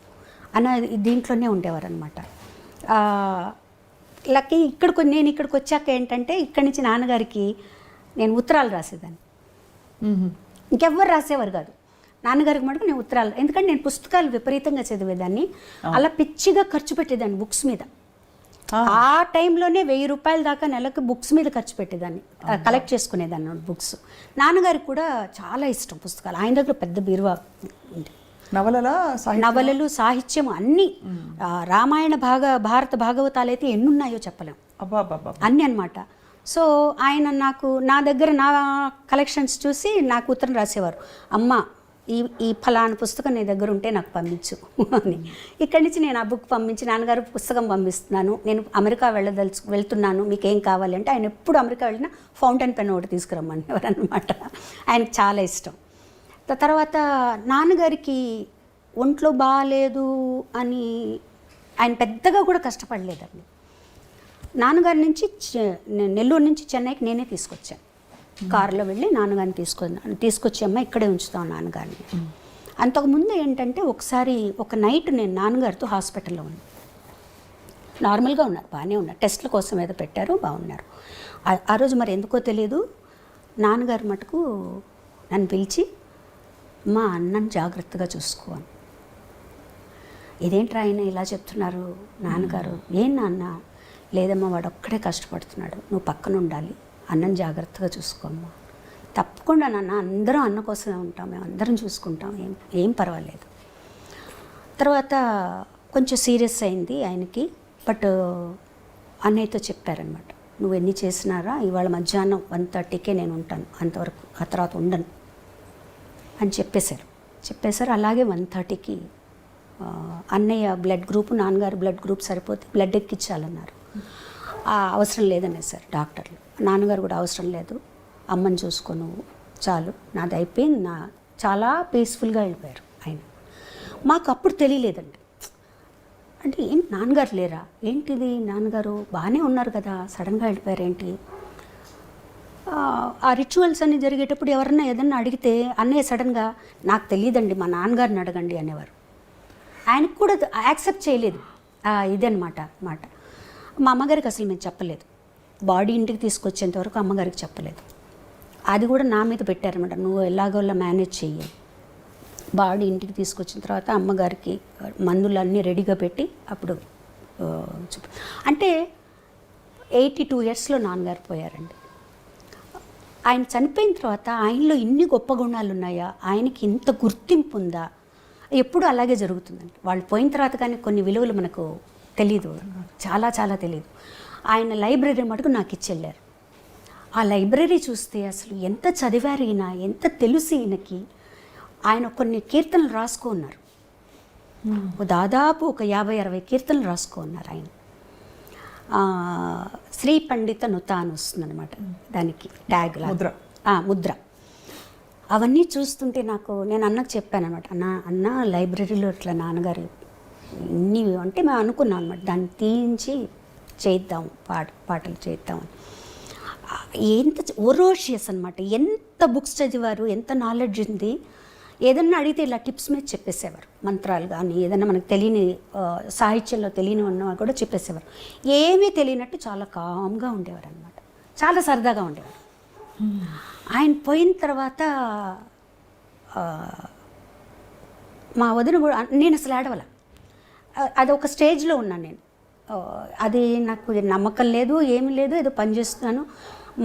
అన్న దీంట్లోనే ఉండేవారు అనమాట. లక్కీ నేను ఇక్కడికి వచ్చాక ఏంటంటే, ఇక్కడి నుంచి నాన్నగారికి నేను ఉత్తరాలు రాసేదాన్ని. ఇంకెవ్వరు రాసేవారు కాదు, నాన్నగారికి మటుకు నేను ఉత్తరాలు. ఎందుకంటే నేను పుస్తకాలు విపరీతంగా చదివేదాన్ని, అలా పిచ్చిగా ఖర్చు పెట్టేదాన్ని బుక్స్ మీద. ఆ టైంలోనే 1000 రూపాయల దాకా నెలకు బుక్స్ మీద ఖర్చు పెట్టేదాన్ని, కలెక్ట్ చేసుకునేదాన్ని బుక్స్. నాన్నగారికి కూడా చాలా ఇష్టం పుస్తకాలు. ఆయన దగ్గర పెద్ద బీరువా ఉంది. నవలలు, సాహిత్యం అన్నీ, రామాయణ భారత భాగవతాలు అయితే ఎన్నున్నాయో చెప్పలేం, అన్నీ అన్నమాట. సో ఆయన నా దగ్గర నా కలెక్షన్స్ చూసి నాకు ఉత్తరం రాసేవారు, అమ్మ ఈ ఫలానా పుస్తకం నీ దగ్గర ఉంటే నాకు పంపించు అని. ఇక్కడి నుంచి నేను ఆ బుక్ పంపించి, నాన్నగారు పుస్తకం పంపిస్తున్నాను, నేను అమెరికా వెళ్తున్నాను, మీకేం కావాలి అంటే, ఆయన ఎప్పుడు అమెరికా వెళ్ళినా ఫౌంటైన్ పెన్ ఒకటి తీసుకురమ్మనేవారు అనమాట. ఆయనకు చాలా ఇష్టం. తర్వాత నాన్నగారికి ఒంట్లో బాగాలేదు అని ఆయన పెద్దగా కూడా కష్టపడలేదండి. నాన్నగారి నుంచి నెల్లూరు నుంచి చెన్నైకి నేనే తీసుకొచ్చాను. కారులో వెళ్ళి నాన్నగారిని తీసుకొచ్చి అమ్మ ఇక్కడే ఉంచుతాం నాన్నగారిని. అంతకుముందు ఏంటంటే, ఒకసారి ఒక నైట్ నేను నాన్నగారితో హాస్పిటల్లో ఉన్నాను. నార్మల్గా ఉన్నారు, బాగానే ఉన్నారు, టెస్ట్ల కోసం ఏదో పెట్టారు, బాగున్నారు. ఆ రోజు మరి ఎందుకో తెలియదు, నాన్నగారు మటుకు నన్ను పిలిచి, మా అన్నని జాగ్రత్తగా చూసుకోవాలి. ఇదేంట్రా ఆయన ఇలా చెప్తున్నారు నాన్నగారు? ఏం నాన్న? లేదమ్మా, వాడు ఒక్కడే కష్టపడుతున్నాడు, నువ్వు పక్కన ఉండాలి, అన్నని జాగ్రత్తగా చూసుకోమ్మా. తప్పకుండా నాన్న, అందరం అన్న కోసమే ఉంటాం, మేము అందరం చూసుకుంటాం, ఏం పర్వాలేదు. తర్వాత కొంచెం సీరియస్ అయింది ఆయనకి. బట్ అన్నయ్యతో చెప్పారనమాట, నువ్వు ఎన్ని చేసినారా, ఇవాళ మధ్యాహ్నం 1:30కే నేను ఉంటాను, అంతవరకు ఆ తర్వాత ఉండను అని చెప్పేశారు. అలాగే 1:30కి అన్నయ్య బ్లడ్ గ్రూప్, నాన్నగారు బ్లడ్ గ్రూప్ సరిపోతే బ్లడ్ ఎక్కించాలన్నారు. అవసరం లేదనేసారు డాక్టర్లు. నాన్నగారు కూడా అవసరం లేదు, అమ్మని చూసుకో నువ్వు, చాలు, నాది అయిపోయింది, చాలా పీస్ఫుల్గా వెళ్ళిపోయారు ఆయన. మాకు అప్పుడు తెలియలేదండి, అంటే ఏం నాన్నగారు లేరా ఏంటిది, నాన్నగారు బాగానే ఉన్నారు కదా, సడన్గా వెళ్ళిపోయారు ఏంటి. ఆ రిచువల్స్ అన్నీ జరిగేటప్పుడు ఎవరన్నా ఏదన్నా అడిగితే అన్నయ్య సడన్గా, నాకు తెలియదండి, మా నాన్నగారిని అడగండి అనేవారు. ఆయనకు కూడా యాక్సెప్ట్ చేయలేదు ఇదన్నమాట మాట. మా అమ్మగారికి అసలు మేము చెప్పలేదు, బాడీ ఇంటికి తీసుకొచ్చేంత వరకు అమ్మగారికి చెప్పలేదు. అది కూడా నా మీద పెట్టారన్నమాట, నువ్వు ఎలాగోలా మేనేజ్ చెయ్యి. బాడీ ఇంటికి తీసుకొచ్చిన తర్వాత అమ్మగారికి మందులు అన్నీ రెడీగా పెట్టి అప్పుడు అంటే 82 yearsలో నాన్నగారు పోయారండి. ఆయన చనిపోయిన తర్వాత ఆయనలో ఇన్ని గొప్ప గుణాలు ఉన్నాయా, ఆయనకి ఇంత గుర్తింపు ఉందా, ఎప్పుడు అలాగే జరుగుతుందండి. వాళ్ళు పోయిన తర్వాత కానీ కొన్ని విలువలు మనకు తెలీదు, చాలా చాలా తెలీదు. ఆయన లైబ్రరీ మటుకు నాకు ఇచ్చెళ్ళారు. ఆ లైబ్రరీ చూస్తే అసలు ఎంత చదివారు ఈయన, ఎంత తెలుసు ఈయనకి. ఆయన కొన్ని కీర్తనలు రాసుకున్నారు, దాదాపు ఒక 50-60 కీర్తనలు రాసుకున్నారు ఆయన. శ్రీ పండిత నుత అని వస్తుందన్నమాట దానికి ట్యాగ్ ముద్ర. అవన్నీ చూస్తుంటే నేను అన్నకు చెప్పాను అనమాట, అన్న లైబ్రరీలో ఇట్లా నాన్నగారు ఇన్ని అంటే మేము అనుకున్నాం అనమాట, దాన్ని తీయించి చేద్దాం, పాటలు చేద్దాం. ఎంత ఓరోషియస్ అనమాట, ఎంత బుక్స్ చదివారు, ఎంత నాలెడ్జ్ ఉంది. ఏదన్నా అడిగితే ఇలా టిప్స్ మీద చెప్పేసేవారు, మంత్రాలు కానీ ఏదన్నా మనకు తెలియని సాహిత్యంలో తెలియని ఉన్నా కూడా చెప్పేసేవారు. ఏమీ తెలియనట్టు చాలా కామ్గా ఉండేవారు అనమాట, చాలా సరదాగా ఉండేవారు. ఆయన పోయిన తర్వాత మా వదిన కూడా, నేను అసలు ఆడవల, అది ఒక స్టేజ్లో ఉన్నాను నేను. అది నాకు నమ్మకం లేదు, ఏమీ లేదు, ఏదో పని చేస్తున్నాను.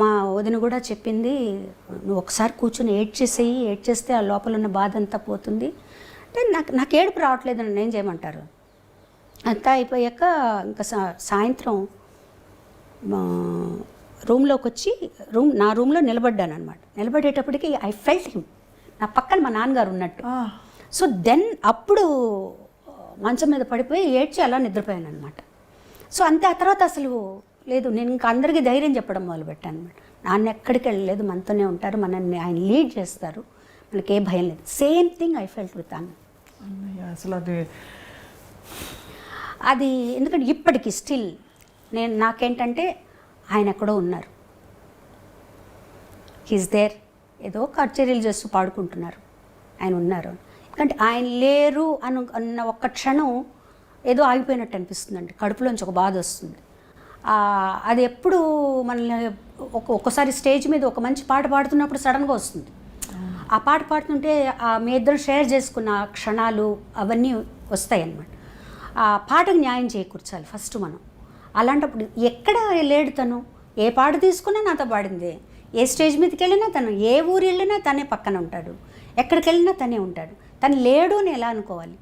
మా వదిన కూడా చెప్పింది, నువ్వు ఒకసారి కూర్చొని ఏడ్చేస్తే ఆ లోపల ఉన్న బాధ అంతా పోతుంది అంటే నాకు ఏడుపు రావట్లేదని ఏం చేయమంటారు. అంతా అయిపోయాక ఇంకా సాయంత్రం రూమ్లోకి వచ్చి నా రూమ్లో నిలబడ్డాను అనమాట. నిలబడేటప్పటికి ఐ ఫెల్ట్ హిమ్, నా పక్కన మా నాన్నగారు ఉన్నట్టు. సో దెన్ అప్పుడు మంచం మీద పడిపోయి ఏడ్చి అలా నిద్రపోయాను అనమాట. సో అంతే. ఆ తర్వాత అసలు లేదు, నేను ఇంకా అందరికీ ధైర్యం చెప్పడం మొదలుపెట్టాను అనమాట. నాన్న ఎక్కడికి వెళ్ళలేదు, మనతోనే ఉంటారు, మనల్ని ఆయన లీడ్ చేస్తారు, మనకి ఏ భయం లేదు. Same thing I felt with అన్న. అసలు అది ఎందుకంటే ఇప్పటికీ స్టిల్ నాకేంటంటే ఆయన ఎక్కడో ఉన్నారు, హీస్ దేర్. ఏదో కచేరీలు చేస్తూ పాడుకుంటున్నారు, ఆయన ఉన్నారు. ఎందుకంటే ఆయన లేరు అన్న ఒక్క క్షణం ఏదో ఆగిపోయినట్టు అనిపిస్తుందండి, కడుపులోంచి ఒక బాధ వస్తుంది. అది ఎప్పుడు మనల్ని ఒక్కసారి స్టేజ్ మీద ఒక మంచి పాట పాడుతున్నప్పుడు సడన్గా వస్తుంది. ఆ పాట పాడుతుంటే మీ ఇద్దరు షేర్ చేసుకున్న క్షణాలు అవన్నీ వస్తాయి అన్నమాట. ఆ పాటకు న్యాయం చేకూర్చాలి ఫస్ట్ మనం. అలాంటప్పుడు ఎక్కడ లేడు తను, ఏ పాట తీసుకున్నా నాతో పాడిందే, ఏ స్టేజ్ మీదకి వెళ్ళినా తను, ఏ ఊరు వెళ్ళినా తనే పక్కన ఉంటాడు, ఎక్కడికి వెళ్ళినా తనే ఉంటాడు. తను లేడు అని ఎలా అనుకోవాలి.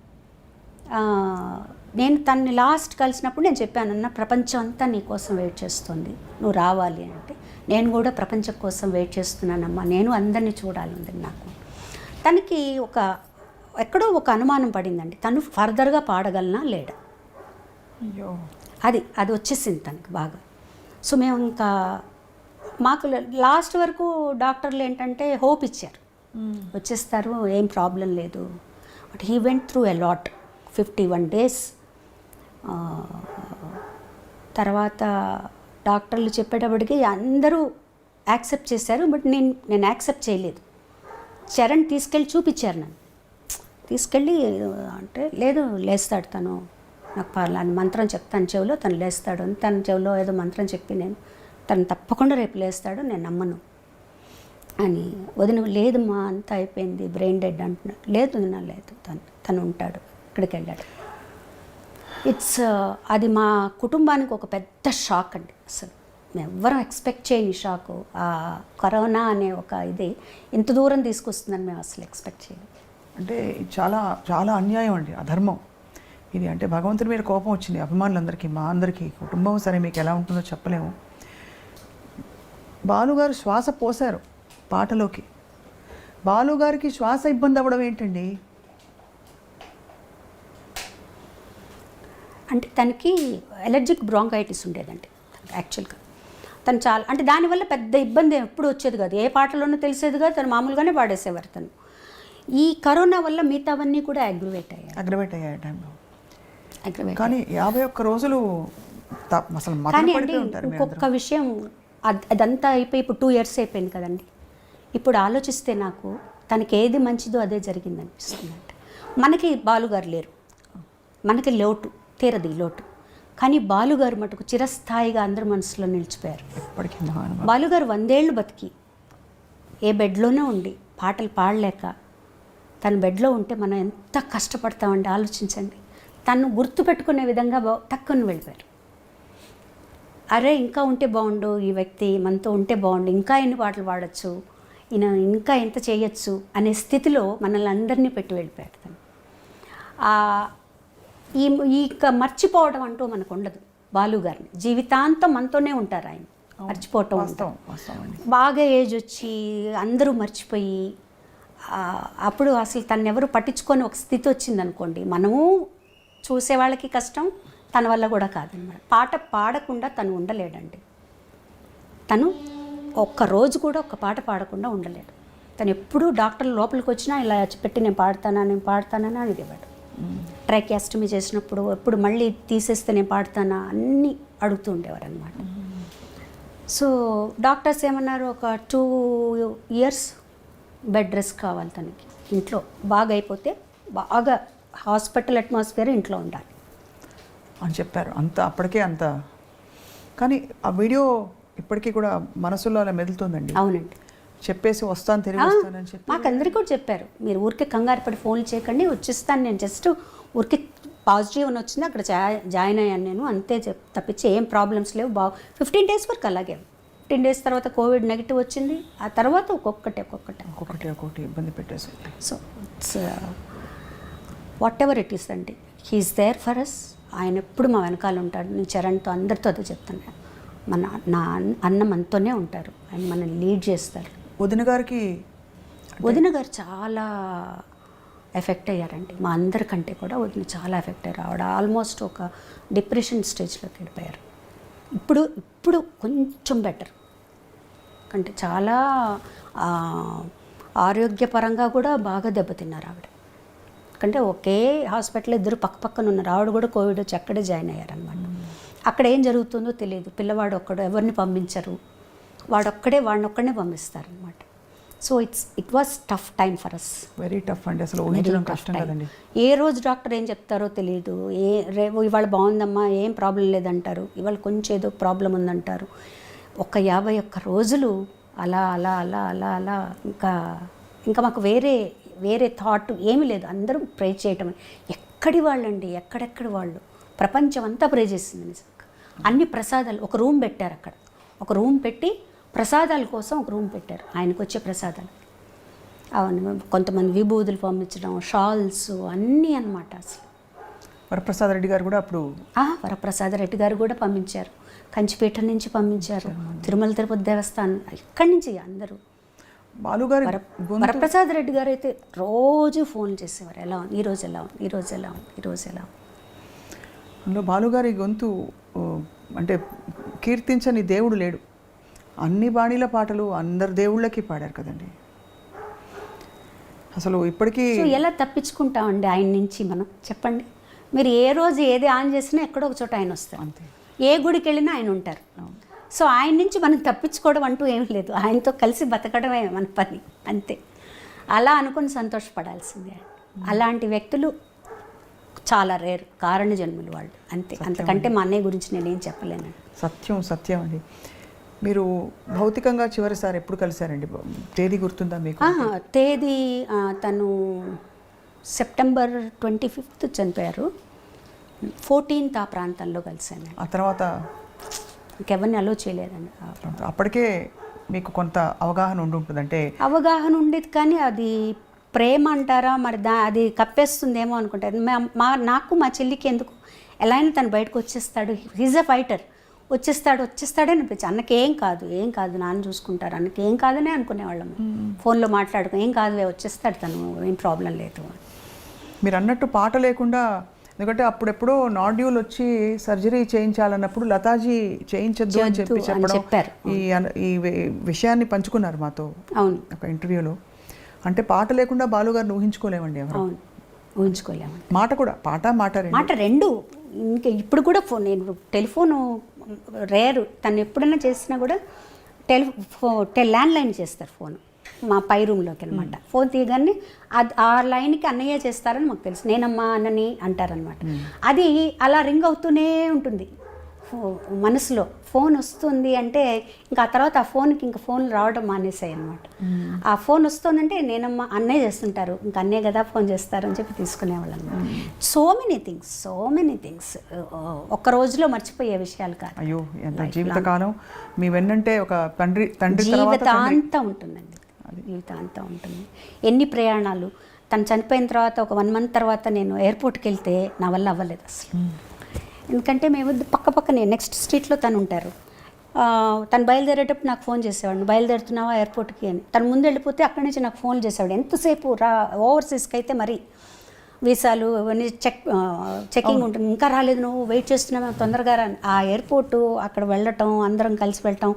నేను తనని లాస్ట్ కలిసినప్పుడు నేను చెప్పాను, అన్న ప్రపంచం అంతా నీ కోసం వెయిట్ చేస్తుంది, నువ్వు రావాలి అంటే. నేను కూడా ప్రపంచం కోసం వెయిట్ చేస్తున్నానమ్మా, నేను అందరినీ చూడాలి ఉంది నాకు. తనకి ఎక్కడో ఒక అనుమానం పడిందండి, తను ఫర్దర్గా పాడగలనా లేడా, అది వచ్చేసింది తనకి బాగా. సో మేము ఇంకా మాకు లాస్ట్ వరకు డాక్టర్లు ఏంటంటే హోప్ ఇచ్చారు, వచ్చేస్తారు, ఏం ప్రాబ్లం లేదు. But he went through a lot, 51 days. తర్వాత డాక్టర్లు చెప్పేటప్పటికి అందరూ యాక్సెప్ట్ చేశారు, బట్ నేను యాక్సెప్ట్ చేయలేదు. చరణ్ తీసుకెళ్ళి చూపించారు, నన్ను తీసుకెళ్ళి అంటే లేదు లేస్తాడు తను, నాకు పర్లేదు మంత్రం చెప్తాను చెవిలో, తను లేస్తాడు అని తన చెవిలో ఏదో మంత్రం చెప్పి నేను తను తప్పకుండా రేపు లేస్తాడు, నేను నమ్మను అని. వదిన లేదమ్మా అంతా అయిపోయింది, బ్రెయిన్ డెడ్ అంటున్నాడు. లేదు తను ఉంటాడు, ఇక్కడికి వెళ్ళాడు. అది మా కుటుంబానికి ఒక పెద్ద షాక్ అండి. అసలు మేము ఎవ్వరం ఎక్స్పెక్ట్ చేయని షాకు. ఆ కరోనా అనే ఒక ఇది ఇంత దూరం తీసుకొస్తుందని మేము అసలు ఎక్స్పెక్ట్ చేయలేదు. అంటే చాలా చాలా అన్యాయం అండి, అధర్మం ఇది. అంటే భగవంతుడి మీద కోపం వచ్చింది అభిమానులందరికీ, మా అందరికీ. కుటుంబం సరే మీకు ఎలా ఉంటుందో చెప్పలేము. బాలుగారు శ్వాస పోశారు పాటలోకి. బాలుగారికి శ్వాస ఇబ్బంది అవ్వడం ఏంటండి? అంటే తనకి ఎలర్జిక్ బ్రాంకైటిస్ ఉండేదండి యాక్చువల్గా. తను చాలా అంటే దానివల్ల పెద్ద ఇబ్బంది ఎప్పుడు వచ్చేది కాదు, ఏ పాటలోనూ తెలిసేది కాదు, తను మామూలుగానే పాడేసేవారు. తను ఈ కరోనా వల్ల మిగతావన్నీ కూడా అగ్రివేట్ అయ్యాయి టైంలో. కానీ 51 రోజులు అసలు కానీ అంటే ఇంకొక విషయం, అదంతా అయిపోయి ఇప్పుడు 2 years అయిపోయింది కదండి. ఇప్పుడు ఆలోచిస్తే నాకు తనకి ఏది మంచిదో అదే జరిగింది అనిపిస్తుంది. అంటే మనకి బాలుగారు లేరు, మనకి లోటు తీరది లోటు, కానీ బాలుగారు మటుకు చిరస్థాయిగా అందరి మనసులో నిలిచిపోయారు. బాలుగారు 100 ఏళ్ళు బతికి ఏ బెడ్లోనే ఉండి పాటలు పాడలేక తను బెడ్లో ఉంటే మనం ఎంత కష్టపడతామండి ఆలోచించండి. తను గుర్తుపెట్టుకునే విధంగా తక్కువ వెళ్ళిపోయారు. అరే ఇంకా ఉంటే బాగుండు, ఈ వ్యక్తి మనతో ఉంటే బాగుండు, ఇంకా ఎన్ని పాటలు పాడచ్చు, ఈయన ఇంకా ఎంత చేయొచ్చు అనే స్థితిలో మనల్ని అందరినీ పెట్టి వెళ్ళిపోయారు తను. ఈ మర్చిపోవడం అంటూ మనకు ఉండదు. బాలు గారిని జీవితాంతం మనతోనే ఉంటారు. ఆయన మర్చిపోవటం ఉంటాం. బాగా ఏజ్ వచ్చి అందరూ మర్చిపోయి అప్పుడు అసలు తను ఎవరు పట్టించుకొని ఒక స్థితి వచ్చిందనుకోండి, మనము చూసే వాళ్ళకి కష్టం, తన వల్ల కూడా కాదనమాట. పాట పాడకుండా తను ఉండలేడండి. తను ఒక్కరోజు కూడా ఒక పాట పాడకుండా ఉండలేడు. తను ఎప్పుడూ డాక్టర్లు లోపలికి వచ్చినా ఇలా పెట్టి నేను పాడతానని అడిగేవాడు. ట్రైకాస్టమీ చేసినప్పుడు ఎప్పుడు మళ్ళీ తీసేస్తే నేను పాడతానా అన్నీ అడుగుతూ ఉండేవారు అనమాట. సో డాక్టర్స్ ఏమన్నారు, ఒక 2 years బెడ్ రెస్ట్ కావాలి తనకి, ఇంట్లో బాగా అయిపోతే బాగా హాస్పిటల్ అట్మాస్ఫియర్ ఇంట్లో ఉండాలి అని చెప్పారు. అప్పటికే అంత. కానీ ఆ వీడియో ఇప్పటికీ కూడా మనసులో అలా మెదులుతుందండి. అవునండి. చెప్పేసి వస్తాను, తిరిగి వస్తానని చెప్పి మాకు అందరికీ కూడా చెప్పారు, మీరు ఊరికే కంగారు పడి ఫోన్లు చేయకండి, వచ్చేస్తాను నేను, జస్ట్ ఊరికి పాజిటివ్ అని వచ్చింది, అక్కడ జాయిన్ అయ్యాను నేను అంతే తప్పించి ఏం ప్రాబ్లమ్స్ లేవు. 15 days వరకు అలాగే. 15 days తర్వాత కోవిడ్ నెగిటివ్ వచ్చింది. ఆ తర్వాత ఒక్కొక్కటి ఇబ్బంది పెట్టేసి. So it's what ever it is అండి, హీఈస్ దేర్ ఫర్ అస్. ఆయన ఎప్పుడు మా వెనకాల ఉంటాడు. నేను చరణ్తో అందరితో అదే చెప్తాను, నా అన్న మనతోనే ఉంటారు, ఆయన మనల్ని లీడ్ చేస్తారు. వదిన గారు చాలా ఎఫెక్ట్ అయ్యారండి. మా అందరికంటే కూడా వదిన చాలా ఎఫెక్ట్ అయ్యారు. ఆవిడ ఆల్మోస్ట్ ఒక డిప్రెషన్ స్టేజ్లోకి వెళ్ళిపోయారు. ఇప్పుడు కొంచెం బెటర్, అంటే చాలా ఆరోగ్యపరంగా కూడా బాగా దెబ్బతిన్నారు ఆవిడ. అంటే ఒకే హాస్పిటల్ ఇద్దరు పక్కన ఉన్నారు. ఆవిడ కూడా కోవిడ్ వచ్చి అక్కడే జాయిన్ అయ్యారనమాట. అక్కడ ఏం జరుగుతుందో తెలియదు. పిల్లవాడు ఒక్కడు, ఎవరిని పంపించరు, వాడిని ఒక్కడనే పంపిస్తారనమాట. So it was tough time for us. Very tough అండి, అసలు ఊహించడం కష్టం కదండి. ఏ రోజు డాక్టర్ ఏం చెప్తారో తెలియదు. ఇవాళ బాగుందమ్మా, ఏం ప్రాబ్లం లేదంటారు, ఇవాళ కొంచెం ఏదో ప్రాబ్లం ఉందంటారు. ఒక 51 రోజులు అలా అలా అలా అలా అలా ఇంకా మాకు వేరే థాట్ ఏమీ లేదు. అందరూ ప్రే చేయటం. ఎక్కడి వాళ్ళండి, ఎక్కడెక్కడి వాళ్ళు, ప్రపంచం అంతా ప్రే చేసింది నిజంగా. అన్ని ప్రసాదాలు, ఒక రూమ్ పెట్టారు అక్కడ, ఒక రూమ్ పెట్టి ప్రసాదాల కోసం ఒక రూమ్ పెట్టారు. ఆయనకు వచ్చే ప్రసాదాలు అవును, కొంతమంది విభూతులు పంపించడం, షాల్స్ అన్నీ అన్నమాట. అసలు వరప్రసాద్ రెడ్డి గారు కూడా అప్పుడు వరప్రసాద్ రెడ్డి గారు కూడా పంపించారు, కంచిపేట నుంచి పంపించారు, తిరుమల తిరుపతి దేవస్థానం, ఇక్కడి నుంచి అందరూ. బాలుగారు వరప్రసాద్ రెడ్డి గారు అయితే రోజు ఫోన్ చేసేవారు, ఎలా ఉంది ఈరోజు, ఎలా ఉంది ఈరోజు, ఎలా ఉంది ఈరోజు, ఎలా ఉంది. అందులో బాలుగారి గొంతు అంటే కీర్తించని దేవుడు లేడు. అన్ని బాణీల పాటలు అందరు దేవుళ్ళకి పాడారు కదండి. అసలు ఇప్పటికీ ఎలా తప్పించుకుంటామండి ఆయన నుంచి మనం, చెప్పండి. మీరు ఏ రోజు ఏది ఆన్ చేసినా ఎక్కడో ఒక చోట ఆయన వస్తారు, అంతే. ఏ గుడికి వెళ్ళినా ఆయన ఉంటారు. సో ఆయన నుంచి మనం తప్పించుకోవడం అంటూ ఏం లేదు, ఆయనతో కలిసి బతకడమే మన పని, అంతే. అలా అనుకుని సంతోషపడాల్సిందే. అలాంటి వ్యక్తులు చాలా రేర్, కారణ జన్ములు వాళ్ళు, అంతే. అంతకంటే మా అన్నయ్య గురించి నేనేం చెప్పలేను. సత్యం అండి. మీరు భౌతికంగా చివరిసారి ఎప్పుడు కలిశారండి? తేదీ గుర్తుందా మీకు? తేదీ తను September 25th చనిపోయారు. 14th ఆ ప్రాంతంలో కలిశాను. ఆ తర్వాత ఇంకెవరిని అలో చేయలేదండి. అప్పటికే మీకు కొంత అవగాహన ఉంటుందంటే? అవగాహన ఉండేది, కానీ అది ప్రేమ అంటారా మరి, అది కప్పేస్తుందేమో అనుకుంటారు. నాకు మా చెల్లికి ఎందుకు ఎలా అయినా తను బయటకు వచ్చేస్తాడు, హీజ్ అ ఫైటర్, వచ్చేస్తాడే అనిపించి, అన్నకేం కాదు నాన్న చూసుకుంటారు, అన్నకేం కాదనే అనుకునేవాళ్ళము. ఫోన్లో మాట్లాడుకో, ఏం కాదు వచ్చేస్తాడు తను, ఏం ప్రాబ్లం లేదు. మీరు అన్నట్టు పాట లేకుండా, ఎందుకంటే అప్పుడెప్పుడో నాడ్యూల్ వచ్చి సర్జరీ చేయించాలన్నప్పుడు లతాజీ చేయించద్దు అని చెప్పారు. ఈ విషయాన్ని పంచుకున్నారు మాతో ఒక ఇంటర్వ్యూలో. అంటే పాట లేకుండా బాలుగారిని ఊహించుకోలేమండి ఎవరు, ఊహించుకోలేమండి. మాట రెండు. ఇంకా ఇప్పుడు కూడా నేను టెలిఫోను రేరు, తను ఎప్పుడైనా చేసినా కూడా ల్యాండ్ లైన్ చేస్తారు ఫోన్, మా పై రూమ్లోకి అనమాట. ఫోన్ తీయగానే ఆ లైన్కి అన్నయ్య చేస్తారని మాకు తెలుసు, నేనమ్మా అన్నని అంటారనమాట. అది అలా రింగ్ అవుతూనే ఉంటుంది మనసులో ఫోన్ వస్తుంది అంటే ఇంకా ఆ తర్వాత ఆ ఫోన్కి ఇంకా ఫోన్లు రావడం మానేసాయి అనమాట. ఆ ఫోన్ వస్తుందంటే నేనమ్మ అన్నయ్య చేస్తుంటారు, ఇంకా అన్నయ్య కదా ఫోన్ చేస్తారు అని చెప్పి తీసుకునేవాళ్ళు అనమాట. సో మెనీ థింగ్స్ ఒక్క రోజులో మర్చిపోయే విషయాలు కాదు. అయ్యో ఎంత జీవితకాలం మీ వెన్నంటే ఒక తండ్రి తర్వాత జీవితాంతం ఉంటుందండి, జీవితాంతం ఉంటుంది. ఎన్ని ప్రయాణాలు. తను చనిపోయిన తర్వాత ఒక 1 month తర్వాత నేను ఎయిర్పోర్ట్కి వెళ్తే నా వల్ల అవ్వలేదు అసలు. ఎందుకంటే మేము పక్కనే నెక్స్ట్ స్ట్రీట్లో తను ఉంటారు. తను బయలుదేరేటప్పుడు నాకు ఫోన్ చేసేవాడు, బయలుదేరుతున్నావా ఎయిర్పోర్ట్కి అని. తను ముందు వెళ్ళిపోతే అక్కడి నుంచి నాకు ఫోన్లు చేసేవాడు. ఎంతసేపు ఓవర్సీస్కి అయితే మరి వీసాలు అవన్నీ చెకింగ్ ఉంటుంది, ఇంకా రాలేదు, నువ్వు వెయిట్ చేస్తున్నావు తొందరగా రా. ఆ ఎయిర్పోర్టు అక్కడ వెళ్ళటం, అందరం కలిసి వెళ్ళటం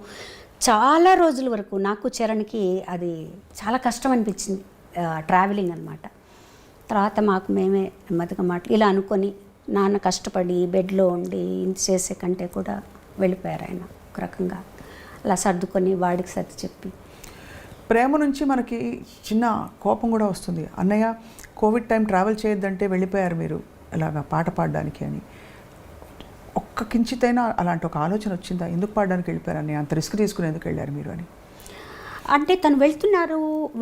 చాలా రోజుల వరకు నాకు చరణ్కి అది చాలా కష్టం అనిపించింది, ట్రావెలింగ్ అనమాట. తర్వాత మాకు మేమే నెమ్మదిగా ఇలా అనుకొని నాన్న కష్టపడి బెడ్లో ఉండి ఇంత చేసే కంటే కూడా వెళ్ళిపోయారు ఆయన ఒక రకంగా. అలా సర్దుకొని వాడికి సర్ది చెప్పి. ప్రేమ నుంచి మనకి చిన్న కోపం కూడా వస్తుంది. అన్నయ్య కోవిడ్ టైం ట్రావెల్ చేయొద్దంటే వెళ్ళిపోయారు మీరు ఇలాగా పాట పాడడానికి అని. ఒక్క కించితైనా అలాంటి ఒక ఆలోచన వచ్చిందా, ఎందుకు పాడడానికి వెళ్ళిపోయారు అన్నయ్య, అంత రిస్క్ తీసుకుని ఎందుకు వెళ్ళారు మీరు అని? అంటే తను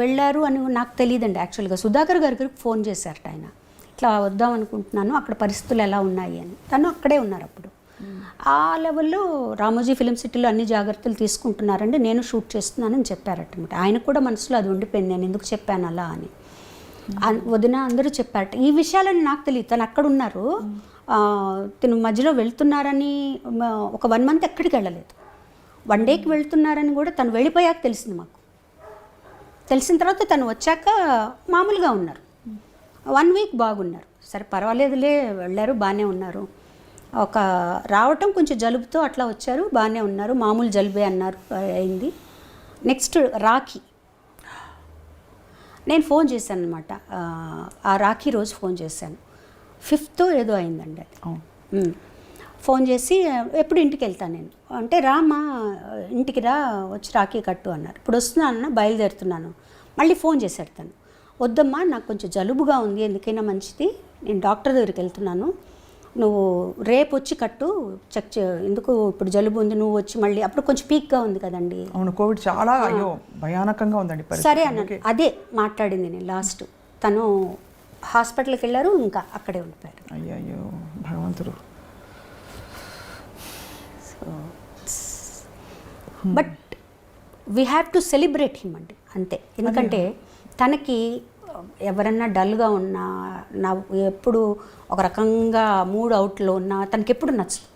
వెళ్ళారు అని నాకు తెలియదండి. యాక్చువల్గా సుధాకర్ గారికి ఫోన్ చేశారట ఆయన, ఇట్లా వద్దాం అనుకుంటున్నాను, అక్కడ పరిస్థితులు ఎలా ఉన్నాయి అని. తను అక్కడే ఉన్నారు అప్పుడు. ఆ లెవెల్లో రామోజీ ఫిలిం సిటీలో అన్ని జాగ్రత్తలు తీసుకుంటున్నారండి, నేను షూట్ చేస్తున్నానని చెప్పారటమాట. ఆయన కూడా మనసులో అది ఉండిపోయింది, నేను ఎందుకు చెప్పాను అలా అని. వదిన అందరూ చెప్పారట. ఈ విషయాలని నాకు తెలియదు, తను అక్కడ ఉన్నారు, తను మధ్యలో వెళ్తున్నారని ఒక 1 month ఎక్కడికి వెళ్ళలేదు. 1 dayకి వెళ్తున్నారని కూడా తను వెళ్ళిపోయాక తెలిసింది మాకు. తెలిసిన తర్వాత తను వచ్చాక మామూలుగా ఉన్నారు, 1 week బాగున్నారు. సరే పర్వాలేదులే, వెళ్ళారు బాగానే ఉన్నారు. ఒక రావటం కొంచెం జలుబుతో అట్లా వచ్చారు, బాగానే ఉన్నారు, మామూలు జలుబే అన్నారు, అయింది. నెక్స్ట్ రాఖీ నేను ఫోన్ చేశాను అనమాట. ఆ రాఖీ రోజు ఫోన్ చేశాను, 5th ఏదో అయిందండి అది. ఫోన్ చేసి ఎప్పుడు ఇంటికి వెళ్తాను నేను అంటే, రామా ఇంటికి రా, వచ్చి రాఖీ కట్టు అన్నారు. ఇప్పుడు వస్తున్నానన్న, బయలుదేరుతున్నాను. మళ్ళీ ఫోన్ చేశాడు తను, వద్దమ్మా నాకు కొంచెం జలుబుగా ఉంది, ఎందుకైనా మంచిది, నేను డాక్టర్ దగ్గరికి వెళ్తున్నాను, నువ్వు రేపు వచ్చి కట్టు, చెక్ ఎందుకు ఇప్పుడు జలుబు ఉంది, నువ్వు వచ్చి మళ్ళీ అప్పుడు కొంచెం పీక్గా ఉంది కదండి. అవును, కోవిడ్ చాలా అయ్యో భయానకంగా ఉందండి. సరే అన్నాను, అదే మాట్లాడింది నేను లాస్ట్. తను హాస్పిటల్కి వెళ్ళారు, ఇంకా అక్కడే ఉండిపోయారు. అయ్యో భగవంతుడు. But we have to celebrate him అండి, అంతే. ఎందుకంటే తనకి ఎవరన్నా డల్గా ఉన్నా, ఎప్పుడు ఒక రకంగా మూడ్ అవుట్లో ఉన్నా తనకి ఎప్పుడు నచ్చదు.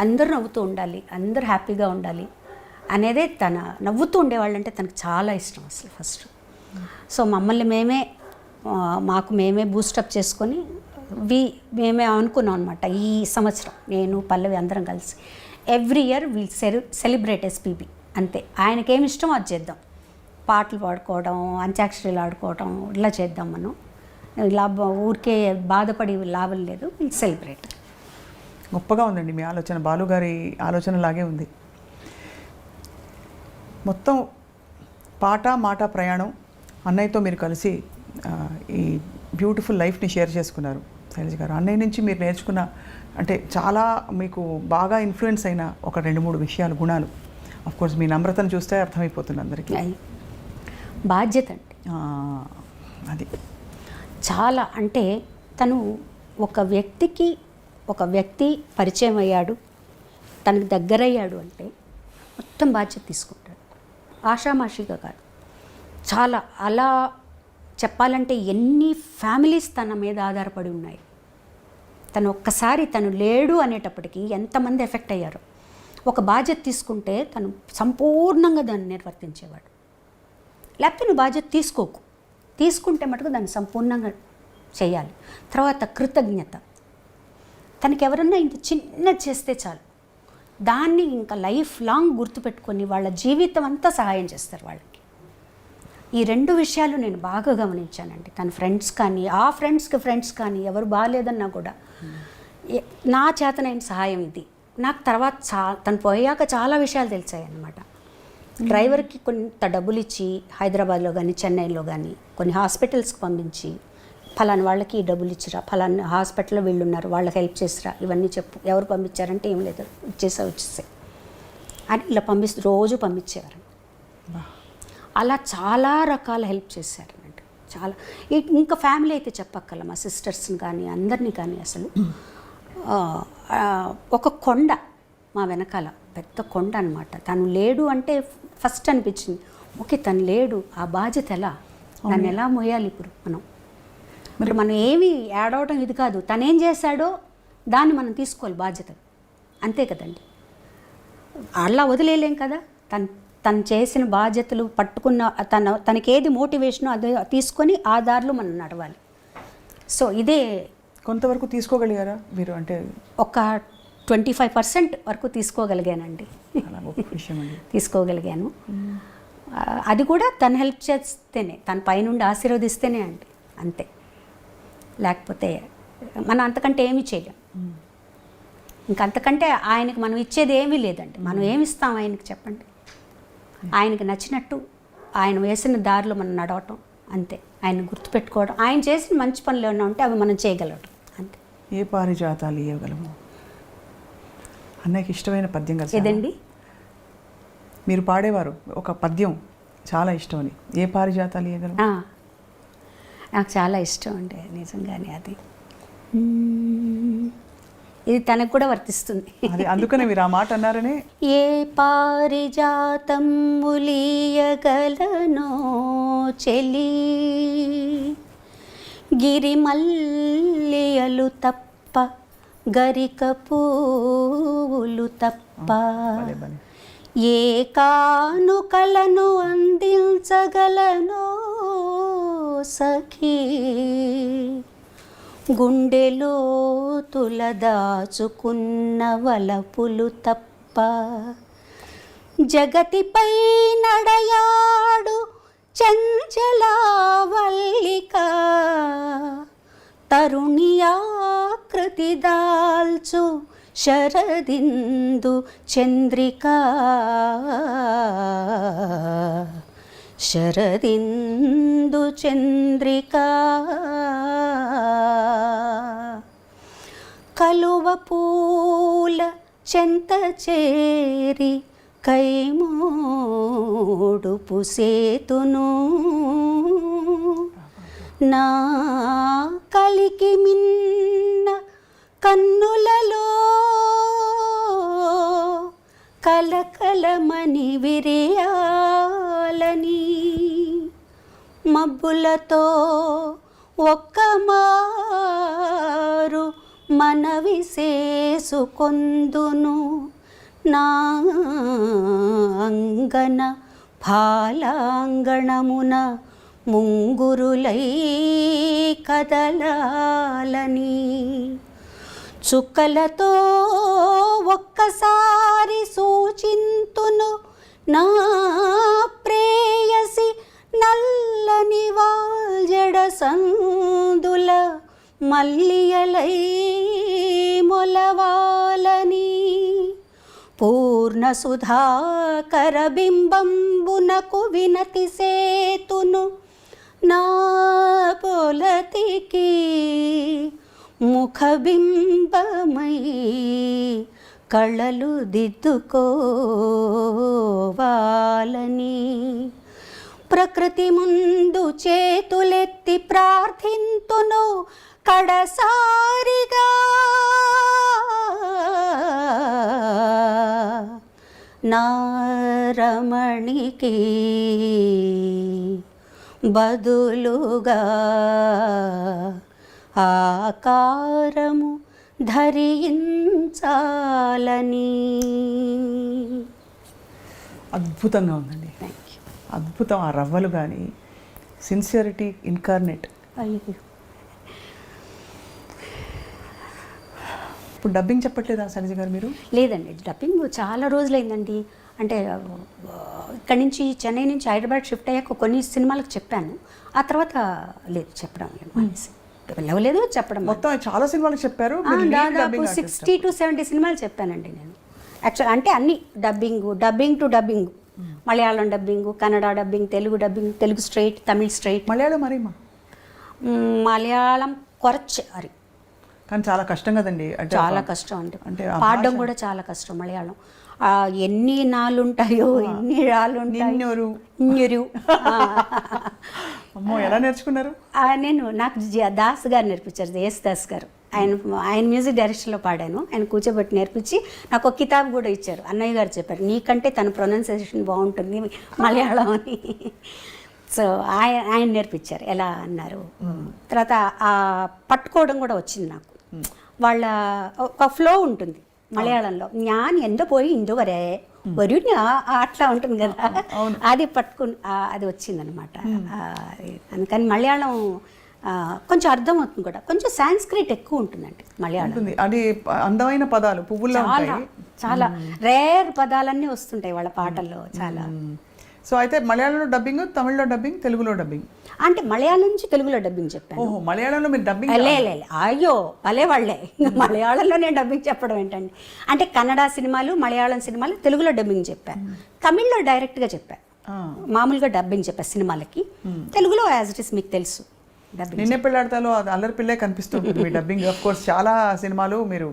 అందరూ నవ్వుతూ ఉండాలి, అందరూ హ్యాపీగా ఉండాలి అనేదే తన. నవ్వుతూ ఉండేవాళ్ళంటే తనకు చాలా ఇష్టం అసలు ఫస్ట్. సో మమ్మల్ని మాకు మేమే బూస్టప్ చేసుకొని మేమే అనుకున్నాం అనమాట. ఈ సంవత్సరం నేను పల్లవి అందరం కలిసి every year will celebrate SPB, అంతే. ఆయనకేమి ఇష్టమో అది చేద్దాం, పాటలు పాడుకోవడం, అంత్యాక్షరీలు ఆడుకోవడం, ఇలా చేద్దాం మనం. ఇలా ఊరికే బాధపడి లాభం లేదు, విల్ సెలబ్రేట్. గొప్పగా ఉందండి మీ ఆలోచన, బాలుగారి ఆలోచనలాగే ఉంది. మొత్తం పాట మాట ప్రయాణం అన్నయ్యతో మీరు కలిసి ఈ బ్యూటిఫుల్ లైఫ్ని షేర్ చేసుకున్నారు శైలజ గారు. అన్నయ్య నుంచి మీరు నేర్చుకున్న, అంటే చాలా మీకు బాగా ఇన్ఫ్లుయెన్స్ అయిన ఒక 2-3 విషయాలు, గుణాలు. అఫ్కోర్స్ మీ నమ్రతను చూస్తే అర్థమైపోతుంది అందరికీ. బాధ్యత అండి అది చాలా. అంటే తను ఒక వ్యక్తి పరిచయం అయ్యాడు, తనకు దగ్గరయ్యాడు అంటే మొత్తం బాధ్యత తీసుకుంటాడు, ఆషామాషిగా కాదు. చాలా అలా చెప్పాలంటే ఎన్ని ఫ్యామిలీస్ తన మీద ఆధారపడి ఉన్నాయి. తను ఒక్కసారి తను లేడు అనేటప్పటికీ ఎంతమంది ఎఫెక్ట్ అయ్యారు. ఒక బాధ్యత తీసుకుంటే తను సంపూర్ణంగా దాన్ని నిర్వర్తించేవాడు. లేకపోతే నువ్వు బాధ్యత తీసుకుంటే మటుకు దాన్ని సంపూర్ణంగా చేయాలి. తర్వాత కృతజ్ఞత. తనకి ఎవరన్నా ఇంత చిన్నది చేస్తే చాలు, దాన్ని ఇంకా లైఫ్ లాంగ్ గుర్తుపెట్టుకొని వాళ్ళ జీవితం అంతా సహాయం చేస్తారు వాళ్ళకి. ఈ 2 విషయాలు నేను బాగా గమనించానండి. తన ఫ్రెండ్స్ కానీ, ఆ ఫ్రెండ్స్ కానీ ఎవరు బాగాలేదన్నా కూడా నా చేతనైన సహాయం ఇది. నాకు తర్వాత తను పోయాక చాలా విషయాలు తెలిసాయి అన్నమాట. డ్రైవర్కి కొంత డబ్బులు ఇచ్చి హైదరాబాద్లో కానీ చెన్నైలో కానీ కొన్ని హాస్పిటల్స్కి పంపించి ఫలానా వాళ్ళకి ఈ డబ్బులు ఇచ్చిరా, ఫలానా హాస్పిటల్లో వీళ్ళు ఉన్నారు వాళ్ళకి హెల్ప్ చేసిరా, ఇవన్నీ చెప్పు. ఎవరు పంపించారంటే ఏం లేదు, వచ్చేసాయి అని ఇలా రోజు పంపించేవారు. అలా చాలా రకాల హెల్ప్ చేశారన్నట్టు. చాలా ఇంకా ఫ్యామిలీ అయితే చెప్పక్కల, మా సిస్టర్స్ని కానీ అందరినీ కానీ అసలు ఒక కొండ మా వెనకాల, పెద్ద కొండ అనమాట. తను లేడు అంటే ఫస్ట్ అనిపించింది, ఓకే తను లేడు, ఆ బాధ్యత ఎలా, దాన్ని ఎలా మోయాలి ఇప్పుడు మనం ఏమి యాడ్ అవడం ఇది కాదు, తనేం చేశాడో దాన్ని మనం తీసుకోవాలి బాధ్యత, అంతే కదండి. అలా వదిలేయలేం కదా. తను చేసిన బాధ్యతలు పట్టుకున్న తనకి ఏది మోటివేషనో అది తీసుకొని ఆ దారిలో మనం నడవాలి. సో ఇదే కొంతవరకు తీసుకోగలిగారా మీరు? అంటే ఒక 25% వరకు తీసుకోగలిగానండి. తీసుకోగలిగాను. అది కూడా తను హెల్ప్ చేస్తేనే, తన పైనుండి ఆశీర్వదిస్తేనే అండి, అంతే. లేకపోతే మనం అంతకంటే ఏమీ చేయలేం. ఇంకంతకంటే ఆయనకి మనం ఇచ్చేది ఏమీ లేదండి. మనం ఏమి ఇస్తాం ఆయనకి చెప్పండి? ఆయనకి నచ్చినట్టు ఆయన వేసిన దారిలో మనం నడవటం, అంతే. ఆయన గుర్తుపెట్టుకోవడం, ఆయన చేసిన మంచి పనులు ఏమైనా ఉంటే అవి మనం చేయగలగడం, అంతే. ఏ పారిజాతాలు ఇవ్వగలము? అన్నయ్యకి ఇష్టమైన పద్యం కదా ఏదండి? మీరు పాడేవారు ఒక పద్యం చాలా ఇష్టం అని, ఏ పారిజాతాలు ఇవ్వగలము? నాకు చాలా ఇష్టం అండి నిజంగానే. అది ఇది తనకు కూడా వర్తిస్తుంది. అందుకనే మీరు ఆ మాట అన్నారనే. ఏ పారిజాతం ములియగలనో చెలి, గిరిమల్లియలు తప్ప గరిక పూలు తప్ప, ఏ కానుకలను అందించగలనో సఖీ, గుండెలో తులదాచుకున్న వలపులు తప్ప, జగతిపై నడయాడు చంచలావల్లిక, తరుణియాకృతి దాల్చు శరదిందు చంద్రిక, శరదిందు చంద్రిక, కలువ పూల చెంత చేరి కైమోడుపు సేతును, నా కలికి మిన్న కన్నులలో కలకలమని విరియాలని, మబ్బులతో ఒక్క మారు మనవి చేసుకొందును, నా అంగన ఫాలాంగణమున ముంగురులై కదలాలని, చుక్కలతో ఒక్కసారి సూచింతును నా ప్రేయసి, నల్లని వాల్జడ సందుల మల్లియలై మొలవాలని, పూర్ణ సుధాకర బింబంబునకు వినతి సేతును నా పొలతికి ముఖబింబమై కళలు దిద్దుకోవాలని, ప్రకృతి ముందు చేతులెత్తి ప్రార్థింతును కడసారిగా, నా రమణికి బదులుగా ఆకారము ధరించాలని. అద్భుతంగా ఉందండి, అద్భుతం. ఆ రవ్వలు కానీ సిన్సియరిటీ ఇన్కార్నేట్. ఇప్పుడు డబ్బింగ్ చెప్పట్లేదా సరిజ గారు మీరు? లేదండి, డబ్బింగ్ చాలా రోజులైందండి. అంటే ఇక్కడి నుంచి చెన్నై నుంచి హైదరాబాద్ షిఫ్ట్ అయ్యాక కొన్ని సినిమాలకు చెప్పాను, ఆ తర్వాత లేదు చెప్పడం లేదు, మానేసి వెళ్ళవలేదు చెప్పడం. మొత్తం చాలా సినిమాలకు చెప్పారు? దాదాపు 60 to 70 సినిమాలు చెప్పానండి నేను. యాక్చువల్ అంటే అన్ని dubbing to dubbing, Malayalam dubbing, Kannada dubbing, Telugu dubbing, Telugu straight, Tamil straight. Malayalam మరి మలయాళం కొరచ్ అరి కానీ చాలా కష్టం కదండి. అంటే చాలా కష్టం అండి, అంటే ఆ పాడడం కూడా చాలా కష్టం మలయాళం. ఎన్ని నాళ్ళు ఉంటాయో, ఎన్ని రాళ్ళు ఉంటాయో. అమ్మో, ఎలా నేర్చుకున్నారు? నాకు దాస్ గారు నేర్పించారు, దాస్ గారు. ఆయన మ్యూజిక్ డైరెక్షన్లో పాడాను. ఆయన కూర్చోబెట్టి నేర్పించి నాకు ఒక కితాబ్ కూడా ఇచ్చారు. అన్నయ్య గారు చెప్పారు, నీకంటే తన ప్రొనౌన్సియేషన్ బాగుంటుంది మలయాళం అని. సో ఆయన నేర్పించారు ఎలా అన్నారు. తర్వాత ఆ పట్టుకోవడం కూడా వచ్చింది నాకు. వాళ్ళ ఒక ఫ్లో ఉంటుంది మలయాళంలో, జ్ఞాన్ ఎందో పోయి ఇందో వరే వరు అట్లా ఉంటుంది కదా, అది పట్టుకుని అది వచ్చిందనమాట. అందుకని మలయాళం కొంచెం అర్థం అవుతుంది కూడా. కొంచెం సాంస్క్రిట్ ఎక్కువ ఉంటుందండి మలయాళం. అది అందమైన పదాలు పువ్వుల్లో చాలా చాలా రేర్ పదాలన్నీ వస్తుంటాయి వాళ్ళ పాటల్లో చాలా. సో అయితే మలయాళంలో డబ్బింగ్, తమిళ్లో డబ్బింగ్, తెలుగులో డబ్బింగ్. అంటే మలయాళం నుంచి తెలుగులో డబ్బింగ్ చెప్పాను. ఓహో, మలయాళంలో మీరు డబ్బింగ్? అయ్యో భలే వాళ్ళే, మలయాళంలో నేను డబ్బింగ్ చెప్పడం ఏంటండి. అంటే కన్నడ సినిమాలు, మలయాళం సినిమాలు తెలుగులో డబ్బింగ్ చెప్పాను. తమిళ్లో డైరెక్ట్గా చెప్పాను, మామూలుగా డబ్బింగ్ చెప్పాను సినిమాలకి. తెలుగులో యాజ్ ఇట్ ఇస్ మీకు తెలుసు డబ్బింగ్. నిన్నే పెళ్ళాడతాలో అది అల్లరి పిల్లే కనిపిస్తుంది మీ డబ్బింగ్. ఆఫ్ కోర్స్ చాలా సినిమాలు మీరు,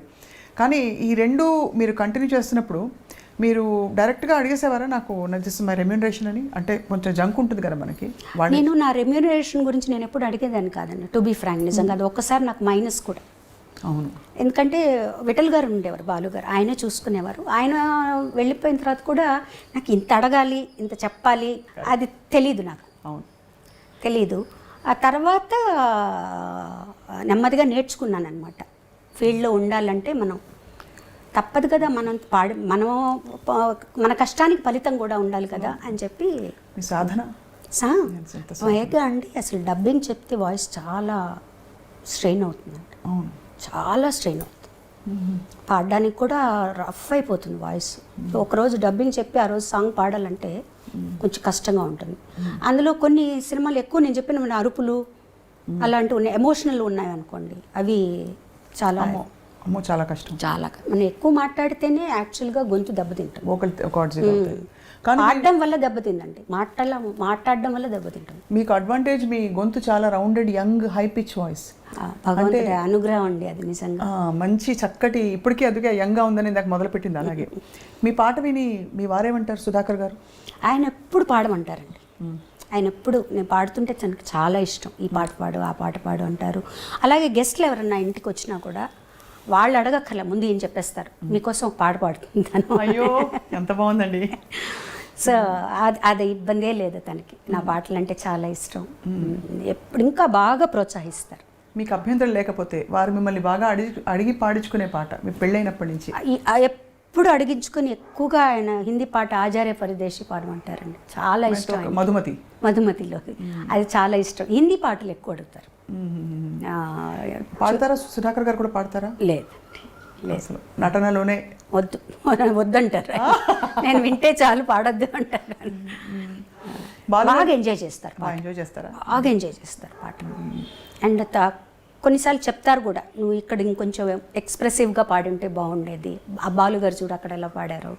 కానీ ఈ రెండు మీరు కంటిన్యూ చేస్తున్నప్పుడు మీరు డైరెక్ట్గా అడిగేసేవారా నాకు జస్ట్ మై రెమ్యూనరేషన్ అని? అంటే కొంచెం జంక్ ఉంటుంది కదా మనకి. నేను నా రెమ్యూనరేషన్ గురించి నేను ఎప్పుడు అడిగేదాన్ని కాదండి, టు బీ ఫ్రాంక్. నిజంగా అది ఒక్కసారి నాకు మైనస్ కూడా. అవును, ఎందుకంటే విఠల్ గారు ఉండేవారు, బాలు గారు, ఆయనే చూసుకునేవారు. ఆయన వెళ్ళిపోయిన తర్వాత కూడా నాకు ఇంత అడగాలి, ఇంత చెప్పాలి అది తెలీదు నాకు. అవును, తెలీదు. ఆ తర్వాత నెమ్మదిగా నేర్చుకున్నాను అనమాట. ఫీల్డ్లో ఉండాలంటే మనం తప్పదు కదా, మనం మన కష్టానికి ఫలితం కూడా ఉండాలి కదా అని చెప్పి. మీ సాధన వేగా అండి. అసలు డబ్బింగ్ చెప్తే వాయిస్ చాలా స్ట్రెయిన్ అవుతుందండి. అవును, చాలా స్ట్రెయిన్ అవుతుంది. పాడడానికి కూడా రఫ్ అయిపోతుంది వాయిస్. ఒకరోజు డబ్బింగ్ చెప్పి ఆ రోజు సాంగ్ పాడాలంటే కొంచెం కష్టంగా ఉంటుంది. అందులో కొన్ని సినిమాలు ఎక్కువ నేను చెప్పిన మన అరుపులు అలాంటివి ఉన్నాయి, ఎమోషనల్ ఉన్నాయి అనుకోండి, అవి చాలా చాలా కష్టం. చాలా మనం ఎక్కువ మాట్లాడితేనే యాక్చువల్గా గొంతు దెబ్బతింటుంది. పాడడం వల్ల దెబ్బతిందండి, మాట్లాడడం వల్ల దెబ్బతింటుంది. మీకు అడ్వాంటేజ్ మీ గొంతు చాలా rounded, young, high pitch voice. భగవంతుడి అనుగ్రహం అండి అది నిజంగా. మంచి చక్కటి, ఇప్పటికీ అందుకే యంగ్గా ఉందని ఇందాక మొదలుపెట్టింది. అలాగే మీ పాట విని మీ వారేమంటారు సుధాకర్ గారు? ఆయన ఎప్పుడు పాడమంటారండి. ఆయన ఎప్పుడు నేను పాడుతుంటే తనకు చాలా ఇష్టం, ఈ పాట పాడు, ఆ పాట పాడు అంటారు. అలాగే గెస్ట్లు ఎవరన్నా ఇంటికి వచ్చినా కూడా వాళ్ళు అడగక్కర్లే, ముందు ఏం చెప్పేస్తారు, మీకోసం ఒక పాట పాడుతుంటాను. అయ్యో ఎంత బాగుందండి. సో అది ఇబ్బందే లేదు తనకి. నా పాటలు అంటే చాలా ఇష్టం. ఎప్పుడు ఇంకా బాగా ప్రోత్సహిస్తారు. మీకు అభ్యంతరం లేకపోతే వారు మిమ్మల్ని బాగా అడిగి పాడించుకునే పాట మీ పెళ్ళైనప్పటి నుంచి? ఎప్పుడు అడిగించుకొని ఎక్కువగా ఆయన హిందీ పాట ఆచార్య పరిదేశి పాడమంటారండి, చాలా ఇష్టం. మధుమతిలో అది చాలా ఇష్టం. హిందీ పాటలు ఎక్కువ అడుగుతారు. పాడతారా? సుధాకర్ గారు కూడా పాడతారా? లేదు, నటనలోనే వద్దంటారు. నేను వింటే చాలు, పాడొద్దు అంటారు. బాగా ఎంజాయ్ చేస్తారు, బాగా ఎంజాయ్ చేస్తారు పాట. అండ్ కొన్నిసార్లు చెప్తారు కూడా, నువ్వు ఇక్కడ ఇంకొంచెం ఎక్స్ప్రెసివ్గా పాడి ఉంటే బాగుండేది, ఆ బాలుగారు చూడు అక్కడ ఎలా పాడారు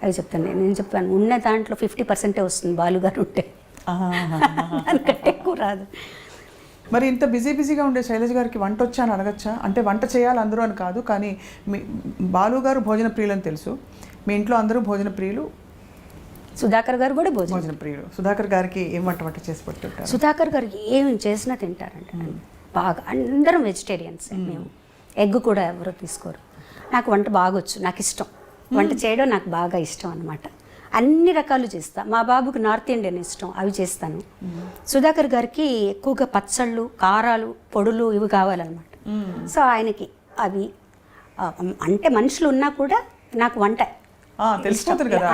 అవి చెప్తాను. నేను చెప్పాను, ఉన్న దాంట్లో 50% వస్తుంది బాలుగారు ఉంటే, దానికంటే ఎక్కువ రాదు. మరి ఇంత బిజీగా ఉండే శైలజ గారికి వంట వచ్చా అని అడగచ్చా? అంటే వంట చేయాలి అందరూ అని కాదు, కానీ మీ బాలు గారు భోజన ప్రియులు అని తెలుసు, మీ ఇంట్లో అందరూ భోజన ప్రియులు. సుధాకర్ గారు కూడా భోజన ప్రియులు. సుధాకర్ గారికి ఏం వంట చేసి పెట్టుంటారు? సుధాకర్ గారికి ఏమి చేసినా తింటారంటే బాగా. అందరం వెజిటేరియన్స్ మేము, ఎగ్ కూడా ఎవరో తీసుకోరు. నాకు వంట బాగా వచ్చు, నాకు ఇష్టం వంట చేయడం, నాకు బాగా ఇష్టం అనమాట. అన్ని రకాలు చేస్తా. మా బాబుకి నార్త్ ఇండియన్ ఇష్టం, అవి చేస్తాను. సుధాకర్ గారికి ఎక్కువగా పచ్చళ్ళు, కారాలు, పొడులు ఇవి కావాలన్నమాట. సో ఆయనకి అవి అంటే మనుషులు ఉన్నా కూడా నాకు వంట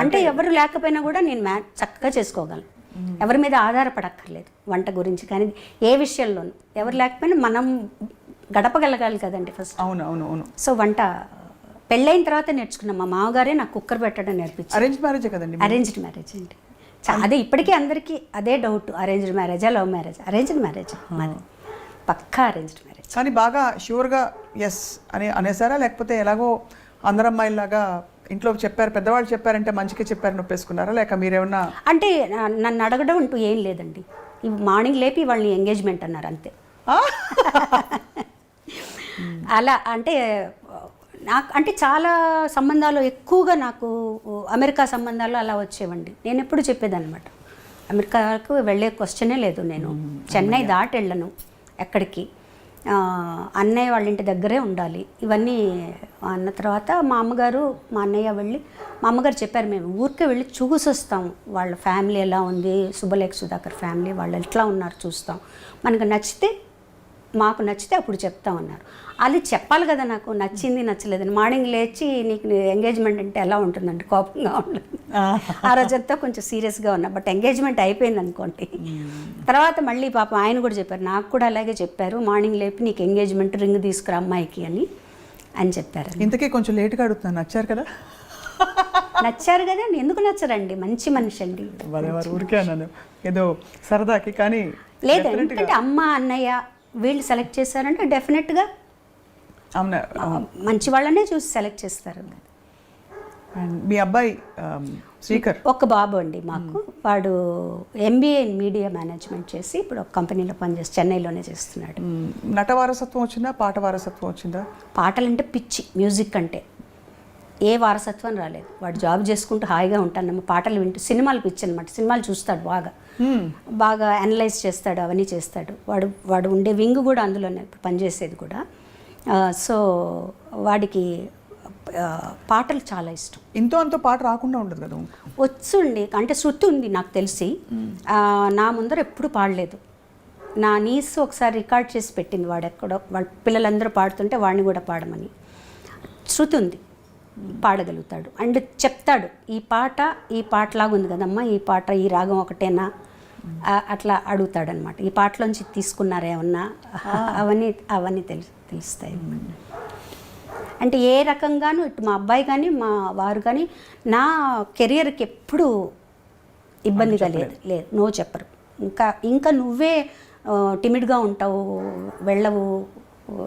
అంటే ఎవరు లేకపోయినా కూడా నేను చక్కగా చేసుకోగలను. ఎవరి మీద ఆధారపడక్కర్లేదు వంట గురించి. కానీ ఏ విషయంలోనూ ఎవరు లేకపోయినా మనం గడపగలగాలి కదండి ఫస్ట్. అవును. సో వంట పెళ్ళైన తర్వాత నేర్చుకున్నాం. మా మామగారే నాకు కుక్కర్ పెట్టడం నేర్పించారు. అరేంజ్ మ్యారేజ్ కదండి? అరేంజ్డ్ మ్యారేజ్ అండి. అదే ఇప్పటికీ అందరికీ అదే డౌట్, అరేంజ్డ్ మ్యారేజా లవ్ మ్యారేజ్? అరేంజ్డ్ మ్యారేజ్, మాది పక్కా అరేంజ్డ్ మ్యారేజ్. కానీ బాగా ష్యూర్గా ఎస్ అనేసారా, లేకపోతే ఎలాగో అందరు అమ్మాయిలాగా ఇంట్లో చెప్పారు, పెద్దవాళ్ళు చెప్పారంటే మంచిగా చెప్పారని ఒప్పేసుకున్నారా, లేక మీరేమన్నా? అంటే నన్ను అడగడం అంటూ ఏం లేదండి. మార్నింగ్ లేపి వాళ్ళని ఎంగేజ్మెంట్ అన్నారు అంతే. అలా అంటే నాకు అంటే చాలా సంబంధాలు ఎక్కువగా నాకు అమెరికా సంబంధాలు అలా వచ్చేవండి. నేను ఎప్పుడు చెప్పేదన్నమాట, అమెరికాకు వెళ్ళే క్వశ్చనే లేదు, నేను చెన్నై దాటి వెళ్ళను ఎక్కడికి, అన్నయ్య వాళ్ళ ఇంటి దగ్గరే ఉండాలి. ఇవన్నీ అన్న తర్వాత మా అమ్మగారు మా అన్నయ్య వెళ్ళి, మా అమ్మగారు చెప్పారు మేము ఊరికే వెళ్ళి చూసి వస్తాం, వాళ్ళ ఫ్యామిలీ ఎలా ఉంది, శుభలేఖ సుధాకర్ ఫ్యామిలీ వాళ్ళు ఎట్లా ఉన్నారు చూస్తాం, మనకు నచ్చితే మాకు నచ్చితే అప్పుడు చెప్తామన్నారు. అది చెప్పాలి కదా, నాకు నచ్చింది నచ్చలేదని. మార్నింగ్ లేచి నీకు ఎంగేజ్మెంట్ అంటే ఎలా ఉంటుందండి, కోపంగా ఉంటుంది. ఆ రోజంతా కొంచెం సీరియస్గా ఉన్నా, బట్ ఎంగేజ్మెంట్ అయిపోయింది అనుకోండి. తర్వాత మళ్ళీ పాప ఆయన కూడా చెప్పారు, నాకు కూడా అలాగే చెప్పారు, మార్నింగ్ లేపి నీకు ఎంగేజ్మెంట్ రింగ్ తీసుకురా అమ్మాయికి అని చెప్పారు. ఇంతకీ కొంచెం లేట్గా అడుగుతున్నాను, నచ్చారు కదా? నచ్చారు కదండి, ఎందుకు నచ్చరండి, మంచి మనిషి అండి. వారు ఊరికే అన్నాను ఏదో సరదాకి, కానీ లేదు ఎందుకంటే అమ్మ అన్నయ్య వీళ్ళు సెలెక్ట్ చేశారంటే డెఫినెట్గా మంచి వాళ్ళనే చూసి సెలెక్ట్ చేస్తారు. మీ అబ్బాయి శ్రీకర్ ఒక బాబు అండి మాకు, వాడు MBA ఇన్ మీడియా మేనేజ్మెంట్ చేసి ఇప్పుడు ఒక కంపెనీలో పనిచేసి చెన్నైలోనే చేస్తున్నాడు. నట వారసత్వం వచ్చిందా, పాట వారసత్వం వచ్చిందా? పాటలంటే పిచ్చి, మ్యూజిక్ అంటే ఏ వారసత్వం రాలేదు. వాడు జాబ్ చేసుకుంటూ హాయిగా ఉంటాను, పాటలు వింటూ, సినిమాలు పిచ్చి అనమాట, సినిమాలు చూస్తాడు, బాగా అనలైజ్ చేస్తాడు, అవన్నీ చేస్తాడు. వాడు ఉండే వింగ్ కూడా అందులోనే ఇప్పుడు పనిచేసేది కూడా. సో వాడికి పాటలు చాలా ఇష్టం. ఇంతో అంతో పాట రాకుండా ఉండదు కదా? వచ్చుండి అంటే శృతి ఉంది నాకు తెలిసి, నా ముందర ఎప్పుడు పాడలేదు. నా నీస్ ఒకసారి రికార్డ్ చేసి పెట్టింది, వాడెక్కడో వాళ్ళ పిల్లలందరూ పాడుతుంటే వాడిని కూడా పాడమని. శృతి ఉంది, పాడగలుగుతాడు. అండ్ చెప్తాడు, ఈ పాటలాగా ఉంది కదమ్మా, ఈ పాట ఈ రాగం ఒకటేనా, అట్లా అడుగుతాడనమాట. ఈ పాటలోంచి తీసుకున్నారేమన్నా, అవన్నీ తెలుస్తాయి. అంటే ఏ రకంగానూ ఇటు మా అబ్బాయి కానీ మా వారు కానీ నా కెరియర్కి ఎప్పుడు ఇబ్బందిగా లేదు, నో చెప్పరు. ఇంకా నువ్వే టిమిడ్గా ఉంటావు, వెళ్ళవు,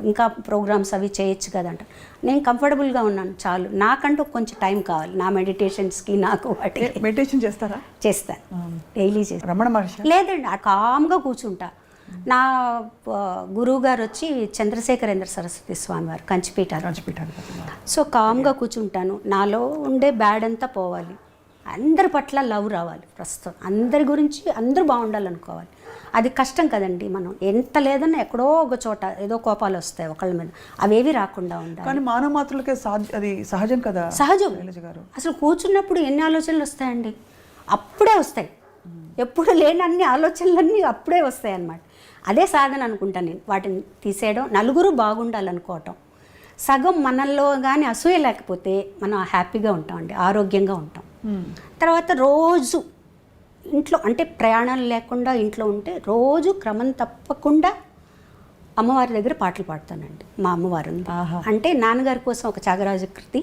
ఇంకా ప్రోగ్రామ్స్ అవి చేయొచ్చు కదంట. నేను కంఫర్టబుల్గా ఉన్నాను చాలు, నాకంటూ కొంచెం టైం కావాలి నా మెడిటేషన్స్కి, నాకు వాటి. మెడిటేషన్ చేస్తారా? చేస్తాను, డైలీ చేస్తాను. రమణ మహర్షి? లేదండి, కామ్గా కూర్చుంటా. నా గురువు గారు వచ్చి చంద్రశేఖరేంద్ర సరస్వతి స్వామి వారు, కంచిపీఠాలు. సో కామ్గా కూర్చుంటాను, నాలో ఉండే బ్యాడ్ అంతా పోవాలి, అందరి పట్ల లవ్ రావాలి, ప్రస్తుతం అందరి గురించి అందరూ బాగుండాలనుకోవాలి. అది కష్టం కదండి, మనం ఎంత లేదన్నా ఎక్కడో ఒక చోట ఏదో కోపాలు వస్తాయి ఒకళ్ళ మీద, అవేవి రాకుండా ఉండాలి. కానీ మానవ మాత్రులకే అది సహజం కదా? సహజం. అసలు కూర్చున్నప్పుడు ఎన్ని ఆలోచనలు వస్తాయండి, అప్పుడే వస్తాయి, ఎప్పుడు లేని అన్ని ఆలోచనలన్నీ అప్పుడే వస్తాయి అన్నమాట. అదే సాధన అనుకుంటాను నేను, వాటిని తీసేయడం, నలుగురు బాగుండాలనుకోవటం. సగం మనల్లో కానీ అసూయ లేకపోతే మనం హ్యాపీగా ఉంటామండి, ఆరోగ్యంగా ఉంటాం. తర్వాత రోజు ఇంట్లో అంటే ప్రయాణాలు లేకుండా ఇంట్లో ఉంటే రోజు క్రమం తప్పకుండా అమ్మవారి దగ్గర పాటలు పాడతానండి. మా అమ్మవారు అంటే నాన్నగారి కోసం ఒక త్యాగరాజ కృతి,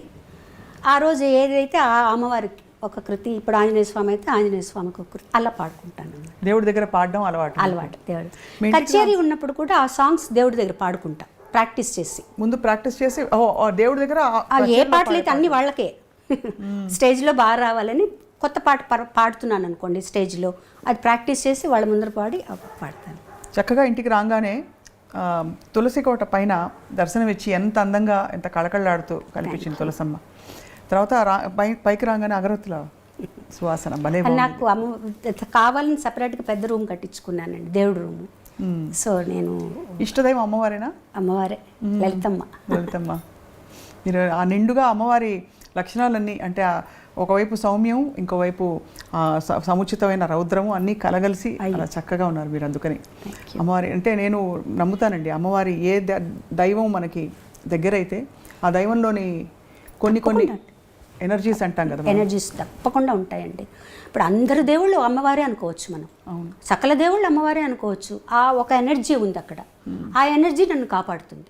ఆ రోజు ఏదైతే ఆ అమ్మవారికి ఒక కృతి, ఇప్పుడు ఆంజనేయ స్వామి అయితే ఆంజనేయ స్వామికి ఒక కృతి, అలా పాడుకుంటాను. దేవుడి దగ్గర పాడడం అలవాటు. దేవుడు కచేరీ ఉన్నప్పుడు కూడా ఆ సాంగ్స్ దేవుడి దగ్గర పాడుకుంటా, ప్రాక్టీస్ చేసి, ముందు ప్రాక్టీస్ చేసి దేవుడి దగ్గర ఏ పాటలు అయితే అన్ని వాళ్ళకే స్టేజ్లో బాగా రావాలని కొత్త పాట పాడుతున్నాను అనుకోండి స్టేజ్లో, అది ప్రాక్టీస్ చేసి వాళ్ళ ముందర పాడతాను. చక్కగా ఇంటికి రాగానే తులసి కోట పైన దర్శనమిచ్చి ఎంత అందంగా, ఎంత కళకళలాడుతూ కనిపించింది తులసమ్మ. తర్వాత పైకి రాగానే అగరత్తుల సువాసన భలే. నాకు కావాలని సపరేట్గా పెద్ద రూమ్ కట్టించుకున్నానండి, దేవుడి రూము. సో నేను ఇష్టదైవం అమ్మవారేనా? అమ్మవారే, లలితమ్మ. మీరు ఆ నిండుగా అమ్మవారి లక్షణాలన్నీ, అంటే ఒకవైపు సౌమ్యం, ఇంకోవైపు సముచితమైన రౌద్రము అన్నీ కలగలిసి అలా చక్కగా ఉన్నారు మీరు. అందుకని అమ్మవారి అంటే నేను నమ్ముతానండి, అమ్మవారి ఏ దైవం మనకి దగ్గరైతే ఆ దైవంలోని కొన్ని ఎనర్జీస్ అంటాం కదా, ఎనర్జీస్ తప్పకుండా ఉంటాయండి. ఇప్పుడు అందరు దేవుళ్ళు అమ్మవారే అనుకోవచ్చు మనం, సకల దేవుళ్ళు అమ్మవారే అనుకోవచ్చు. ఆ ఒక ఎనర్జీ ఉంది అక్కడ, ఆ ఎనర్జీ నన్ను కాపాడుతుంది.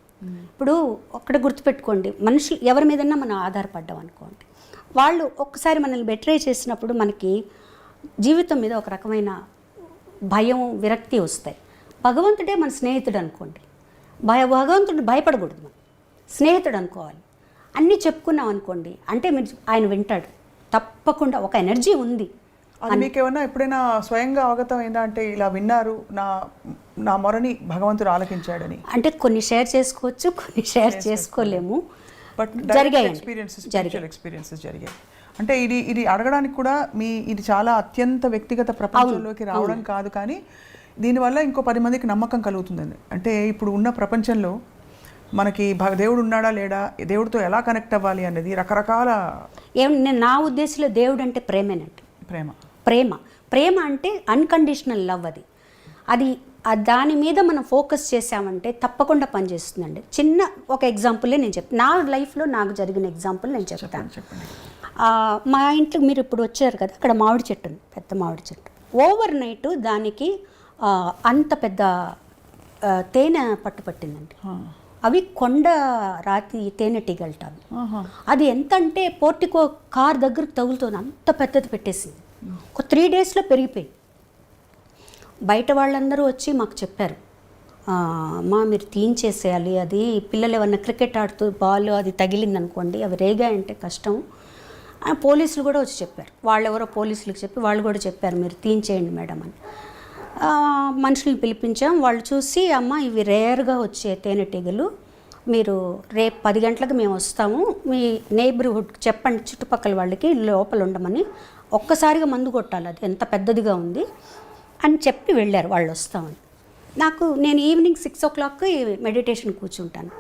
ఇప్పుడు ఒక్కడ గుర్తుపెట్టుకోండి, మనుషులు ఎవరి మీదన్నా మనం ఆధారపడ్డాం అనుకోండి, వాళ్ళు ఒక్కసారి మనల్ని బెట్రే చేసినప్పుడు మనకి జీవితం మీద ఒక రకమైన భయం, విరక్తి వస్తాయి. భగవంతుడే మన స్నేహితుడు అనుకోండి, భగవంతుడు భయపడకూడదు, మనం స్నేహితుడు అనుకోవాలి. అన్నీ చెప్పుకున్నాం అనుకోండి, అంటే మీరు ఆయన వింటాడు తప్పకుండా. ఒక ఎనర్జీ ఉంది, అది మీకు ఏమన్నా ఎప్పుడైనా స్వయంగా అవగతం అయిందా, అంటే ఇలా విన్నారు, నా మొరని భగవంతుడు ఆలకించాడని? అంటే కొన్ని షేర్ చేసుకోవచ్చు, కొన్ని షేర్ చేసుకోలేము. బట్ జరిగాయి ఎక్స్పీరియన్సెస్ జరిగాయి. అంటే ఇది అడగడానికి కూడా ఇది చాలా అత్యంత వ్యక్తిగత ప్రపంచంలోకి రావడం కాదు, కానీ దీనివల్ల ఇంకో 10 మందికి నమ్మకం కలుగుతుందండి. అంటే ఇప్పుడు ఉన్న ప్రపంచంలో మనకి దేవుడు ఉన్నాడా లేడా, దేవుడితో ఎలా కనెక్ట్ అవ్వాలి అనేది రకరకాల. నా ఉద్దేశంలో దేవుడు అంటే ప్రేమేనండి. ప్రేమ అంటే అన్కండిషనల్ లవ్. అది దాని మీద మనం ఫోకస్ చేసామంటే తప్పకుండా పనిచేస్తుందండి. చిన్న ఒక ఎగ్జాంపులే నేను చెప్తాను, నా లైఫ్లో నాకు జరిగిన ఎగ్జాంపుల్ నేను చెప్తాను. మా ఇంట్లో మీరు ఇప్పుడు వచ్చారు కదా, అక్కడ మామిడి చెట్టు ఉంది, పెద్ద మామిడి చెట్టు. ఓవర్ నైట్ దానికి అంత పెద్ద తేనె పట్టిందండి. అవి కొండ రాతి తేనెటీగలట. అది ఎంత అంటే పోర్టికో కార్ దగ్గరకు తగులుతుంది, అంత పెద్దది పెట్టేసింది. ఒక 3 daysలో పెరిగిపోయింది. బయట వాళ్ళందరూ వచ్చి మాకు చెప్పారు, అమ్మా మీరు తీయించేసేయాలి, అది పిల్లలు ఏమన్నా క్రికెట్ ఆడుతూ బాల్ అది తగిలింది అనుకోండి, అవి రేగాయంటే కష్టం. పోలీసులు కూడా వచ్చి చెప్పారు, వాళ్ళెవరో పోలీసులకు చెప్పి వాళ్ళు కూడా చెప్పారు మీరు తీయించేయండి మేడం అని. మనుషుల్ని పిలిపించాం. వాళ్ళు చూసి, అమ్మ ఇవి రేర్గా వచ్చే తేనెటీగలు, మీరు రేపు 10 గంటలకు మేము వస్తాము, మీ నైబర్హుడ్ చెప్పండి చుట్టుపక్కల వాళ్ళకి లోపల ఉండమని, ఒక్కసారిగా మందు కొట్టాలి, అది ఎంత పెద్దదిగా ఉంది అని చెప్పి వెళ్ళారు. వాళ్ళు వస్తామని. నేను ఈవినింగ్ 6 o'clockకి మెడిటేషన్ కూర్చుంటాను.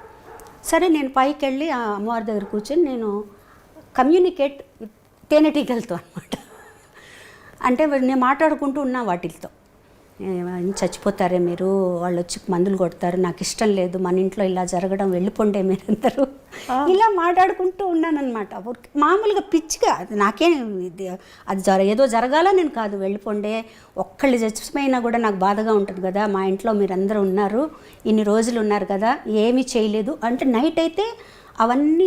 సరే నేను పైకి వెళ్ళి ఆ అమ్మవారి దగ్గర కూర్చొని నేను కమ్యూనికేట్ తేనెటీగలతో అనమాట. అంటే నేను మాట్లాడుకుంటూ ఉన్నా వాటితో, చచ్చిపోతారే మీరు, వాళ్ళు వచ్చి మందులు కొడతారు, నాకు ఇష్టం లేదు, మన ఇంట్లో ఇలా జరగడం, వెళ్ళిపోండే మీరందరూ, ఇలా మాట్లాడుకుంటూ ఉన్నానన్నమాట. మామూలుగా పిచ్చిగా, నాకేం అది ఏదో జరగాల నేను కాదు, వెళ్ళిపోండే, ఒక్కళ్ళు చచ్చిపోయినా కూడా నాకు బాధగా ఉంటుంది కదా, మా ఇంట్లో మీరందరూ ఉన్నారు, ఇన్ని రోజులు ఉన్నారు కదా, ఏమీ చేయలేదు అంటే. నైట్ అయితే అవన్నీ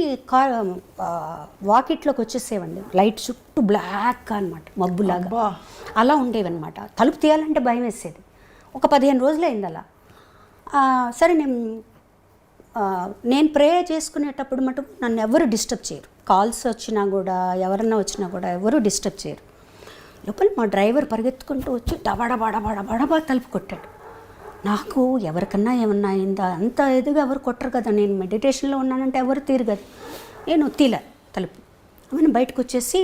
వాకిట్లోకి వచ్చేసేవండి, లైట్ చుట్టూ బ్లాక్ అనమాట, మబ్బులాగా అలా ఉండేవన్నమాట. తలుపు తీయాలంటే భయం వేసేది. ఒక 15 రోజులు అయింది అలా. సరే నేను ప్రే చేసుకునేటప్పుడు మటుకు నన్ను ఎవరు డిస్టర్బ్ చేయరు. కాల్స్ వచ్చినా కూడా, ఎవరన్నా వచ్చినా కూడా ఎవరు డిస్టర్బ్ చేయరు. లోపల మా డ్రైవర్ పరిగెత్తుకుంటూ వచ్చి డబడబడబడబడబా తలుపు కొట్టాడు. నాకు ఎవరికన్నా ఏమన్నా అయిందా, అంత ఎదుగా ఎవరు కొట్టరు కదా, నేను మెడిటేషన్లో ఉన్నానంటే ఎవరు తీరు కదా. నేను తీల తలుపు. ఆమెను బయటకు వచ్చేసి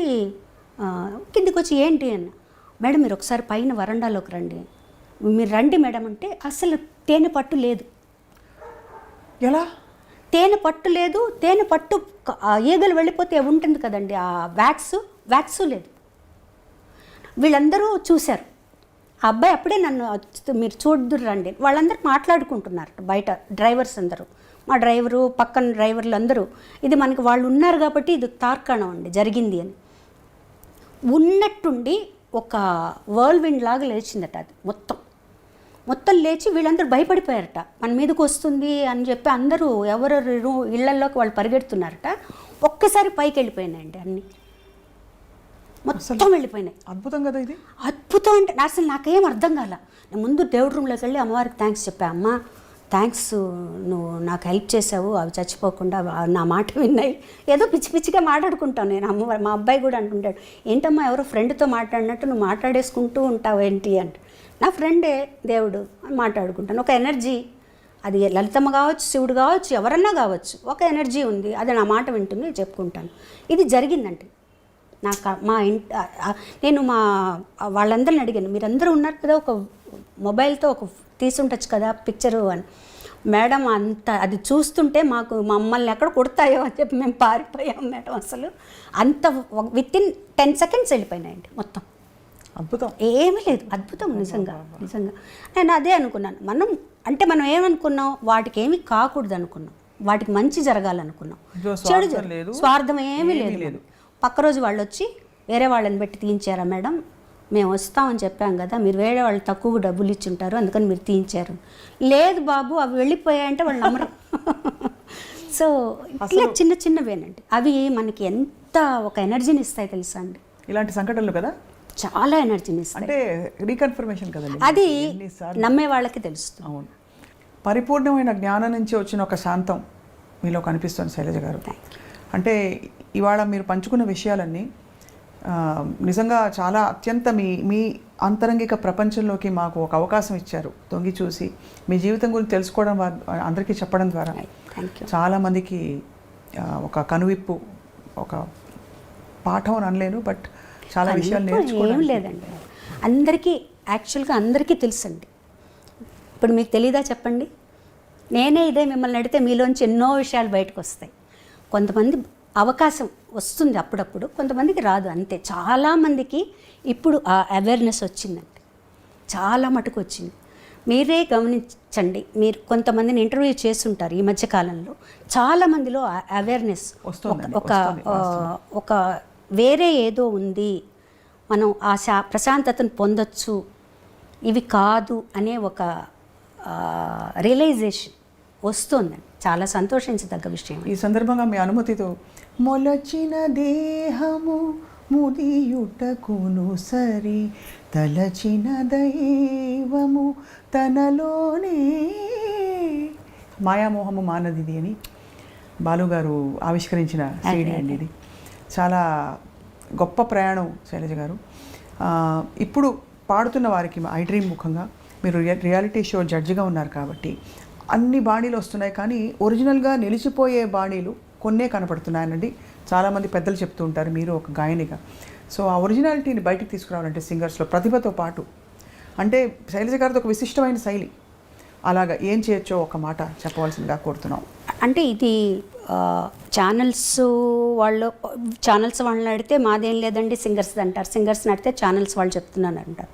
కిందికి వచ్చి ఏంటి అన్న, మేడం మీరు ఒకసారి పైన వరండాలోకి రండి. మీరు రండి మేడం అంటే అసలు తేనె పట్టు లేదు. ఎలా? తేనె పట్టు లేదు. తేనె పట్టు ఈగలు వెళ్ళిపోతే ఉంటుంది కదండి, ఆ వ్యాక్స్ లేదు. వీళ్ళందరూ చూశారు. ఆ అబ్బాయి అప్పుడే నన్ను మీరు చూద్దురు రండి, వాళ్ళందరూ మాట్లాడుకుంటున్నారు బయట, డ్రైవర్స్ అందరూ, మా డ్రైవరు పక్కన డ్రైవర్లు అందరూ. ఇది మనకి వాళ్ళు ఉన్నారు కాబట్టి ఇది తార్కాణం అండి జరిగింది అని. ఉన్నట్టుండి ఒక వర్ల్విండ్ లాగా లేచిందట. అది మొత్తం లేచి వీళ్ళందరూ భయపడిపోయారట, మన మీదకి వస్తుంది అని చెప్పి అందరూ ఎవరు ఇళ్లలోకి వాళ్ళు పరిగెడుతున్నారట. ఒక్కసారి పైకి వెళ్ళిపోయినాయండి అన్నీ, మొత్తం వెళ్ళిపోయినాయి. అద్భుతం కదా ఇది. అద్భుతం అంటే అసలు నాకేం అర్థం కాల. నేను ముందు దేవుడి రూమ్లోకి వెళ్ళి అమ్మవారికి థ్యాంక్స్ చెప్పా, అమ్మ థ్యాంక్స్, నువ్వు నాకు హెల్ప్ చేసావు, అవి చచ్చిపోకుండా నా మాట విన్నాయి. ఏదో పిచ్చిగా మాట్లాడుకుంటాను నేను. అమ్మవారు, మా అబ్బాయి కూడా అంటుంటాడు, ఏంటమ్మా ఎవరో ఫ్రెండ్తో మాట్లాడినట్టు నువ్వు మాట్లాడేసుకుంటూ ఉంటావు ఏంటి అంటే. నా ఫ్రెండే దేవుడు అని మాట్లాడుకుంటాను. ఒక ఎనర్జీ, అది లలితమ్మ కావచ్చు, శివుడు కావచ్చు, ఎవరన్నా కావచ్చు, ఒక ఎనర్జీ ఉంది, అది నా మాట వింటుంది, చెప్పుకుంటాను. ఇది జరిగిందంటే నాకు నేను వాళ్ళందరిని అడిగాను, మీరందరూ ఉన్నారు కదా, ఒక మొబైల్తో ఒక తీసుంటచ్చు కదా పిక్చరు అని. మేడం అంత అది చూస్తుంటే మమ్మల్ని ఎక్కడ కొడతాయో అని చెప్పి మేము పారిపోయాం మేడం. అసలు అంత వితిన్ 10 seconds వెళ్ళిపోయినాయండి మొత్తం. అద్భుతం, ఏమీ లేదు. అద్భుతం నిజంగా. నేను అదే అనుకున్నాను. మనం ఏమనుకున్నాం, వాటికి ఏమీ కాకూడదు అనుకున్నాం, వాటికి మంచి జరగాలనుకున్నాం. చెడు స్వార్థం ఏమీ లేదు. పక్క రోజు వాళ్ళు వచ్చి వేరే వాళ్ళని పెట్టి తీయించారా మేడం, మేము వస్తామని చెప్పాం కదా, మీరు వేరే వాళ్ళు తక్కువ డబ్బులు ఇచ్చుంటారు అందుకని మీరు తీయించారు. లేదు బాబు అవి వెళ్ళిపోయాయంటే వాళ్ళు నమ్మరు. సో ఇట్లా చిన్నవేనండి, అవి మనకి ఎంత ఒక ఎనర్జీని ఇస్తాయి తెలుసా అండి. ఇలాంటి సంఘటనలు కదా చాలా ఎనర్జీని ఇస్తాయి. అంటే రీకన్ఫర్మేషన్ కదండి, అది నమ్మే వాళ్ళకి తెలుస్తుంది. అవును, పరిపూర్ణమైన జ్ఞానం నుంచి వచ్చిన ఒక శాంతం మీలో కనిపిస్తుంది శైలజ గారు. అంటే ఇవాళ మీరు పంచుకున్న విషయాలన్నీ నిజంగా చాలా అత్యంత మీ అంతరంగిక ప్రపంచంలోకి మాకు ఒక అవకాశం ఇచ్చారు. తొంగి చూసి మీ జీవితం గురించి తెలుసుకోవడం అందరికీ చెప్పడం ద్వారా చాలామందికి ఒక కనువిప్పు, ఒక పాఠం అని అనలేను, బట్ చాలా విషయాలు నేర్చుకోవడం లేదండి. అందరికీ యాక్చువల్గా అందరికీ తెలుసండి. ఇప్పుడు మీకు తెలీదా చెప్పండి? నేనే ఇదే మిమ్మల్ని అడిగితే మీలోంచి ఎన్నో విషయాలు బయటకు వస్తాయి. కొంతమంది అవకాశం వస్తుంది అప్పుడప్పుడు, కొంతమందికి రాదు, అంతే. చాలామందికి ఇప్పుడు ఆ అవేర్నెస్ వచ్చిందండి, చాలా మటుకు వచ్చింది. మీరే గమనించండి, మీరు కొంతమందిని ఇంటర్వ్యూ చేస్తుంటారు ఈ మధ్యకాలంలో, చాలామందిలో అవేర్నెస్ ఒక వేరే ఏదో ఉంది, మనం ఆ ప్రశాంతతను పొందొచ్చు, ఇవి కాదు అనే ఒక రియలైజేషన్ వస్తుందండి. చాలా సంతోషించదగ్గ విషయం. ఈ సందర్భంగా మీ అనుమతితో, మొలచిన దేహము ముదియుటకును సరి, తలచిన దైవము తనలోనే, మాయామోహము మానదిది అని బాలుగారు ఆవిష్కరించిన సీడీ అండి ఇది. చాలా గొప్ప ప్రయాణం శైలజ గారు. ఇప్పుడు పాడుతున్న వారికి ఐ డ్రీమ్ ముఖంగా మీరు రియాలిటీ షో జడ్జిగా ఉన్నారు కాబట్టి అన్ని బాణీలు వస్తున్నాయి, కానీ ఒరిజినల్గా నిలిచిపోయే బాణీలు కొన్నే కనపడుతున్నాయనండి చాలామంది పెద్దలు చెప్తూ ఉంటారు, మీరు ఒక గాయనిగా. సో ఆ ఒరిజినాలిటీని బయటికి తీసుకురావాలంటే సింగర్స్లో ప్రతిభతో పాటు, అంటే శైలజ గారితో ఒక విశిష్టమైన శైలి, అలాగా ఏం చేయొచ్చో ఒక మాట చెప్పవలసిందిగా కోరుతున్నాం. అంటే ఇది ఛానల్స్ వాళ్ళని అడిగితే మాదేం లేదండి సింగర్స్ది అంటారు, సింగర్స్ని అడిగితే ఛానల్స్ వాళ్ళు చెప్తున్నాను అంటారు.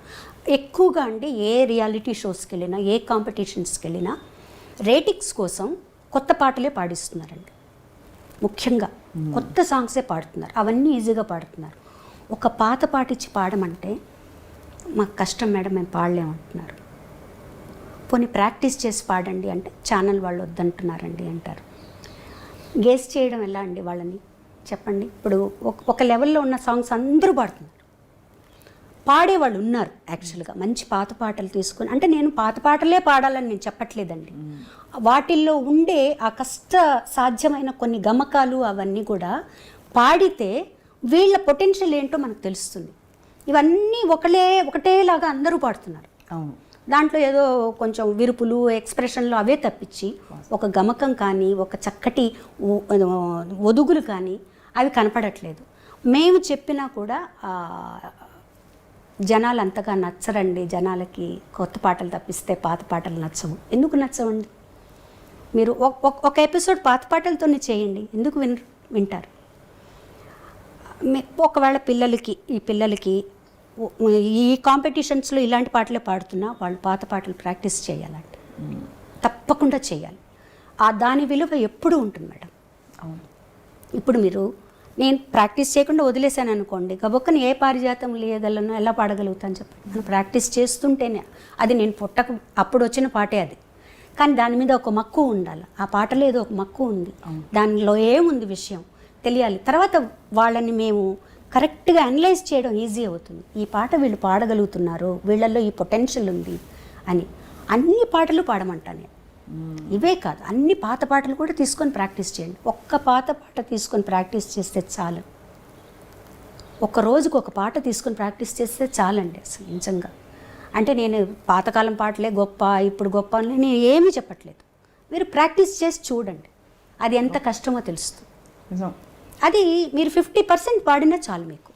ఎక్కువగా అండి ఏ రియాలిటీ షోస్కి వెళ్ళినా, ఏ కాంపిటీషన్స్కి వెళ్ళినా రేటింగ్స్ కోసం కొత్త పాటలే పాడిస్తున్నారండి. ముఖ్యంగా కొత్త సాంగ్సే పాడుతున్నారు, అవన్నీ ఈజీగా పాడుతున్నారు. ఒక పాత పాట ఇచ్చి పాడమంటే మాకు కష్టం మేడం, మేము పాడలేమంటున్నారు. పోనీ ప్రాక్టీస్ చేసి పాడండి అంటే ఛానల్ వాళ్ళు వద్దంటున్నారండి అంటారు. గేస్ చేయడం ఎలా అండి వాళ్ళని చెప్పండి? ఇప్పుడు ఒక లెవెల్లో ఉన్న సాంగ్స్ అందరూ పాడుతున్నారు, పాడేవాళ్ళు ఉన్నారు యాక్చువల్గా మంచి పాత పాటలు తీసుకుని. అంటే నేను పాత పాటలే పాడాలని నేను చెప్పట్లేదండి, వాటిల్లో ఉండే ఆ కష్ట సాధ్యమైన కొన్ని గమకాలు అవన్నీ కూడా పాడితే వీళ్ళ పొటెన్షియల్ ఏంటో మనకు తెలుస్తుంది. ఇవన్నీ ఒకటేలాగా అందరూ పాడుతున్నారు. అవును, దాంట్లో ఏదో కొంచెం విరుపులు ఎక్స్ప్రెషన్లు అవే తప్పించి ఒక గమకం కానీ, ఒక చక్కటి ఒదుగులు కానీ అవి కనపడట్లేదు. మేము చెప్పినా కూడా జనాలు అంతగా నచ్చరండి. జనాలకి కొత్త పాటలు తప్పిస్తే పాత పాటలు నచ్చవు. ఎందుకు నచ్చవండి? మీరు ఒక ఎపిసోడ్ పాత పాటలతోనే చేయండి, ఎందుకు వింటారు? ఒకవేళ పిల్లలకి ఈ కాంపిటీషన్స్లో ఇలాంటి పాటలే పాడుతున్నా వాళ్ళు పాత పాటలు ప్రాక్టీస్ చేయాలండి, తప్పకుండా చేయాలి. దాని విలువ ఎప్పుడూ ఉంటుంది మేడం. ఇప్పుడు నేను ప్రాక్టీస్ చేయకుండా వదిలేశాను అనుకోండి, గబొక్కని ఏ పారిజాతం లేయగలను, ఎలా పాడగలుగుతాను చెప్పండి? నేను ప్రాక్టీస్ చేస్తుంటేనే అది నేను అప్పుడు వచ్చిన పాటే అది, కానీ దాని మీద ఒక మక్కువ ఉండాలి. ఆ పాటలో ఏదో ఒక మక్కువ ఉంది, దానిలో ఏముంది విషయం తెలియాలి. తర్వాత వాళ్ళని మేము కరెక్ట్గా అనలైజ్ చేయడం ఈజీ అవుతుంది. ఈ పాట వీళ్ళు పాడగలుగుతున్నారు, వీళ్ళల్లో ఈ పొటెన్షియల్ ఉంది అని. అన్ని పాటలు పాడమంటాను, ఇవే కాదు అన్ని పాత పాటలు కూడా తీసుకొని ప్రాక్టీస్ చేయండి. ఒక్క పాత పాట తీసుకొని ప్రాక్టీస్ చేస్తే చాలు, ఒక రోజుకు ఒక పాట తీసుకొని ప్రాక్టీస్ చేస్తే చాలండి. అసలు నిజంగా అంటే నేను పాతకాలం పాటలే గొప్ప, ఇప్పుడు గొప్ప అని నేను ఏమీ చెప్పట్లేదు. మీరు ప్రాక్టీస్ చేసి చూడండి, అది ఎంత కష్టమో తెలుస్తుంది. అది మీరు 50% పాడినా చాలు మీకు.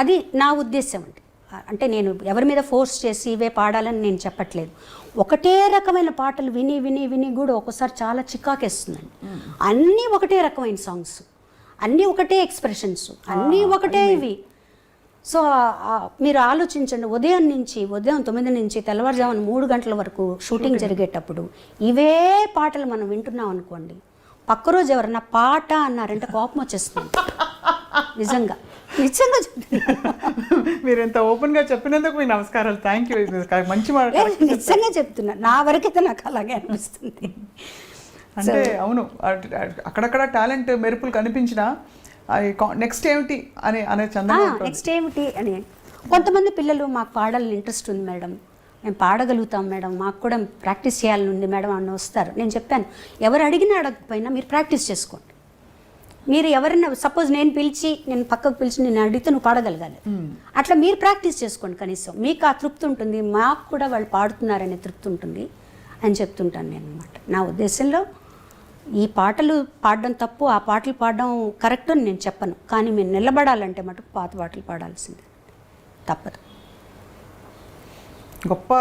అది నా ఉద్దేశం అండి. అంటే నేను ఎవరి మీద ఫోర్స్ చేసి ఇవే పాడాలని నేను చెప్పట్లేదు. ఒకటే రకమైన పాటలు విని విని విని కూడా ఒకసారి చాలా చికాకేస్తుందండి. అన్నీ ఒకటే రకమైన సాంగ్స్, అన్నీ ఒకటే ఎక్స్ప్రెషన్స్, అన్నీ ఒకటే ఇవి. సో మీరు ఆలోచించండి, ఉదయం 9 నుంచి తెల్లవారుజామున 3 గంటల వరకు షూటింగ్ జరిగేటప్పుడు ఇవే పాటలు మనం వింటున్నాం అనుకోండి, పక్క రోజు ఎవరన్నా పాట అన్నారంటే కోపం వచ్చేస్తుంది. నిజంగా మీరు ఎంత ఓపెన్గా చెప్పినందుకు మీ నమస్కారాలు. Thank you. మంచి మాట, నిజంగా చెప్తున్నా. నా వరకైతే నాకు అలాగే అనిపిస్తుంది. అంటే అవును, అక్కడక్కడ టాలెంట్ మెరుపులు కనిపించినా నెక్స్ట్ ఏమిటి అనే చందన, నెక్స్ట్ ఏమిటి అని. కొంతమంది పిల్లలు మాకు పాడాలని ఇంట్రెస్ట్ ఉంది మేడం, మేము పాడగలుగుతాం మేడం, మాకు కూడా ప్రాక్టీస్ చేయాలని ఉంది మేడం అని వస్తారు. నేను చెప్పాను, ఎవరు అడిగినా అడగకపోయినా మీరు ప్రాక్టీస్ చేసుకోండి. మీరు ఎవరైనా సపోజ్ నేను పక్కకు పిలిచి నేను అడిగితే నువ్వు పాడగలగాలి. అట్లా మీరు ప్రాక్టీస్ చేసుకోండి, కనీసం మీకు ఆ తృప్తి ఉంటుంది, మాకు కూడా వాళ్ళు పాడుతున్నారనే తృప్తి ఉంటుంది అని చెప్తుంటాను నేను అనమాట. నా ఉద్దేశంలో ఈ పాటలు పాడడం తప్పు, ఆ పాటలు పాడడం కరెక్ట్ అని నేను చెప్పను, కానీ మీరు నిలబడాలంటే మటుకు పాత పాటలు పాడాల్సిందే, తప్పదు. గొప్ప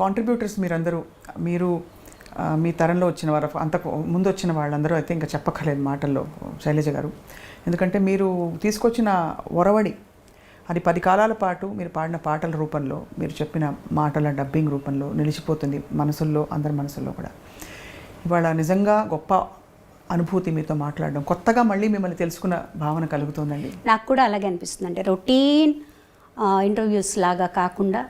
కాంట్రిబ్యూటర్స్ మీరందరూ. మీరు మీ తరంలో వచ్చిన వారు, అంతకు ముందు వచ్చిన వాళ్ళందరూ అయితే ఇంకా చెప్పక్కర్లేదు మాటల్లో శైలజ గారు. ఎందుకంటే మీరు తీసుకొచ్చిన ఒరవడి అది 10 కాలాల పాటు మీరు పాడిన పాటల రూపంలో, మీరు చెప్పిన మాటల డబ్బింగ్ రూపంలో నిలిచిపోతుంది మనసుల్లో, అందరి మనసుల్లో కూడా. ఇవాళ నిజంగా గొప్ప అనుభూతి మీతో మాట్లాడడం, కొత్తగా మళ్ళీ మిమ్మల్ని తెలుసుకున్న భావన కలుగుతుందండి. నాకు కూడా అలాగే అనిపిస్తుంది. అంటే రొటీన్ ఇంటర్వ్యూస్ లాగా కాకుండా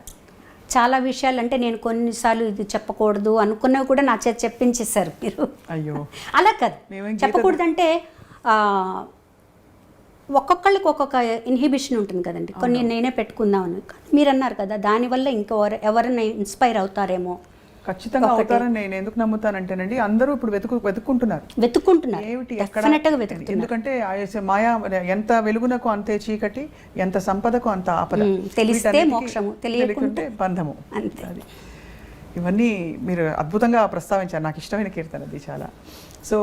చాలా విషయాలు, అంటే నేను కొన్నిసార్లు ఇది చెప్పకూడదు అనుకున్నవి కూడా నా చేతి చెప్పించేశారు మీరు. అయ్యో అలా కాదు, చెప్పకూడదంటే ఒక్కొక్కళ్ళకి ఒక్కొక్క ఇన్హిబిషన్ ఉంటుంది కదండి. కొన్ని నేనే పెట్టుకుందామని మీరు అన్నారు కదా, దానివల్ల ఇంకా ఎవరైనా ఇన్స్పైర్ అవుతారేమో. ఖచ్చితంగా అవుతారని నేను ఎందుకు నమ్ముతానంటేనండి, అందరూ ఇప్పుడు వెతుక్కుంటున్నారు ఏమిటి ఎక్కడ. ఎందుకంటే మాయా ఎంత వెలుగునకు అంతే చీకటి, ఎంత సంపదకు అంత ఆపద, తెలిస్తే మోక్షము, తెలియకుంటే బంధము. అది ఇవన్నీ మీరు అద్భుతంగా ప్రస్తావించారు. నాకు ఇష్టమైన కీర్తన అది చాలా. సో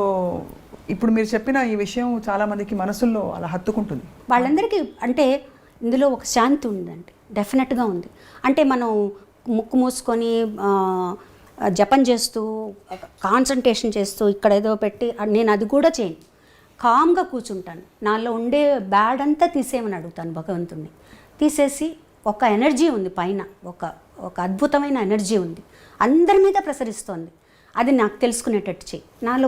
ఇప్పుడు మీరు చెప్పిన ఈ విషయం చాలా మందికి మనసుల్లో అలా హత్తుకుంటుంది. వాళ్ళందరికీ అంటే ఇందులో ఒక శాంతి ఉందండి, డెఫినెట్గా ఉంది. అంటే మనం ముక్కు మూసుకొని జపం చేస్తూ కాన్సన్ట్రేషన్ చేస్తూ ఇక్కడ ఏదో పెట్టి నేను అది కూడా చేయను, కామ్గా కూర్చుంటాను. నాలో ఉండే బ్యాడ్ అంతా తీసేయమని అడుగుతాను భగవంతుడిని. తీసేసి ఒక ఎనర్జీ ఉంది పైన, ఒక అద్భుతమైన ఎనర్జీ ఉంది, అందరి మీద ప్రసరిస్తోంది. అది నాకు తెలుసుకునేటట్టు చేయి, నాలో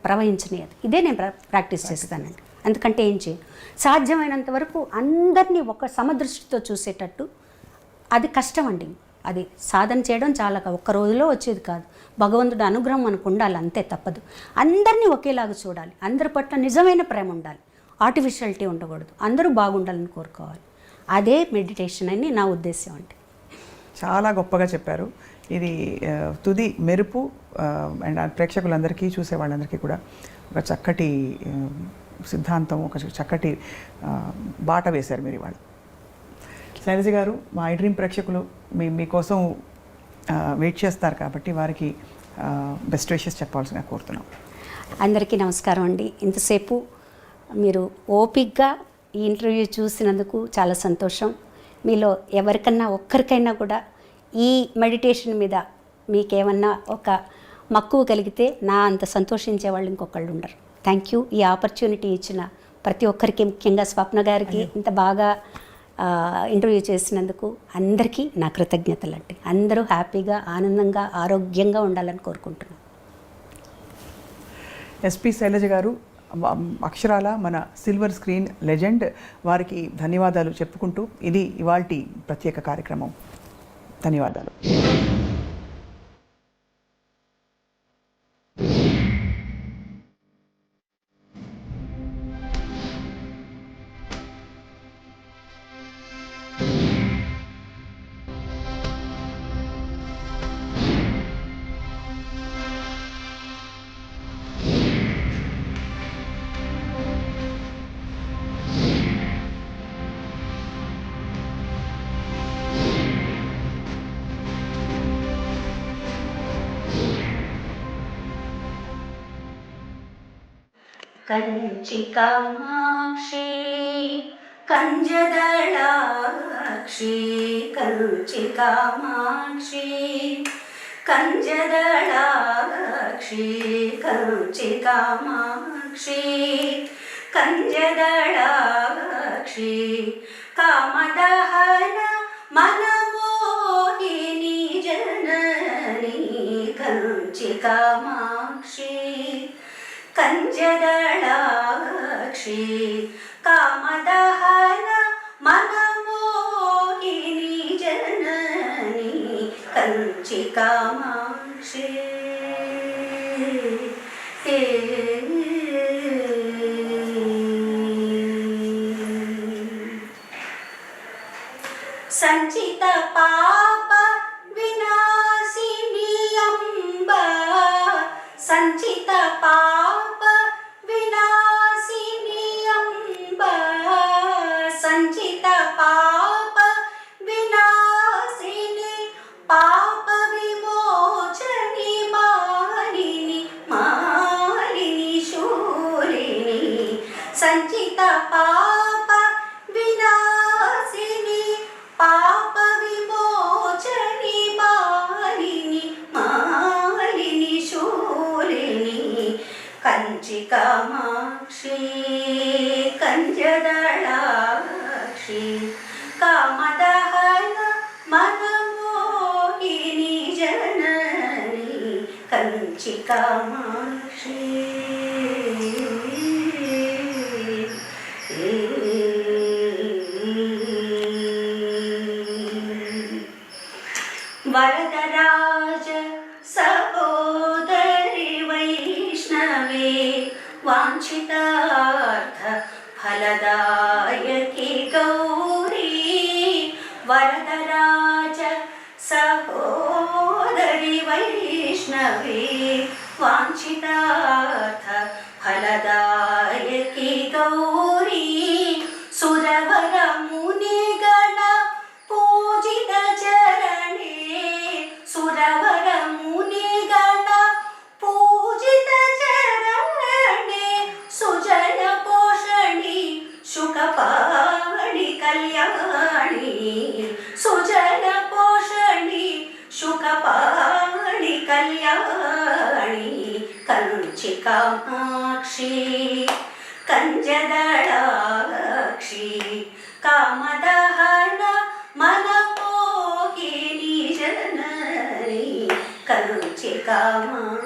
ప్రవహించనియదు. ఇదే నేను ప్రాక్టీస్ చేస్తానండి. ఎందుకంటే ఏం చేయి, సాధ్యమైనంత వరకు అందరినీ ఒక సమదృష్టితో చూసేటట్టు. అది కష్టం అండి, అది సాధన చేయడం చాలా ఒక్క రోజులో వచ్చేది కాదు. భగవంతుడి అనుగ్రహం మనకు ఉండాలి, అంతే, తప్పదు. అందరినీ ఒకేలాగా చూడాలి, అందరి పట్ల నిజమైన ప్రేమ ఉండాలి, ఆర్టిఫిషియాలిటీ ఉండకూడదు, అందరూ బాగుండాలని కోరుకోవాలి. అదే మెడిటేషన్ అని నా ఉద్దేశం అండి. చాలా గొప్పగా చెప్పారు. ఇది తుది మెరుపు అండ్ ప్రేక్షకులందరికీ, చూసే వాళ్ళందరికీ కూడా ఒక చక్కటి సిద్ధాంతం, ఒక చక్కటి బాట వేశారు మీరు ఇవాళ. శైలజ గారు, మా ఐ డ్రీమ్ ప్రేక్షకులు మీకోసం వెయిట్ చేస్తారు కాబట్టి వారికి బెస్ట్ విషెస్ చెప్పాల్సిందిగా కోరుతున్నాం. అందరికీ నమస్కారం అండి. ఇంతసేపు మీరు ఓపిక్గా ఈ ఇంటర్వ్యూ చూసినందుకు చాలా సంతోషం. మీలో ఎవరికన్నా ఒక్కరికైనా కూడా ఈ మెడిటేషన్ మీద మీకేమన్నా ఒక మక్కువ కలిగితే నా అంత సంతోషించే వాళ్ళు ఇంకొకళ్ళు ఉండరు. Thank you. ఈ ఆపర్చునిటీ ఇచ్చిన ప్రతి ఒక్కరికి, ముఖ్యంగా స్వప్న గారికి ఇంత బాగా ఇంటర్వ్యూ చేసినందుకు అందరికీ నా కృతజ్ఞతలు అండి. అందరూ హ్యాపీగా, ఆనందంగా, ఆరోగ్యంగా ఉండాలని కోరుకుంటున్నాను. ఎస్పి శైలజ గారు అక్షరాల మన సిల్వర్ స్క్రీన్ లెజెండ్, వారికి ధన్యవాదాలు చెప్పుకుంటూ ఇది ఇవాల్టి ప్రత్యేక కార్యక్రమం. ధన్యవాదాలు. కంచి కామాక్షి కంజదళాక్షి, కంచి కామాక్షి కంజదళాక్షి, కంచి కామాక్షి కంజదళాక్షి, కామదహన మనమోహిని జనని, కంచి కామాక్షి కంజదళాక్షి, కామదహన మనమోహిని జనని, కంచి కామాక్షి. సంచిత పాప వినాశిని అంబ, సంచిత పాప వినాశ విలాసిని అంబ సంచిత పాప వినాశిని పాప విమోచని మాలిని మాలిని శూలిని సంచిత పాప వినాశిని పాప విమోచని మాలిని మాలిని శూలిని కంచి కామాక్షి కంజదళాక్షి కామదహన మనమోహిని జనని కంచి కామాక్షి వరదరాజ సహోదరి వైష్ణవే వాంఛితార్థ ఫలదాయకి గౌరీ వరదరాజ సహోదరి వైష్ణవే వాంఛితార్థ ఫలదాయకి గౌరీ సురవర మునిగణ పూజిత చరణే సురవర మునిగణ పూజిత చరణే సుజన పోషణి శుకపావళి కళ్యాణి సుజన పోషణి శుకపావళి కళ్యాణి కంచి కామాక్షి కంజదళాక్షి కామదహన మనమోహిని జనని కంచి కామాక్షి